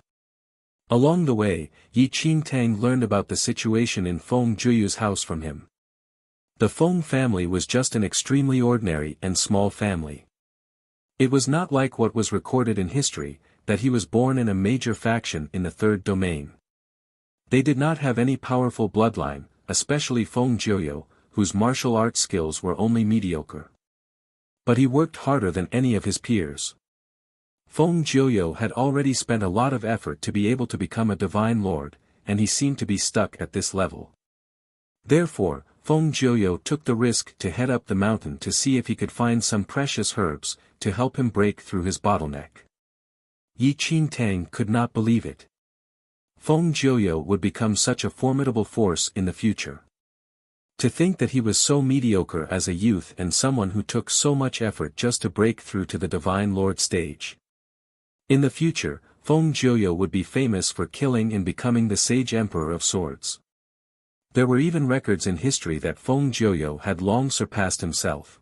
Along the way, Yi Qingtang learned about the situation in Feng Jiuyo's house from him. The Feng family was just an extremely ordinary and small family. It was not like what was recorded in history, that he was born in a major faction in the third domain. They did not have any powerful bloodline, especially Feng Jiuyo, whose martial arts skills were only mediocre. But he worked harder than any of his peers. Feng Jiuyo had already spent a lot of effort to be able to become a divine lord, and he seemed to be stuck at this level. Therefore, Feng Jiuyo took the risk to head up the mountain to see if he could find some precious herbs, to help him break through his bottleneck. Yi Qingtang could not believe it. Feng Jiuyo would become such a formidable force in the future. To think that he was so mediocre as a youth and someone who took so much effort just to break through to the divine lord stage. In the future, Feng Jiuyo would be famous for killing and becoming the sage emperor of swords. There were even records in history that Feng Jiuyo had long surpassed himself.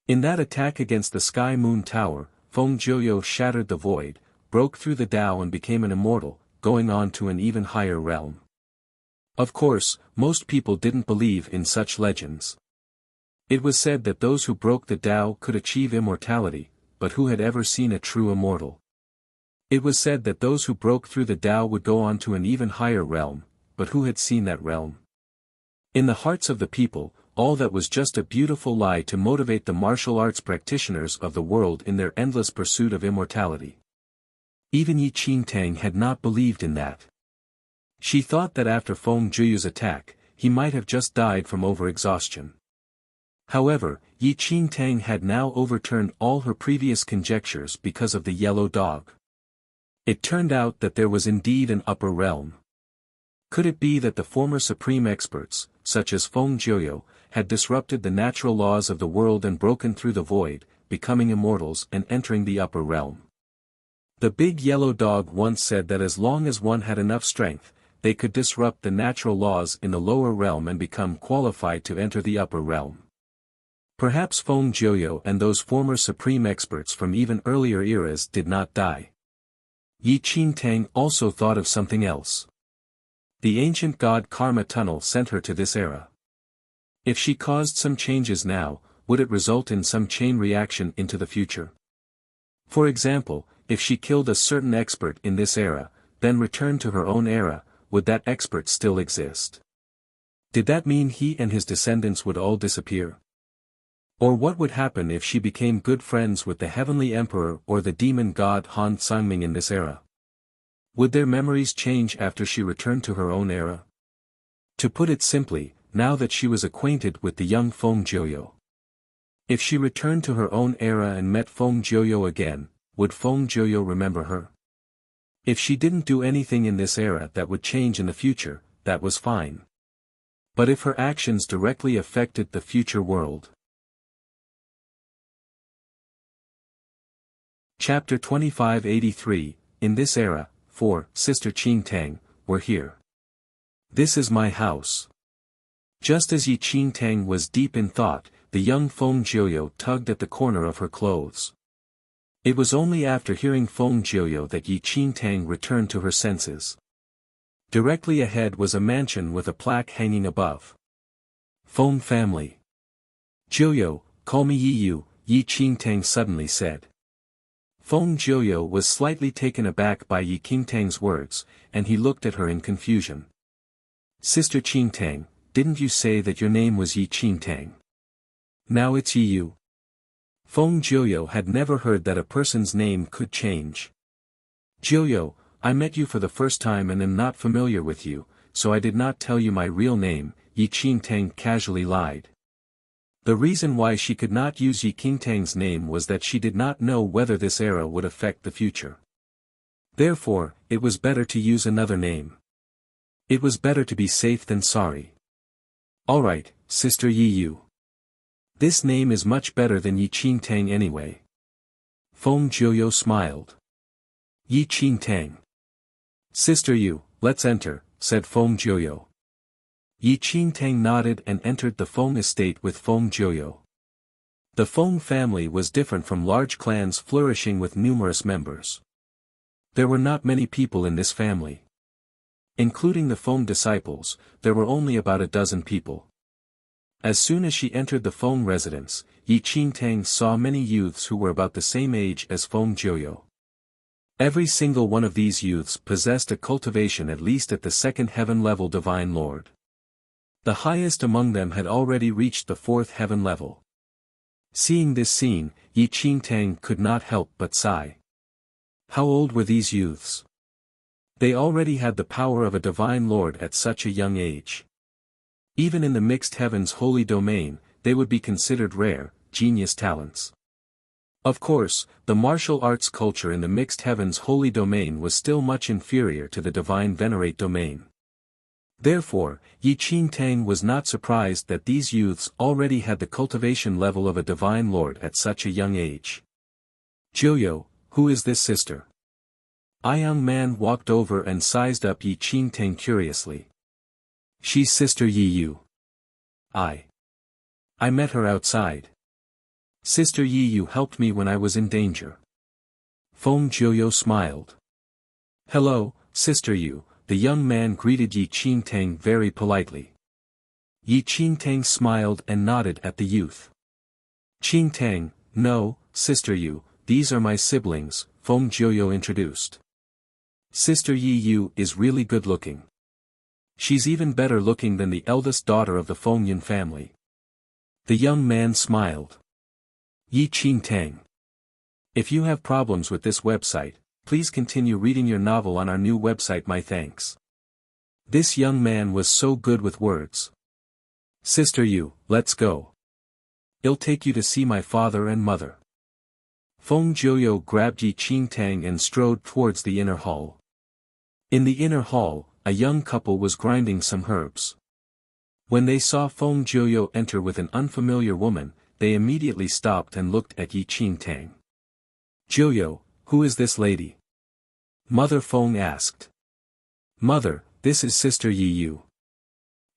In that attack against the Sky Moon Tower, Feng Jiuyo shattered the void, broke through the Tao and became an immortal, going on to an even higher realm. Of course, most people didn't believe in such legends. It was said that those who broke the Tao could achieve immortality, but who had ever seen a true immortal? It was said that those who broke through the Tao would go on to an even higher realm, but who had seen that realm? In the hearts of the people, all that was just a beautiful lie to motivate the martial arts practitioners of the world in their endless pursuit of immortality. Even Yi Qingtang had not believed in that. She thought that after Feng Zhiyu's attack, he might have just died from overexhaustion. However, Yi Qingtang had now overturned all her previous conjectures because of the yellow dog. It turned out that there was indeed an upper realm. Could it be that the former supreme experts, such as Feng Zhiyu, had disrupted the natural laws of the world and broken through the void, becoming immortals and entering the upper realm? The big yellow dog once said that as long as one had enough strength, they could disrupt the natural laws in the lower realm and become qualified to enter the upper realm. Perhaps Feng Zhiyu and those former supreme experts from even earlier eras did not die. Yi Qingtang also thought of something else. The ancient god Karma Tunnel sent her to this era. If she caused some changes now, would it result in some chain reaction into the future? For example, if she killed a certain expert in this era, then returned to her own era, would that expert still exist? Did that mean he and his descendants would all disappear? Or what would happen if she became good friends with the heavenly emperor or the demon god Han Sangming in this era? Would their memories change after she returned to her own era? To put it simply, now that she was acquainted with the young Feng Zhiyu. If she returned to her own era and met Feng Zhiyu again, would Feng Zhiyu remember her? If she didn't do anything in this era that would change in the future, that was fine. But if her actions directly affected the future world? Chapter 2583, In this era, 4, Sister Qingtang, were here. This is my house. Just as Yi Qingtang was deep in thought, the young Feng Zhiyu tugged at the corner of her clothes. It was only after hearing Feng Zhiyu that Yi Qingtang returned to her senses. Directly ahead was a mansion with a plaque hanging above. Feng family. Zhiyu, call me Yi Qingtang suddenly said. Feng Zhiyu was slightly taken aback by Yi Qingtang's words, and he looked at her in confusion. Sister Qingtang, didn't you say that your name was Yi Qingtang? Now it's Yi. Feng Zhiyu had never heard that a person's name could change. Zhiyu, I met you for the first time and am not familiar with you, so I did not tell you my real name, Yi Qingtang casually lied. The reason why she could not use Yi Qingtang's name was that she did not know whether this era would affect the future. Therefore, it was better to use another name. It was better to be safe than sorry. Alright, Sister Yi. This name is much better than Yi Qingtang anyway. Feng Zhiyu smiled. Yi Qingtang. Sister Yu, let's enter, said Feng Zhiyu. Yi Qingtang nodded and entered the Feng estate with Feng Zhiyu. The Feng family was different from large clans flourishing with numerous members. There were not many people in this family. Including the Feng disciples, there were only about a dozen people. As soon as she entered the Feng residence, Yi Qingtang saw many youths who were about the same age as Feng Zhiyu. Every single one of these youths possessed a cultivation at least at the second heaven level divine lord. The highest among them had already reached the fourth heaven level. Seeing this scene, Yi Qingtang could not help but sigh. How old were these youths? They already had the power of a divine lord at such a young age. Even in the mixed heavens holy domain, they would be considered rare, genius talents. Of course, the martial arts culture in the mixed heavens holy domain was still much inferior to the divine venerate domain. Therefore, Yi Qingtang was not surprised that these youths already had the cultivation level of a divine lord at such a young age. Zhiyu, who is this sister? A young man walked over and sized up Yi Qingtang curiously. She's Sister Yi. I met her outside. Sister Yi helped me when I was in danger. Feng Zhiyu smiled. Hello, Sister Yu, the young man greeted Yi Qingtang very politely. Yi Qingtang smiled and nodded at the youth. Qingtang, no, Sister Yu, these are my siblings, Feng Jiuyo introduced. Sister Yi Yu is really good looking. She's even better looking than the eldest daughter of the Fengyan family. The young man smiled. Yi Qingtang. If you have problems with this website, please continue reading your novel on our new website. My thanks. This young man was so good with words. Sister Yu, let's go. I'll take you to see my father and mother. Feng Jiuyo grabbed Yi Qingtang and strode towards the inner hall. In the inner hall, a young couple was grinding some herbs. When they saw Feng Jiuyo enter with an unfamiliar woman, they immediately stopped and looked at Yi Qingtang. Jiuyo, who is this lady? Mother Feng asked. Mother, this is Sister Yi Yu.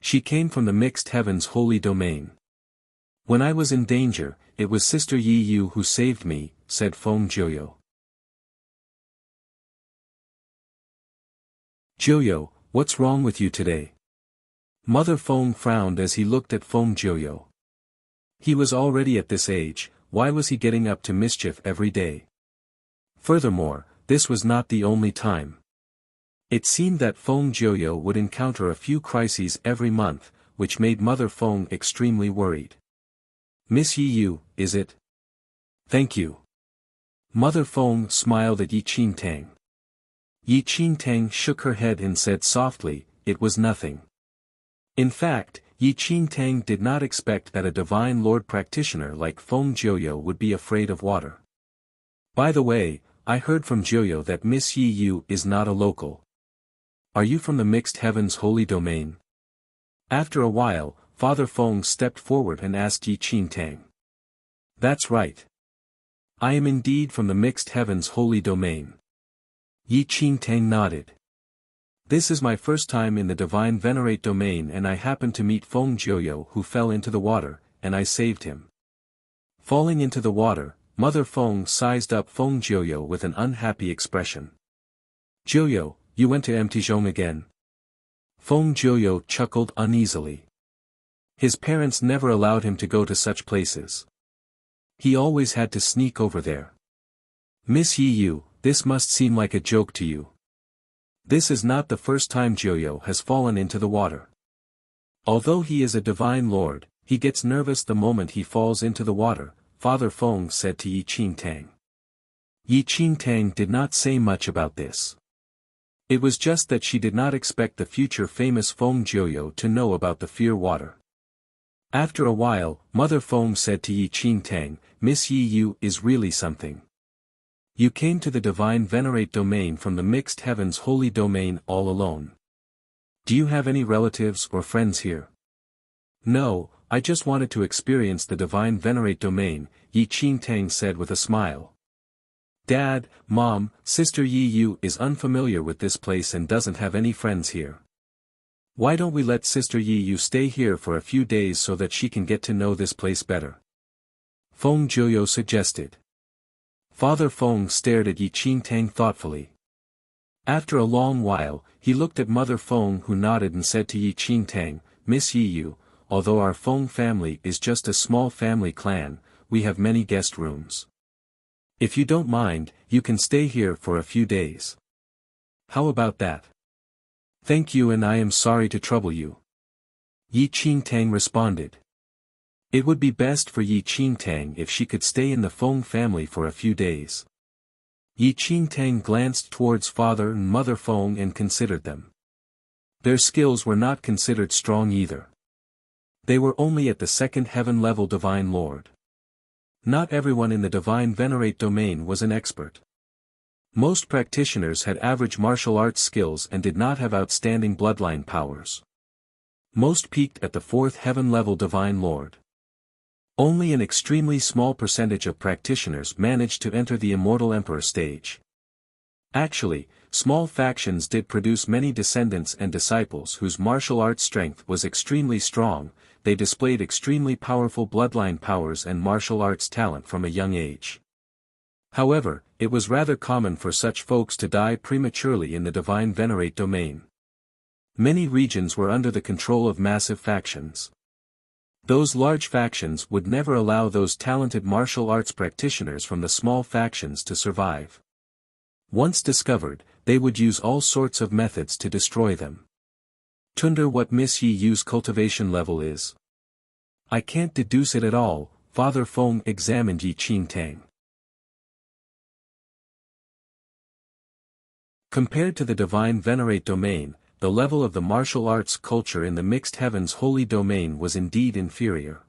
She came from the Mixed Heavens Holy Domain. When I was in danger, it was Sister Yi Yu who saved me, said Feng Jiuyo. Jiuyo, what's wrong with you today? Mother Feng frowned as he looked at Feng Jiuyo. He was already at this age, why was he getting up to mischief every day? Furthermore, this was not the only time. It seemed that Feng Jiuyo would encounter a few crises every month, which made Mother Feng extremely worried. Miss Yi Yu, is it? Thank you. Mother Feng smiled at Yi Qingtang. Yi Qingtang shook her head and said softly, it was nothing. In fact, Yi Qingtang did not expect that a Divine Lord practitioner like Feng Jiuyo would be afraid of water. By the way, I heard from Jiuyo that Miss Yi Yu is not a local. Are you from the Mixed Heavens Holy Domain? After a while, Father Feng stepped forward and asked Yi Qingtang. That's right. I am indeed from the Mixed Heavens Holy Domain. Yi Qingtang nodded. This is my first time in the Divine Venerate Domain and I happened to meet Feng Jiuyo who fell into the water, and I saved him. Falling into the water, Mother Feng sized up Feng Jiuyo with an unhappy expression. Jiuyo, you went to Mtizhong again? Feng Jiuyo chuckled uneasily. His parents never allowed him to go to such places. He always had to sneak over there. Miss Yi Yu, this must seem like a joke to you. This is not the first time Jiuyo has fallen into the water. Although he is a Divine Lord, he gets nervous the moment he falls into the water, Father Feng said to Yi Qingtang. Yi Qingtang did not say much about this. It was just that she did not expect the future famous Feng Jiuyo to know about the fear water. After a while, Mother Feng said to Yi Qingtang, Miss Yi Yu is really something. You came to the Divine Venerate Domain from the Mixed Heavens Holy Domain all alone. Do you have any relatives or friends here? No, I just wanted to experience the Divine Venerate Domain, Yi Qingtang said with a smile. Dad, Mom, Sister Yi Yu is unfamiliar with this place and doesn't have any friends here. Why don't we let Sister Yi Yu stay here for a few days so that she can get to know this place better? Feng Jiuyo suggested. Father Feng stared at Yi Qingtang thoughtfully. After a long while, he looked at Mother Feng who nodded and said to Yi Qingtang, Miss Yi Yu, although our Feng family is just a small family clan, we have many guest rooms. If you don't mind, you can stay here for a few days. How about that? Thank you and I am sorry to trouble you. Yi Qingtang responded. It would be best for Yi Qingtang if she could stay in the Feng family for a few days. Yi Qingtang glanced towards Father and Mother Feng and considered them. Their skills were not considered strong either. They were only at the second heaven level Divine Lord. Not everyone in the Divine Venerate Domain was an expert. Most practitioners had average martial arts skills and did not have outstanding bloodline powers. Most peaked at the fourth heaven level Divine Lord. Only an extremely small percentage of practitioners managed to enter the Immortal Emperor stage. Actually, small factions did produce many descendants and disciples whose martial arts strength was extremely strong. They displayed extremely powerful bloodline powers and martial arts talent from a young age. However, it was rather common for such folks to die prematurely in the Divine Venerate Domain. Many regions were under the control of massive factions. Those large factions would never allow those talented martial arts practitioners from the small factions to survive. Once discovered, they would use all sorts of methods to destroy them. Wonder what Miss Yi Yu's cultivation level is. I can't deduce it at all. Father Feng examined Yi Qingtang. Compared to the divine venerate domain, the level of the martial arts culture in the mixed heavens holy domain was indeed inferior.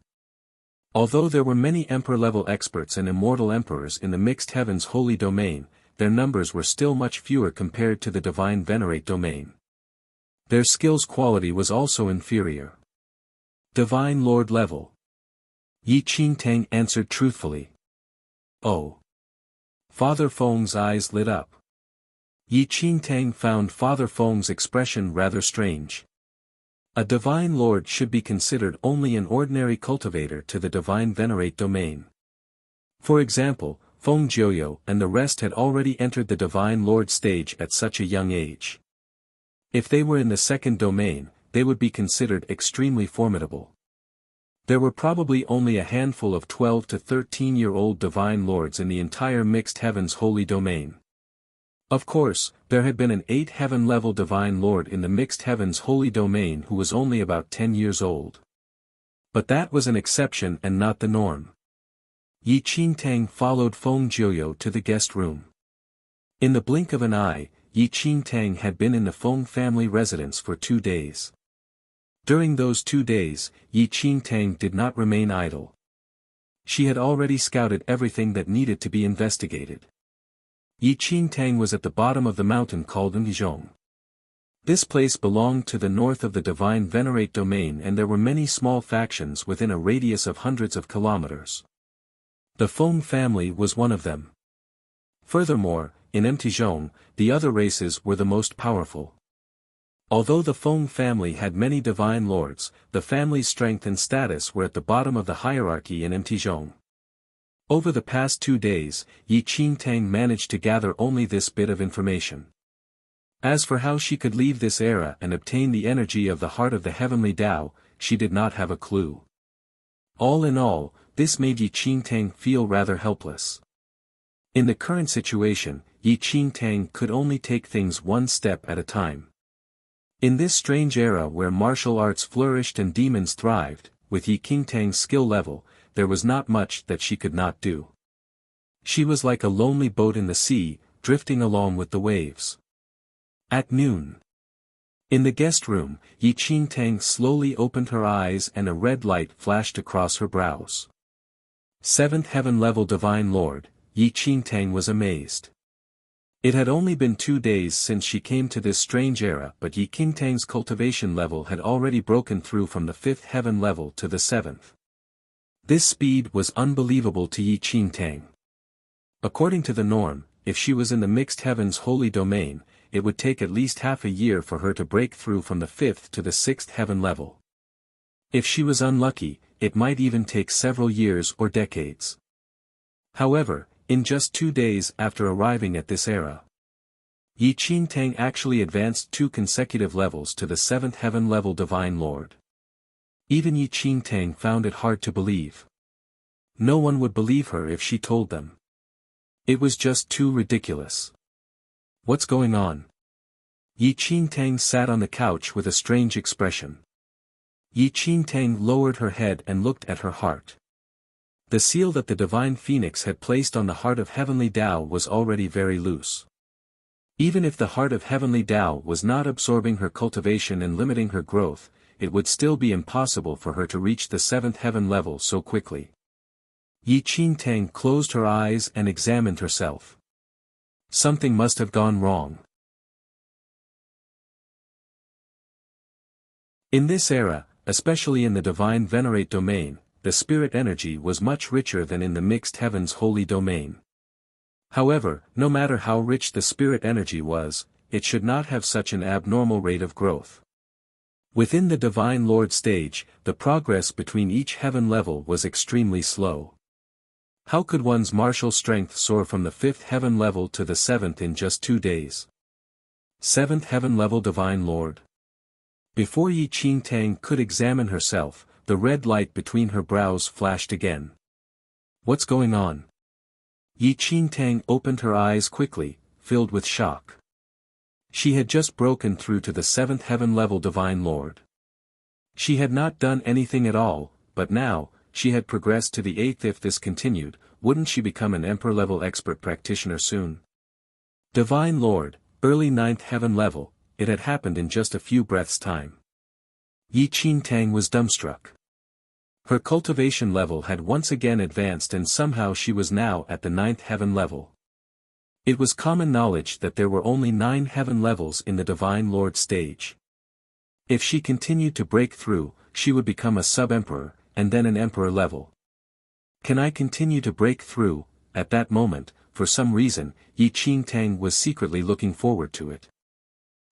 Although there were many emperor-level experts and immortal emperors in the mixed heavens holy domain, their numbers were still much fewer compared to the divine venerate domain. Their skills quality was also inferior. Divine Lord level. Yi Qingtang answered truthfully. Oh. Father Feng's eyes lit up. Yi Qingtang found Father Feng's expression rather strange. A divine lord should be considered only an ordinary cultivator to the divine venerate domain. For example, Feng Jiuyo and the rest had already entered the divine lord stage at such a young age. If they were in the second domain, they would be considered extremely formidable. There were probably only a handful of 12 to 13-year-old divine lords in the entire mixed heavens holy domain. Of course, there had been an 8 heaven-level divine lord in the mixed heavens holy domain who was only about 10 years old. But that was an exception and not the norm. Yi Qingtang followed Feng Jiuyo to the guest room. In the blink of an eye, Yi Qingtang had been in the Feng family residence for 2 days. During those 2 days, Yi Qingtang did not remain idle. She had already scouted everything that needed to be investigated. Yi Qingtang was at the bottom of the mountain called Ngzhong. This place belonged to the north of the divine venerate domain and there were many small factions within a radius of hundreds of kilometers. The Feng family was one of them. Furthermore, in Mtizhong, the other races were the most powerful. Although the Feng family had many divine lords, the family's strength and status were at the bottom of the hierarchy in Mtizhong. Over the past 2 days, Yi Qingtang managed to gather only this bit of information. As for how she could leave this era and obtain the energy of the heart of the heavenly Tao, she did not have a clue. All in all, this made Yi Qingtang feel rather helpless. In the current situation, Yi Qingtang could only take things one step at a time. In this strange era where martial arts flourished and demons thrived, with Yi Qingtang's skill level, there was not much that she could not do. She was like a lonely boat in the sea, drifting along with the waves. At noon. In the guest room, Yi Qingtang slowly opened her eyes and a red light flashed across her brows. 7th heaven-level divine lord, Yi Qingtang was amazed. It had only been 2 days since she came to this strange era but Yi Qingtang's cultivation level had already broken through from the 5th heaven level to the 7th. This speed was unbelievable to Yi Qingtang. According to the norm, if she was in the mixed heavens holy domain, it would take at least half a year for her to break through from the 5th to the 6th heaven level. If she was unlucky, it might even take several years or decades. However, in just 2 days after arriving at this era, Yi Qingtang actually advanced 2 consecutive levels to the 7th heaven level divine lord. Even Yi Qingtang found it hard to believe. No one would believe her if she told them. It was just too ridiculous. What's going on? Yi Qingtang sat on the couch with a strange expression. Yi Qingtang lowered her head and looked at her heart. The seal that the divine phoenix had placed on the heart of heavenly Tao was already very loose. Even if the heart of heavenly Tao was not absorbing her cultivation and limiting her growth, it would still be impossible for her to reach the 7th heaven level so quickly. Yi Qingtang closed her eyes and examined herself. Something must have gone wrong. In this era, especially in the divine venerate domain, the spirit energy was much richer than in the mixed heavens holy domain. However, no matter how rich the spirit energy was, it should not have such an abnormal rate of growth. Within the Divine Lord stage, the progress between each heaven level was extremely slow. How could one's martial strength soar from the 5th heaven level to the 7th in just 2 days? 7th heaven level Divine Lord. Before Yi Qingtang could examine herself, the red light between her brows flashed again. What's going on? Yi Qingtang opened her eyes quickly, filled with shock. She had just broken through to the 7th heaven level Divine Lord. She had not done anything at all, but now, she had progressed to the 8th. If this continued, wouldn't she become an Emperor level expert practitioner soon? Divine Lord, early 9th heaven level, it had happened in just a few breaths' time. Yi Qingtang was dumbstruck. Her cultivation level had once again advanced and somehow she was now at the 9th heaven level. It was common knowledge that there were only 9 heaven levels in the Divine Lord stage. If she continued to break through, she would become a sub-emperor, and then an emperor level. Can I continue to break through? At that moment, for some reason, Yi Qingtang was secretly looking forward to it.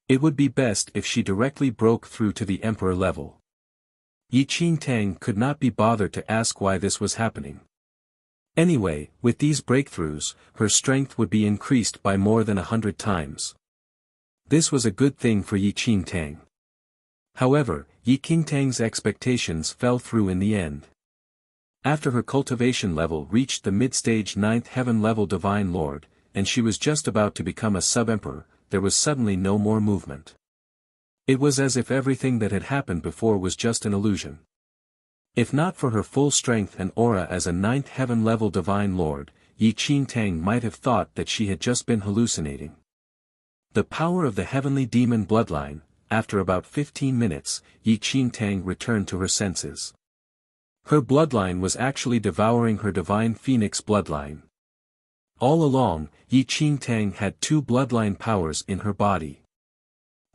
It would be best if she directly broke through to the emperor level. Yi Qingtang could not be bothered to ask why this was happening. Anyway, with these breakthroughs, her strength would be increased by more than 100 times. This was a good thing for Yi Qingtang. However, Yi Qingtang's expectations fell through in the end. After her cultivation level reached the mid-stage 9th heaven level Divine Lord, and she was just about to become a sub-emperor, there was suddenly no more movement. It was as if everything that had happened before was just an illusion. If not for her full strength and aura as a 9th heaven level Divine Lord, Yi Qingtang might have thought that she had just been hallucinating. The power of the heavenly demon bloodline. After about 15 minutes, Yi Qingtang returned to her senses. Her bloodline was actually devouring her divine phoenix bloodline. All along, Yi Qingtang had 2 bloodline powers in her body.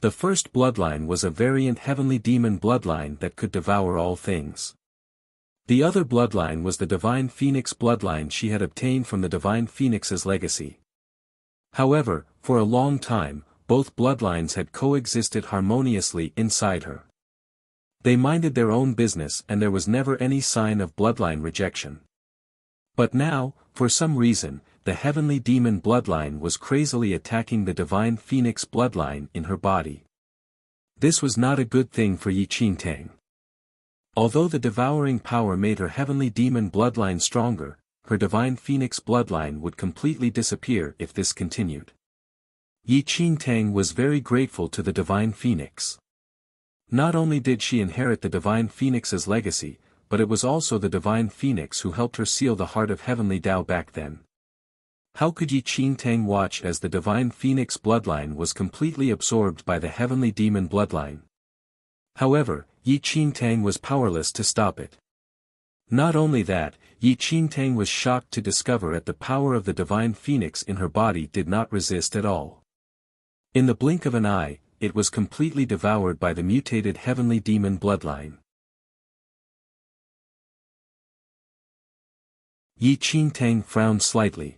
The first bloodline was a variant heavenly demon bloodline that could devour all things. The other bloodline was the divine phoenix bloodline she had obtained from the divine phoenix's legacy. However, for a long time, both bloodlines had coexisted harmoniously inside her. They minded their own business and there was never any sign of bloodline rejection. But now, for some reason, the heavenly demon bloodline was crazily attacking the divine phoenix bloodline in her body. This was not a good thing for Yi Qingtang. Although the devouring power made her heavenly demon bloodline stronger, her divine phoenix bloodline would completely disappear if this continued. Yi Qingtang was very grateful to the divine phoenix. Not only did she inherit the divine phoenix's legacy, but it was also the divine phoenix who helped her seal the heart of heavenly Tao back then. How could Yi Qingtang watch as the divine phoenix bloodline was completely absorbed by the heavenly demon bloodline? However, Yi Qingtang was powerless to stop it. Not only that, Yi Qingtang was shocked to discover that the power of the divine phoenix in her body did not resist at all. In the blink of an eye, it was completely devoured by the mutated heavenly demon bloodline. Yi Qingtang frowned slightly.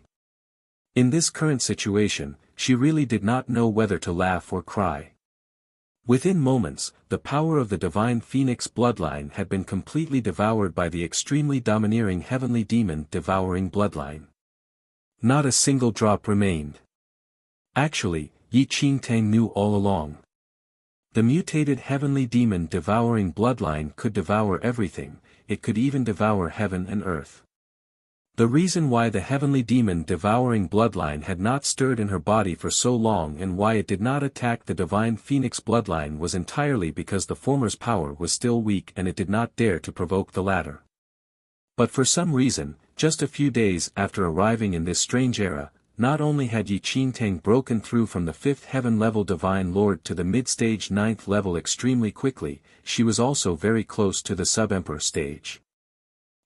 In this current situation, she really did not know whether to laugh or cry. Within moments, the power of the divine phoenix bloodline had been completely devoured by the extremely domineering heavenly demon devouring bloodline. Not a single drop remained. Actually, Yi Qingtang knew all along. The mutated heavenly demon devouring bloodline could devour everything, it could even devour heaven and earth. The reason why the heavenly demon devouring bloodline had not stirred in her body for so long and why it did not attack the divine phoenix bloodline was entirely because the former's power was still weak and it did not dare to provoke the latter. But for some reason, just a few days after arriving in this strange era, not only had Yi Qingtang broken through from the 5th heaven level Divine Lord to the mid-stage 9th level extremely quickly, she was also very close to the sub-emperor stage.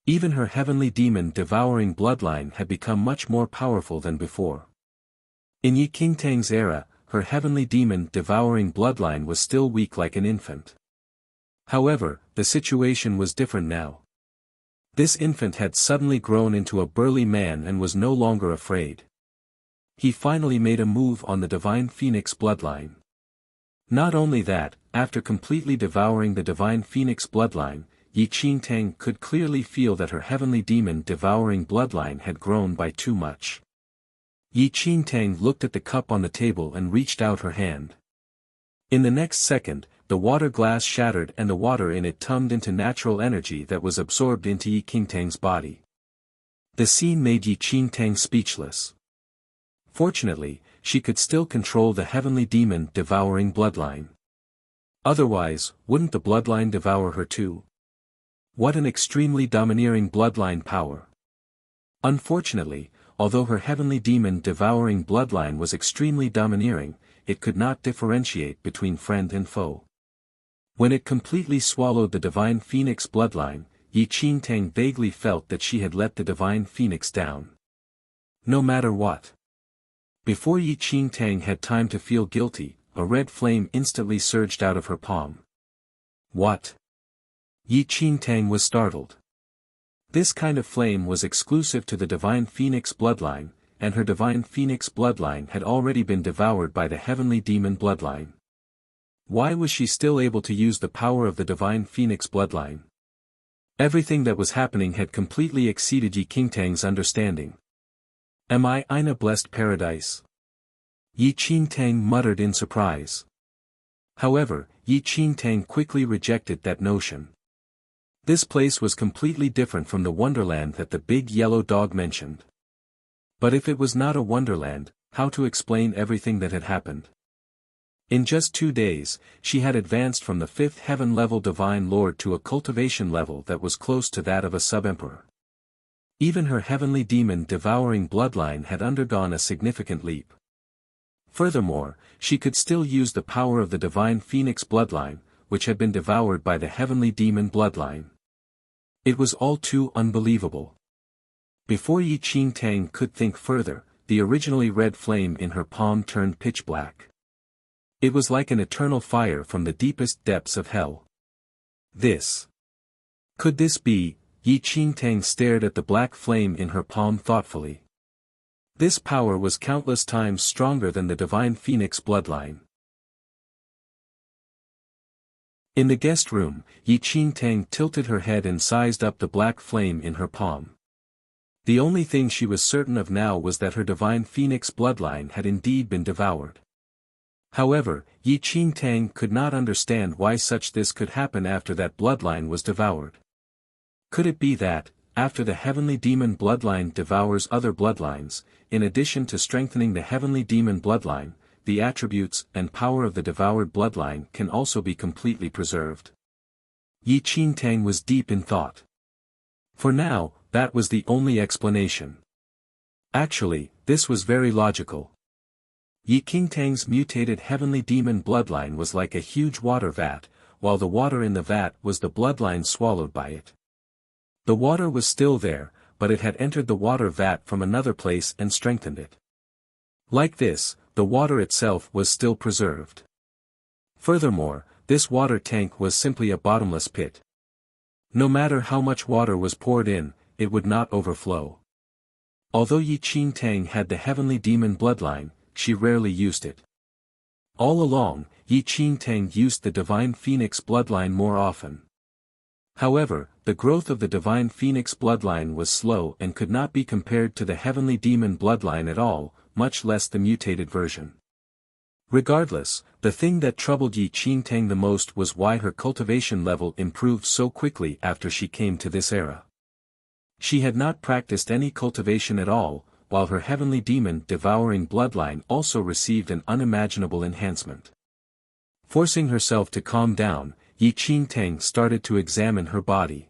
Even her heavenly demon devouring bloodline had become much more powerful than before. In Yi Qingtang's era, her heavenly demon devouring bloodline was still weak like an infant. However, the situation was different now. This infant had suddenly grown into a burly man and was no longer afraid. He finally made a move on the divine phoenix bloodline. Not only that, after completely devouring the divine phoenix bloodline, Yi Qingtang could clearly feel that her heavenly demon devouring bloodline had grown by too much. Yi Qingtang looked at the cup on the table and reached out her hand. In the next second, the water glass shattered and the water in it turned into natural energy that was absorbed into Yi Qingtang's body. The scene made Yi Qingtang speechless. Fortunately, she could still control the heavenly demon devouring bloodline. Otherwise, wouldn't the bloodline devour her too? What an extremely domineering bloodline power. Unfortunately, although her heavenly demon devouring bloodline was extremely domineering, it could not differentiate between friend and foe. When it completely swallowed the divine phoenix bloodline, Yi Qingtang vaguely felt that she had let the divine phoenix down. No matter what. Before Yi Qingtang had time to feel guilty, a red flame instantly surged out of her palm. What? Yi Qingtang was startled. This kind of flame was exclusive to the divine phoenix bloodline, and her divine phoenix bloodline had already been devoured by the heavenly demon bloodline. Why was she still able to use the power of the divine phoenix bloodline? Everything that was happening had completely exceeded Yi Qingtang's understanding. Am I in a blessed paradise? Yi Qingtang muttered in surprise. However, Yi Qingtang quickly rejected that notion. This place was completely different from the wonderland that the big yellow dog mentioned. But if it was not a wonderland, how to explain everything that had happened? In just 2 days, she had advanced from the 5th heaven level divine lord to a cultivation level that was close to that of a sub-emperor. Even her heavenly demon devouring bloodline had undergone a significant leap. Furthermore, she could still use the power of the divine phoenix bloodline, which had been devoured by the heavenly demon bloodline. It was all too unbelievable. Before Yi Qingtang could think further, the originally red flame in her palm turned pitch black. It was like an eternal fire from the deepest depths of hell. Could this be? Yi Qingtang stared at the black flame in her palm thoughtfully. This power was countless times stronger than the divine phoenix bloodline. In the guest room, Yi Qingtang tilted her head and sized up the black flame in her palm. The only thing she was certain of now was that her divine phoenix bloodline had indeed been devoured. However, Yi Qingtang could not understand why such this could happen after that bloodline was devoured. Could it be that, after the heavenly demon bloodline devours other bloodlines, in addition to strengthening the heavenly demon bloodline, the attributes and power of the devoured bloodline can also be completely preserved? Yi Qingtang was deep in thought. For now, that was the only explanation. Actually, this was very logical. Yi Qingtang's mutated heavenly demon bloodline was like a huge water vat, while the water in the vat was the bloodline swallowed by it. The water was still there, but it had entered the water vat from another place and strengthened it. Like this, the water itself was still preserved. Furthermore, this water tank was simply a bottomless pit. No matter how much water was poured in, it would not overflow. Although Yi Qingtang had the heavenly demon bloodline, she rarely used it. All along, Yi Qingtang used the divine phoenix bloodline more often. However, the growth of the divine phoenix bloodline was slow and could not be compared to the heavenly demon bloodline at all, much less the mutated version. Regardless, the thing that troubled Yi Qingtang the most was why her cultivation level improved so quickly after she came to this era. She had not practiced any cultivation at all, while her heavenly demon devouring bloodline also received an unimaginable enhancement. Forcing herself to calm down, Yi Qingtang started to examine her body.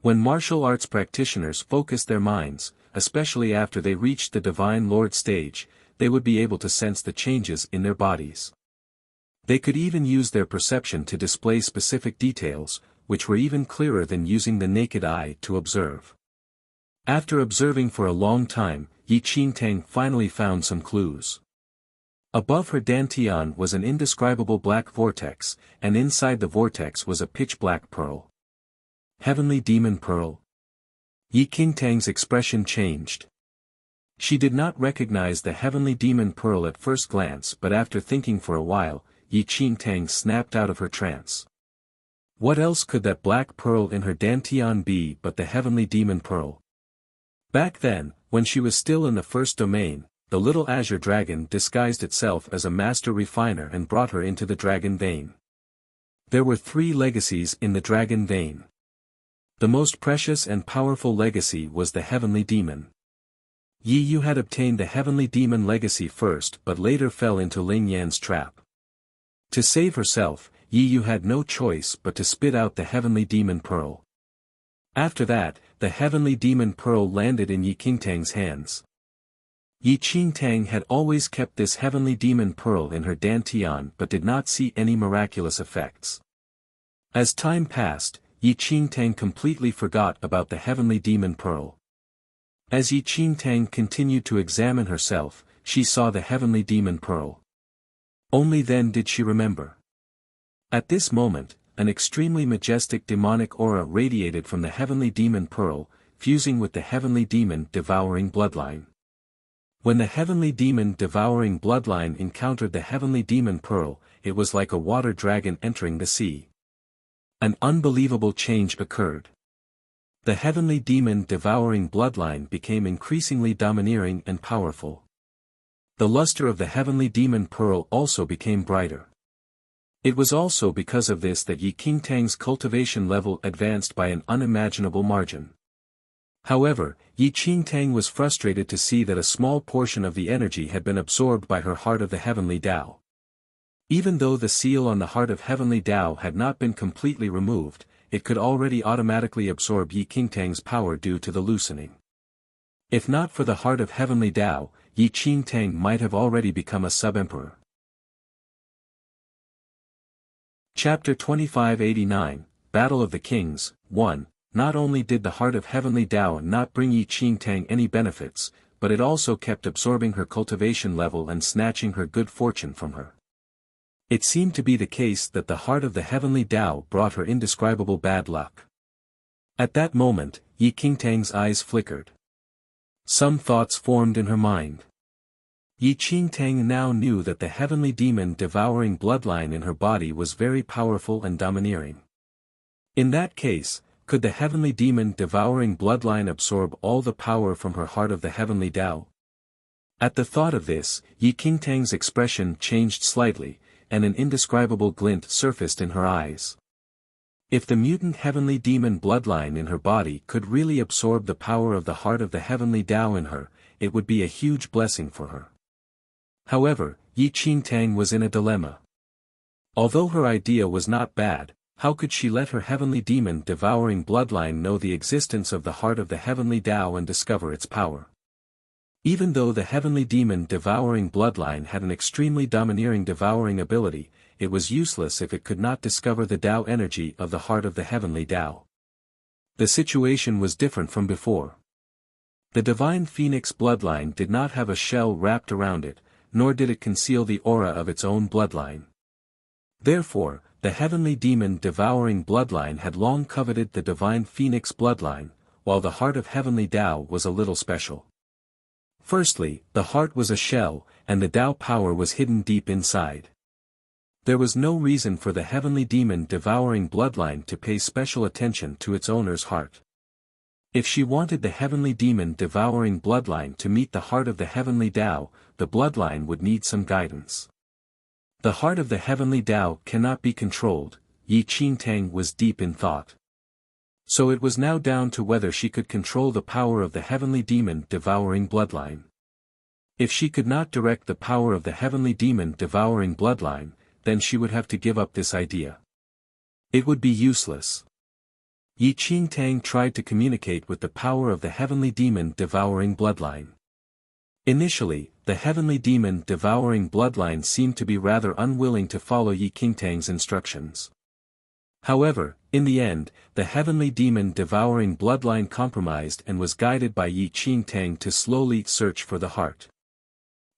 When martial arts practitioners focused their minds, especially after they reached the Divine Lord stage, they would be able to sense the changes in their bodies. They could even use their perception to display specific details, which were even clearer than using the naked eye to observe. After observing for a long time, Yi Qingtang finally found some clues. Above her dantian was an indescribable black vortex, and inside the vortex was a pitch-black pearl. Heavenly demon pearl? Yi Qingtang's expression changed. She did not recognize the heavenly demon pearl at first glance, but after thinking for a while, Yi Qingtang snapped out of her trance. What else could that black pearl in her dantian be but the heavenly demon pearl? Back then, when she was still in the first domain, the little azure dragon disguised itself as a master refiner and brought her into the dragon vein. There were 3 legacies in the dragon vein. The most precious and powerful legacy was the heavenly demon. Yi Yu had obtained the heavenly demon legacy first but later fell into Ling Yan's trap. To save herself, Yi Yu had no choice but to spit out the heavenly demon pearl. After that, the heavenly demon pearl landed in Yi Qingtang's hands. Yi Qingtang had always kept this heavenly demon pearl in her dantian but did not see any miraculous effects. As time passed, Yi Qingtang completely forgot about the heavenly demon pearl. As Yi Qingtang continued to examine herself, she saw the heavenly demon pearl. Only then did she remember. At this moment, an extremely majestic demonic aura radiated from the heavenly demon pearl, fusing with the heavenly demon devouring bloodline. When the heavenly demon devouring bloodline encountered the heavenly demon pearl, it was like a water dragon entering the sea. An unbelievable change occurred. The heavenly demon devouring bloodline became increasingly domineering and powerful. The luster of the heavenly demon pearl also became brighter. It was also because of this that Yi Qingtang's cultivation level advanced by an unimaginable margin. However, Yi Qingtang was frustrated to see that a small portion of the energy had been absorbed by her heart of the heavenly Tao. Even though the seal on the heart of heavenly Tao had not been completely removed, it could already automatically absorb Yi Qingtang's power due to the loosening. If not for the heart of heavenly Tao, Yi Qingtang might have already become a sub-emperor. Chapter 2589, Battle of the Kings, 1. Not only did the heart of heavenly Tao not bring Yi Qingtang any benefits, but it also kept absorbing her cultivation level and snatching her good fortune from her. It seemed to be the case that the heart of the heavenly Tao brought her indescribable bad luck. At that moment, Yi Qingtang's eyes flickered. Some thoughts formed in her mind. Yi Qingtang now knew that the heavenly demon devouring bloodline in her body was very powerful and domineering. In that case, could the heavenly demon devouring bloodline absorb all the power from her heart of the heavenly Tao? At the thought of this, Yi Qingtang's expression changed slightly, and an indescribable glint surfaced in her eyes. If the mutant heavenly demon bloodline in her body could really absorb the power of the heart of the heavenly Tao in her, it would be a huge blessing for her. However, Yi Qingtang was in a dilemma. Although her idea was not bad, how could she let her heavenly demon devouring bloodline know the existence of the heart of the heavenly Tao and discover its power? Even though the heavenly demon devouring bloodline had an extremely domineering devouring ability, it was useless if it could not discover the Tao energy of the heart of the heavenly Tao. The situation was different from before. The divine phoenix bloodline did not have a shell wrapped around it, nor did it conceal the aura of its own bloodline. Therefore, the heavenly demon devouring bloodline had long coveted the divine phoenix bloodline, while the heart of heavenly Tao was a little special. Firstly, the heart was a shell, and the Tao power was hidden deep inside. There was no reason for the heavenly demon devouring bloodline to pay special attention to its owner's heart. If she wanted the heavenly demon devouring bloodline to meet the heart of the heavenly Tao, the bloodline would need some guidance. The heart of the heavenly Tao cannot be controlled. Yi Qingtang was deep in thought. So it was now down to whether she could control the power of the heavenly demon devouring bloodline. If she could not direct the power of the heavenly demon devouring bloodline, then she would have to give up this idea. It would be useless. Yi Qingtang tried to communicate with the power of the heavenly demon devouring bloodline. Initially, the heavenly demon devouring bloodline seemed to be rather unwilling to follow Yi Qingtang's instructions. However, in the end, the heavenly demon devouring bloodline compromised and was guided by Yi Qingtang to slowly search for the heart.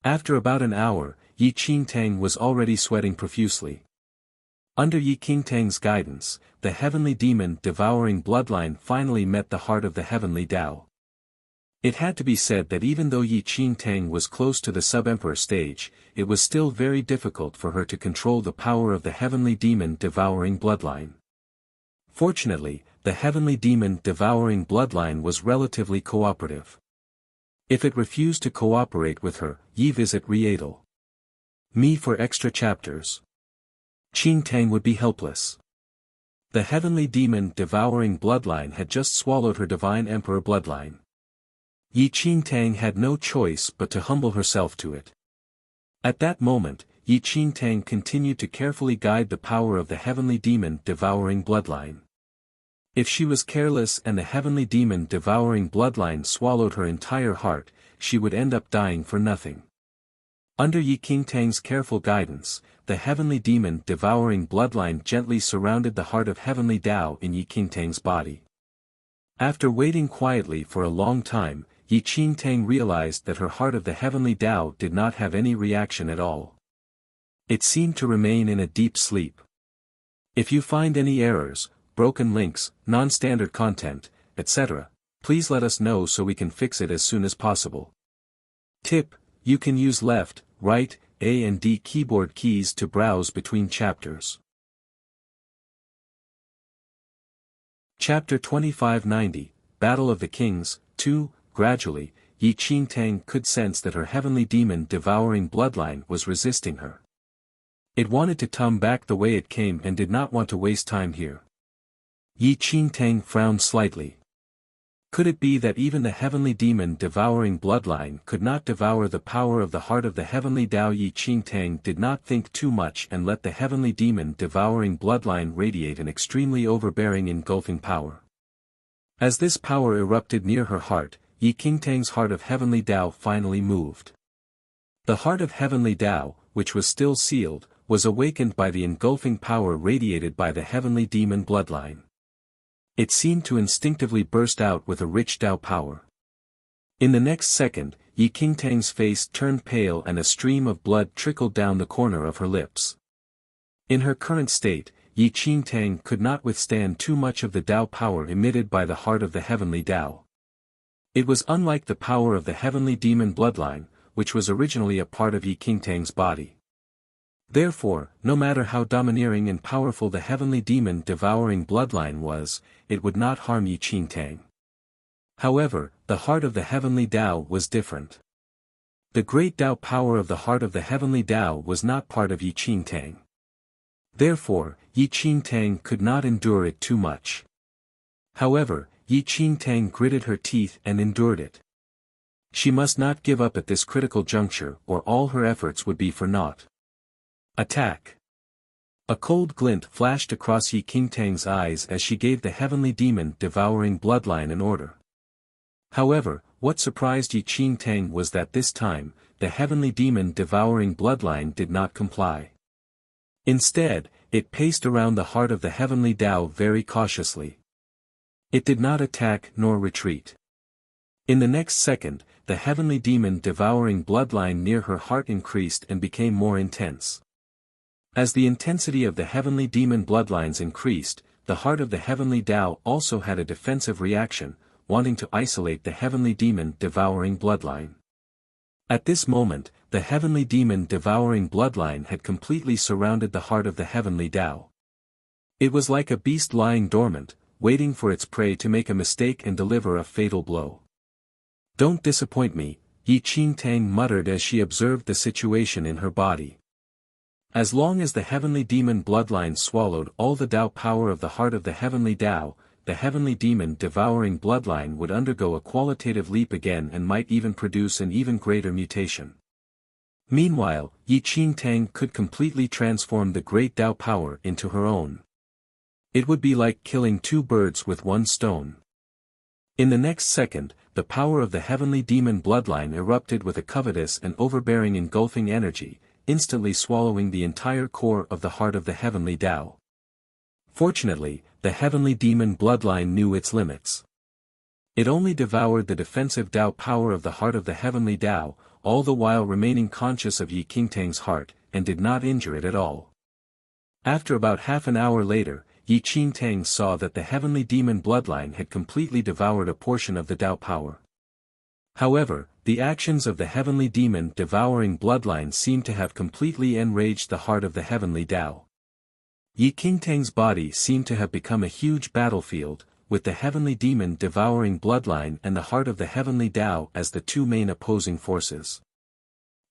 After about an hour, Yi Qingtang was already sweating profusely. Under Yi Qingtang's guidance, the heavenly demon devouring bloodline finally met the heart of the heavenly Tao. It had to be said that even though Yi Qingtang was close to the sub-emperor stage, it was still very difficult for her to control the power of the heavenly demon devouring bloodline. Fortunately, the heavenly demon devouring bloodline was relatively cooperative. If it refused to cooperate with her, Yi visit Riedel. Me for extra chapters. Qingtang would be helpless. The heavenly demon devouring bloodline had just swallowed her divine emperor bloodline. Yi Qingtang had no choice but to humble herself to it. At that moment, Yi Qingtang continued to carefully guide the power of the heavenly demon devouring bloodline. If she was careless and the heavenly demon devouring bloodline swallowed her entire heart, she would end up dying for nothing. Under Yi Qingtang's careful guidance, the heavenly demon devouring bloodline gently surrounded the heart of heavenly Tao in Yi Qingtang's body. After waiting quietly for a long time, Yi Qingtang realized that her heart of the heavenly Tao did not have any reaction at all. It seemed to remain in a deep sleep. If you find any errors, broken links, non-standard content, etc., please let us know so we can fix it as soon as possible. Tip: you can use left, right, A and D keyboard keys to browse between chapters. Chapter 2590, Battle of the Kings, 2. Gradually, Yi Qingtang could sense that her heavenly demon devouring bloodline was resisting her. It wanted to come back the way it came and did not want to waste time here. Yi Qingtang frowned slightly. Could it be that even the heavenly demon devouring bloodline could not devour the power of the heart of the heavenly Tao? Yi Qingtang did not think too much and let the heavenly demon devouring bloodline radiate an extremely overbearing engulfing power. As this power erupted near her heart, Yi Qingtang's heart of heavenly Tao finally moved. The heart of heavenly Tao, which was still sealed, was awakened by the engulfing power radiated by the heavenly demon bloodline. It seemed to instinctively burst out with a rich Tao power. In the next second, Yi Qingtang's face turned pale and a stream of blood trickled down the corner of her lips. In her current state, Yi Qingtang could not withstand too much of the Tao power emitted by the heart of the heavenly Tao. It was unlike the power of the heavenly demon bloodline, which was originally a part of Yi Qingtang's body. Therefore, no matter how domineering and powerful the heavenly demon devouring bloodline was, it would not harm Yi Qingtang. However, the heart of the heavenly Tao was different. The great Tao power of the heart of the heavenly Tao was not part of Yi Qingtang. Therefore, Yi Qingtang could not endure it too much. However, Yi Qingtang gritted her teeth and endured it. She must not give up at this critical juncture or all her efforts would be for naught. Attack! A cold glint flashed across Yi Qingtang's eyes as she gave the heavenly demon devouring bloodline an order. However, what surprised Yi Qingtang was that this time, the heavenly demon devouring bloodline did not comply. Instead, it paced around the heart of the heavenly Tao very cautiously. It did not attack nor retreat. In the next second, the heavenly demon devouring bloodline near her heart increased and became more intense. As the intensity of the heavenly demon bloodlines increased, the heart of the heavenly Tao also had a defensive reaction, wanting to isolate the heavenly demon devouring bloodline. At this moment, the heavenly demon devouring bloodline had completely surrounded the heart of the heavenly Tao. It was like a beast lying dormant, waiting for its prey to make a mistake and deliver a fatal blow. "Don't disappoint me," Yi Qingtang muttered as she observed the situation in her body. As long as the heavenly demon bloodline swallowed all the Tao power of the heart of the heavenly Tao, the heavenly demon devouring bloodline would undergo a qualitative leap again and might even produce an even greater mutation. Meanwhile, Yi Qingtang could completely transform the great Tao power into her own. It would be like killing two birds with one stone. In the next second, the power of the heavenly demon bloodline erupted with a covetous and overbearing engulfing energy, instantly swallowing the entire core of the heart of the heavenly Tao. Fortunately, the heavenly demon bloodline knew its limits. It only devoured the defensive Tao power of the heart of the heavenly Tao, all the while remaining conscious of Yi Qingtang's heart, and did not injure it at all. After about half an hour later, Yi Qingtang saw that the heavenly demon bloodline had completely devoured a portion of the Tao power. However, the actions of the heavenly demon devouring bloodline seemed to have completely enraged the heart of the heavenly Tao. Yi Qingtang's body seemed to have become a huge battlefield, with the heavenly demon devouring bloodline and the heart of the heavenly Tao as the two main opposing forces.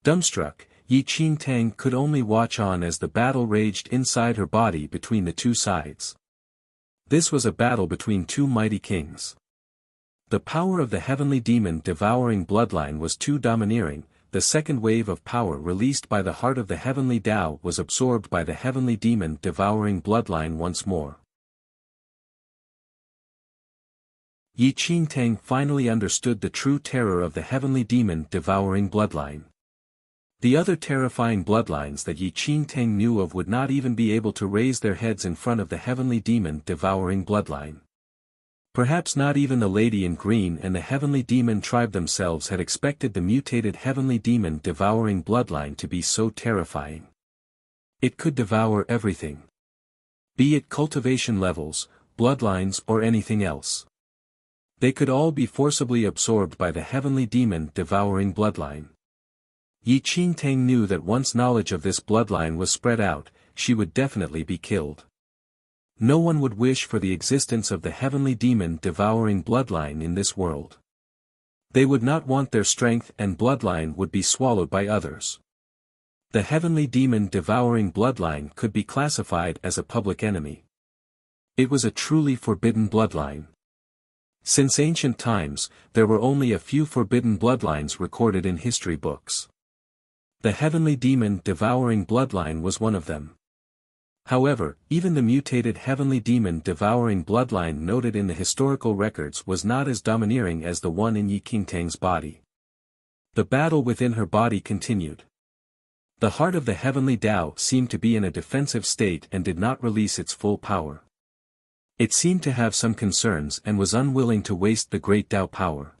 Dumbstruck, Yi Qingtang could only watch on as the battle raged inside her body between the two sides. This was a battle between two mighty kings. The power of the heavenly demon devouring bloodline was too domineering. The second wave of power released by the heart of the heavenly Tao was absorbed by the heavenly demon devouring bloodline once more. Yi Qingtang finally understood the true terror of the heavenly demon devouring bloodline. The other terrifying bloodlines that Yi Qingtang knew of would not even be able to raise their heads in front of the heavenly demon devouring bloodline. Perhaps not even the Lady in Green and the heavenly demon tribe themselves had expected the mutated heavenly demon devouring bloodline to be so terrifying. It could devour everything. Be it cultivation levels, bloodlines or anything else. They could all be forcibly absorbed by the heavenly demon devouring bloodline. Yi Qingtang knew that once knowledge of this bloodline was spread out, she would definitely be killed. No one would wish for the existence of the heavenly demon devouring bloodline in this world. They would not want their strength and bloodline would be swallowed by others. The heavenly demon devouring bloodline could be classified as a public enemy. It was a truly forbidden bloodline. Since ancient times, there were only a few forbidden bloodlines recorded in history books. The heavenly demon devouring bloodline was one of them. However, even the mutated heavenly demon devouring bloodline noted in the historical records was not as domineering as the one in Yi Qingtang's body. The battle within her body continued. The heart of the heavenly Tao seemed to be in a defensive state and did not release its full power. It seemed to have some concerns and was unwilling to waste the great Tao power.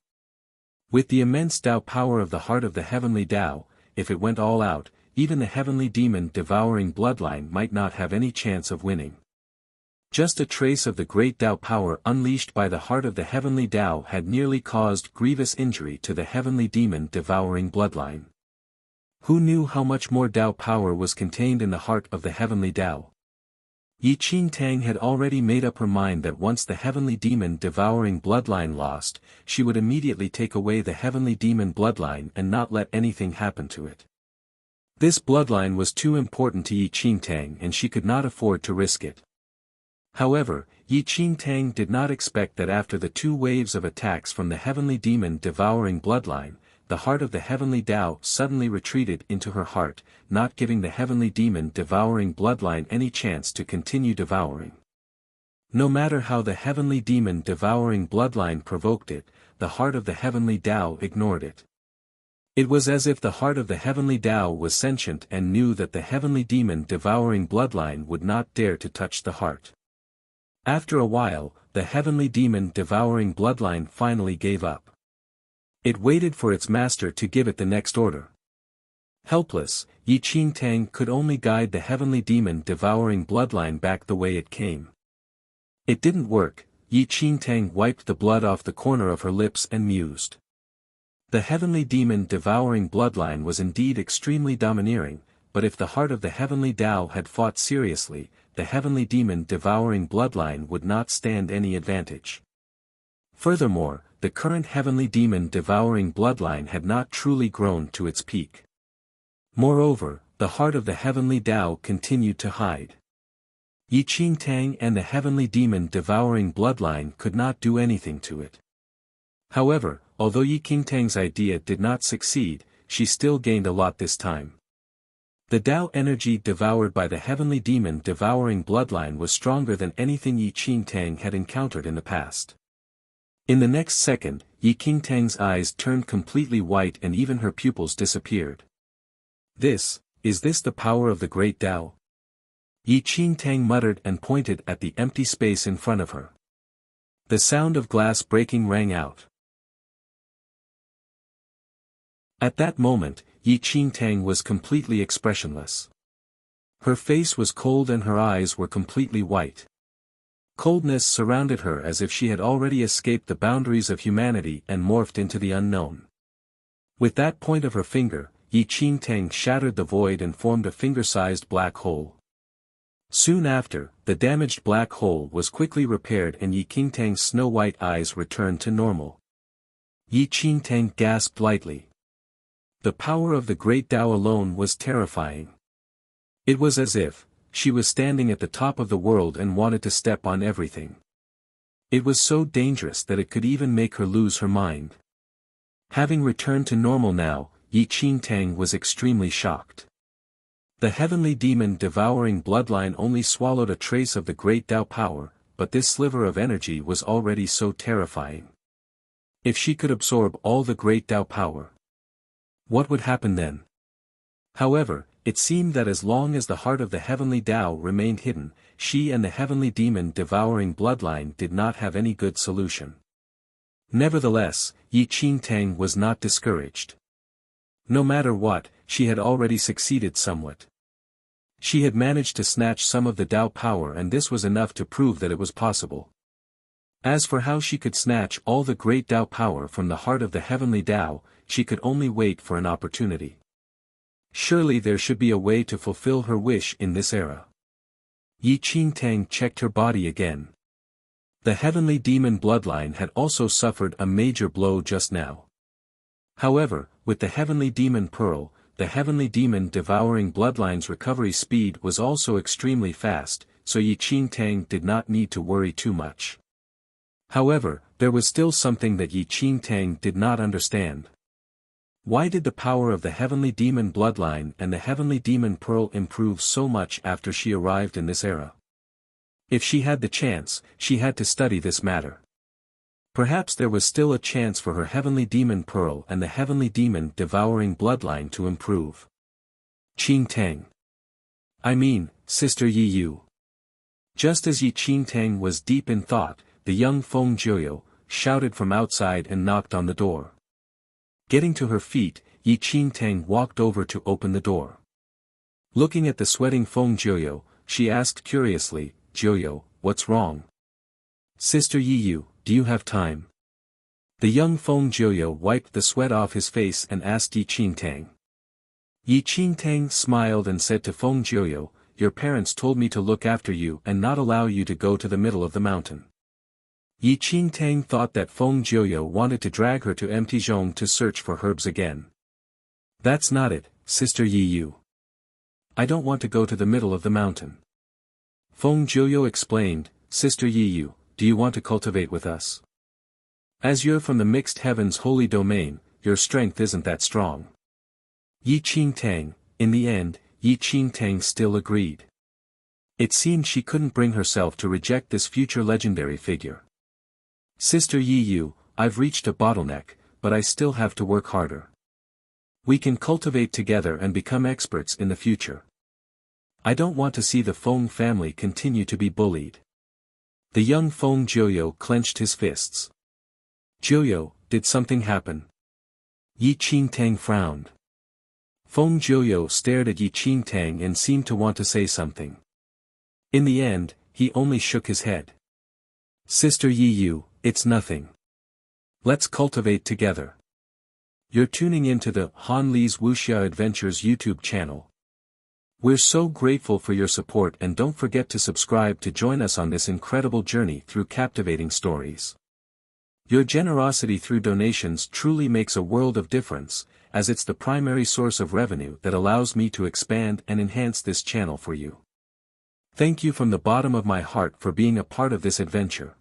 With the immense Tao power of the heart of the heavenly Tao, if it went all out, even the heavenly demon devouring bloodline might not have any chance of winning. Just a trace of the great Tao power unleashed by the heart of the heavenly Tao had nearly caused grievous injury to the heavenly demon devouring bloodline. Who knew how much more Tao power was contained in the heart of the heavenly Tao? Yi Qingtang had already made up her mind that once the heavenly demon devouring bloodline lost, she would immediately take away the heavenly demon bloodline and not let anything happen to it. This bloodline was too important to Yi Qingtang and she could not afford to risk it. However, Yi Qingtang did not expect that after the two waves of attacks from the heavenly demon devouring bloodline, the heart of the heavenly Tao suddenly retreated into her heart, not giving the heavenly demon devouring bloodline any chance to continue devouring. No matter how the heavenly demon devouring bloodline provoked it, the heart of the heavenly Tao ignored it. It was as if the heart of the heavenly Tao was sentient and knew that the heavenly demon devouring bloodline would not dare to touch the heart. After a while, the heavenly demon devouring bloodline finally gave up. It waited for its master to give it the next order. Helpless, Yi Qingtang could only guide the heavenly demon devouring bloodline back the way it came. It didn't work. Yi Qingtang wiped the blood off the corner of her lips and mused. The heavenly demon devouring bloodline was indeed extremely domineering, but if the heart of the heavenly Tao had fought seriously, the heavenly demon devouring bloodline would not stand any advantage. Furthermore, the current heavenly demon devouring bloodline had not truly grown to its peak. Moreover, the heart of the heavenly Tao continued to hide. Yi Qingtang and the heavenly demon devouring bloodline could not do anything to it. However, although Yi Qingtang's idea did not succeed, she still gained a lot this time. The Tao energy devoured by the heavenly demon devouring bloodline was stronger than anything Yi Qingtang had encountered in the past. In the next second, Yi Qingtang's eyes turned completely white and even her pupils disappeared. Is this the power of the great Tao? Yi Qingtang muttered and pointed at the empty space in front of her. The sound of glass breaking rang out. At that moment, Yi Qingtang was completely expressionless. Her face was cold and her eyes were completely white. Coldness surrounded her as if she had already escaped the boundaries of humanity and morphed into the unknown. With that point of her finger, Yi Qingtang shattered the void and formed a finger-sized black hole. Soon after, the damaged black hole was quickly repaired and Yi Qingtang's snow-white eyes returned to normal. Yi Qingtang gasped lightly. The power of the great Tao alone was terrifying. It was as if, she was standing at the top of the world and wanted to step on everything. It was so dangerous that it could even make her lose her mind. Having returned to normal now, Yi Qingtang was extremely shocked. The heavenly demon devouring bloodline only swallowed a trace of the great Tao power, but this sliver of energy was already so terrifying. If she could absorb all the great Tao power, what would happen then? However, it seemed that as long as the heart of the heavenly Tao remained hidden, she and the heavenly demon devouring bloodline did not have any good solution. Nevertheless, Yi Qingtang was not discouraged. No matter what, she had already succeeded somewhat. She had managed to snatch some of the Tao power, and this was enough to prove that it was possible. As for how she could snatch all the great Tao power from the heart of the heavenly Tao, she could only wait for an opportunity. Surely there should be a way to fulfill her wish in this era. Yi Qingtang checked her body again. The heavenly demon bloodline had also suffered a major blow just now. However, with the heavenly demon pearl, the heavenly demon devouring bloodline's recovery speed was also extremely fast, so Yi Qingtang did not need to worry too much. However, there was still something that Yi Qingtang did not understand. Why did the power of the heavenly demon bloodline and the heavenly demon pearl improve so much after she arrived in this era? If she had the chance, she had to study this matter. Perhaps there was still a chance for her heavenly demon pearl and the heavenly demon devouring bloodline to improve. Qingtang. I mean, Sister Yi Yu. Just as Yi Qingtang was deep in thought, the young Feng Jiuyo shouted from outside and knocked on the door. Getting to her feet, Yi Qingtang walked over to open the door. Looking at the sweating Feng Jiuyo, she asked curiously, "Jiuyo, what's wrong?" "Sister Yi Yu, do you have time?" The young Feng Jiuyo wiped the sweat off his face and asked Yi Qingtang. Yi Qingtang smiled and said to Feng Jiuyo, "Your parents told me to look after you and not allow you to go to the middle of the mountain." Yi Qingtang thought that Feng Jiuyo wanted to drag her to Mtizhong to search for herbs again. "That's not it, Sister Yi Yu. I don't want to go to the middle of the mountain." Feng Jiuyo explained, "Sister Yi Yu, do you want to cultivate with us? As you're from the mixed heavens holy domain, your strength isn't that strong." Yi Qingtang, in the end, Yi Qingtang still agreed. It seemed she couldn't bring herself to reject this future legendary figure. "Sister Yi Yu, I've reached a bottleneck, but I still have to work harder. We can cultivate together and become experts in the future. I don't want to see the Feng family continue to be bullied." The young Feng Jiuyo clenched his fists. "Jiuyo, did something happen?" Yi Qingtang frowned. Feng Jiuyo stared at Yi Qingtang and seemed to want to say something. In the end, he only shook his head. "Sister Yi Yu, it's nothing. Let's cultivate together." You're tuning into the Han Li's Wuxia Adventures YouTube channel. We're so grateful for your support, and don't forget to subscribe to join us on this incredible journey through captivating stories. Your generosity through donations truly makes a world of difference, as it's the primary source of revenue that allows me to expand and enhance this channel for you. Thank you from the bottom of my heart for being a part of this adventure.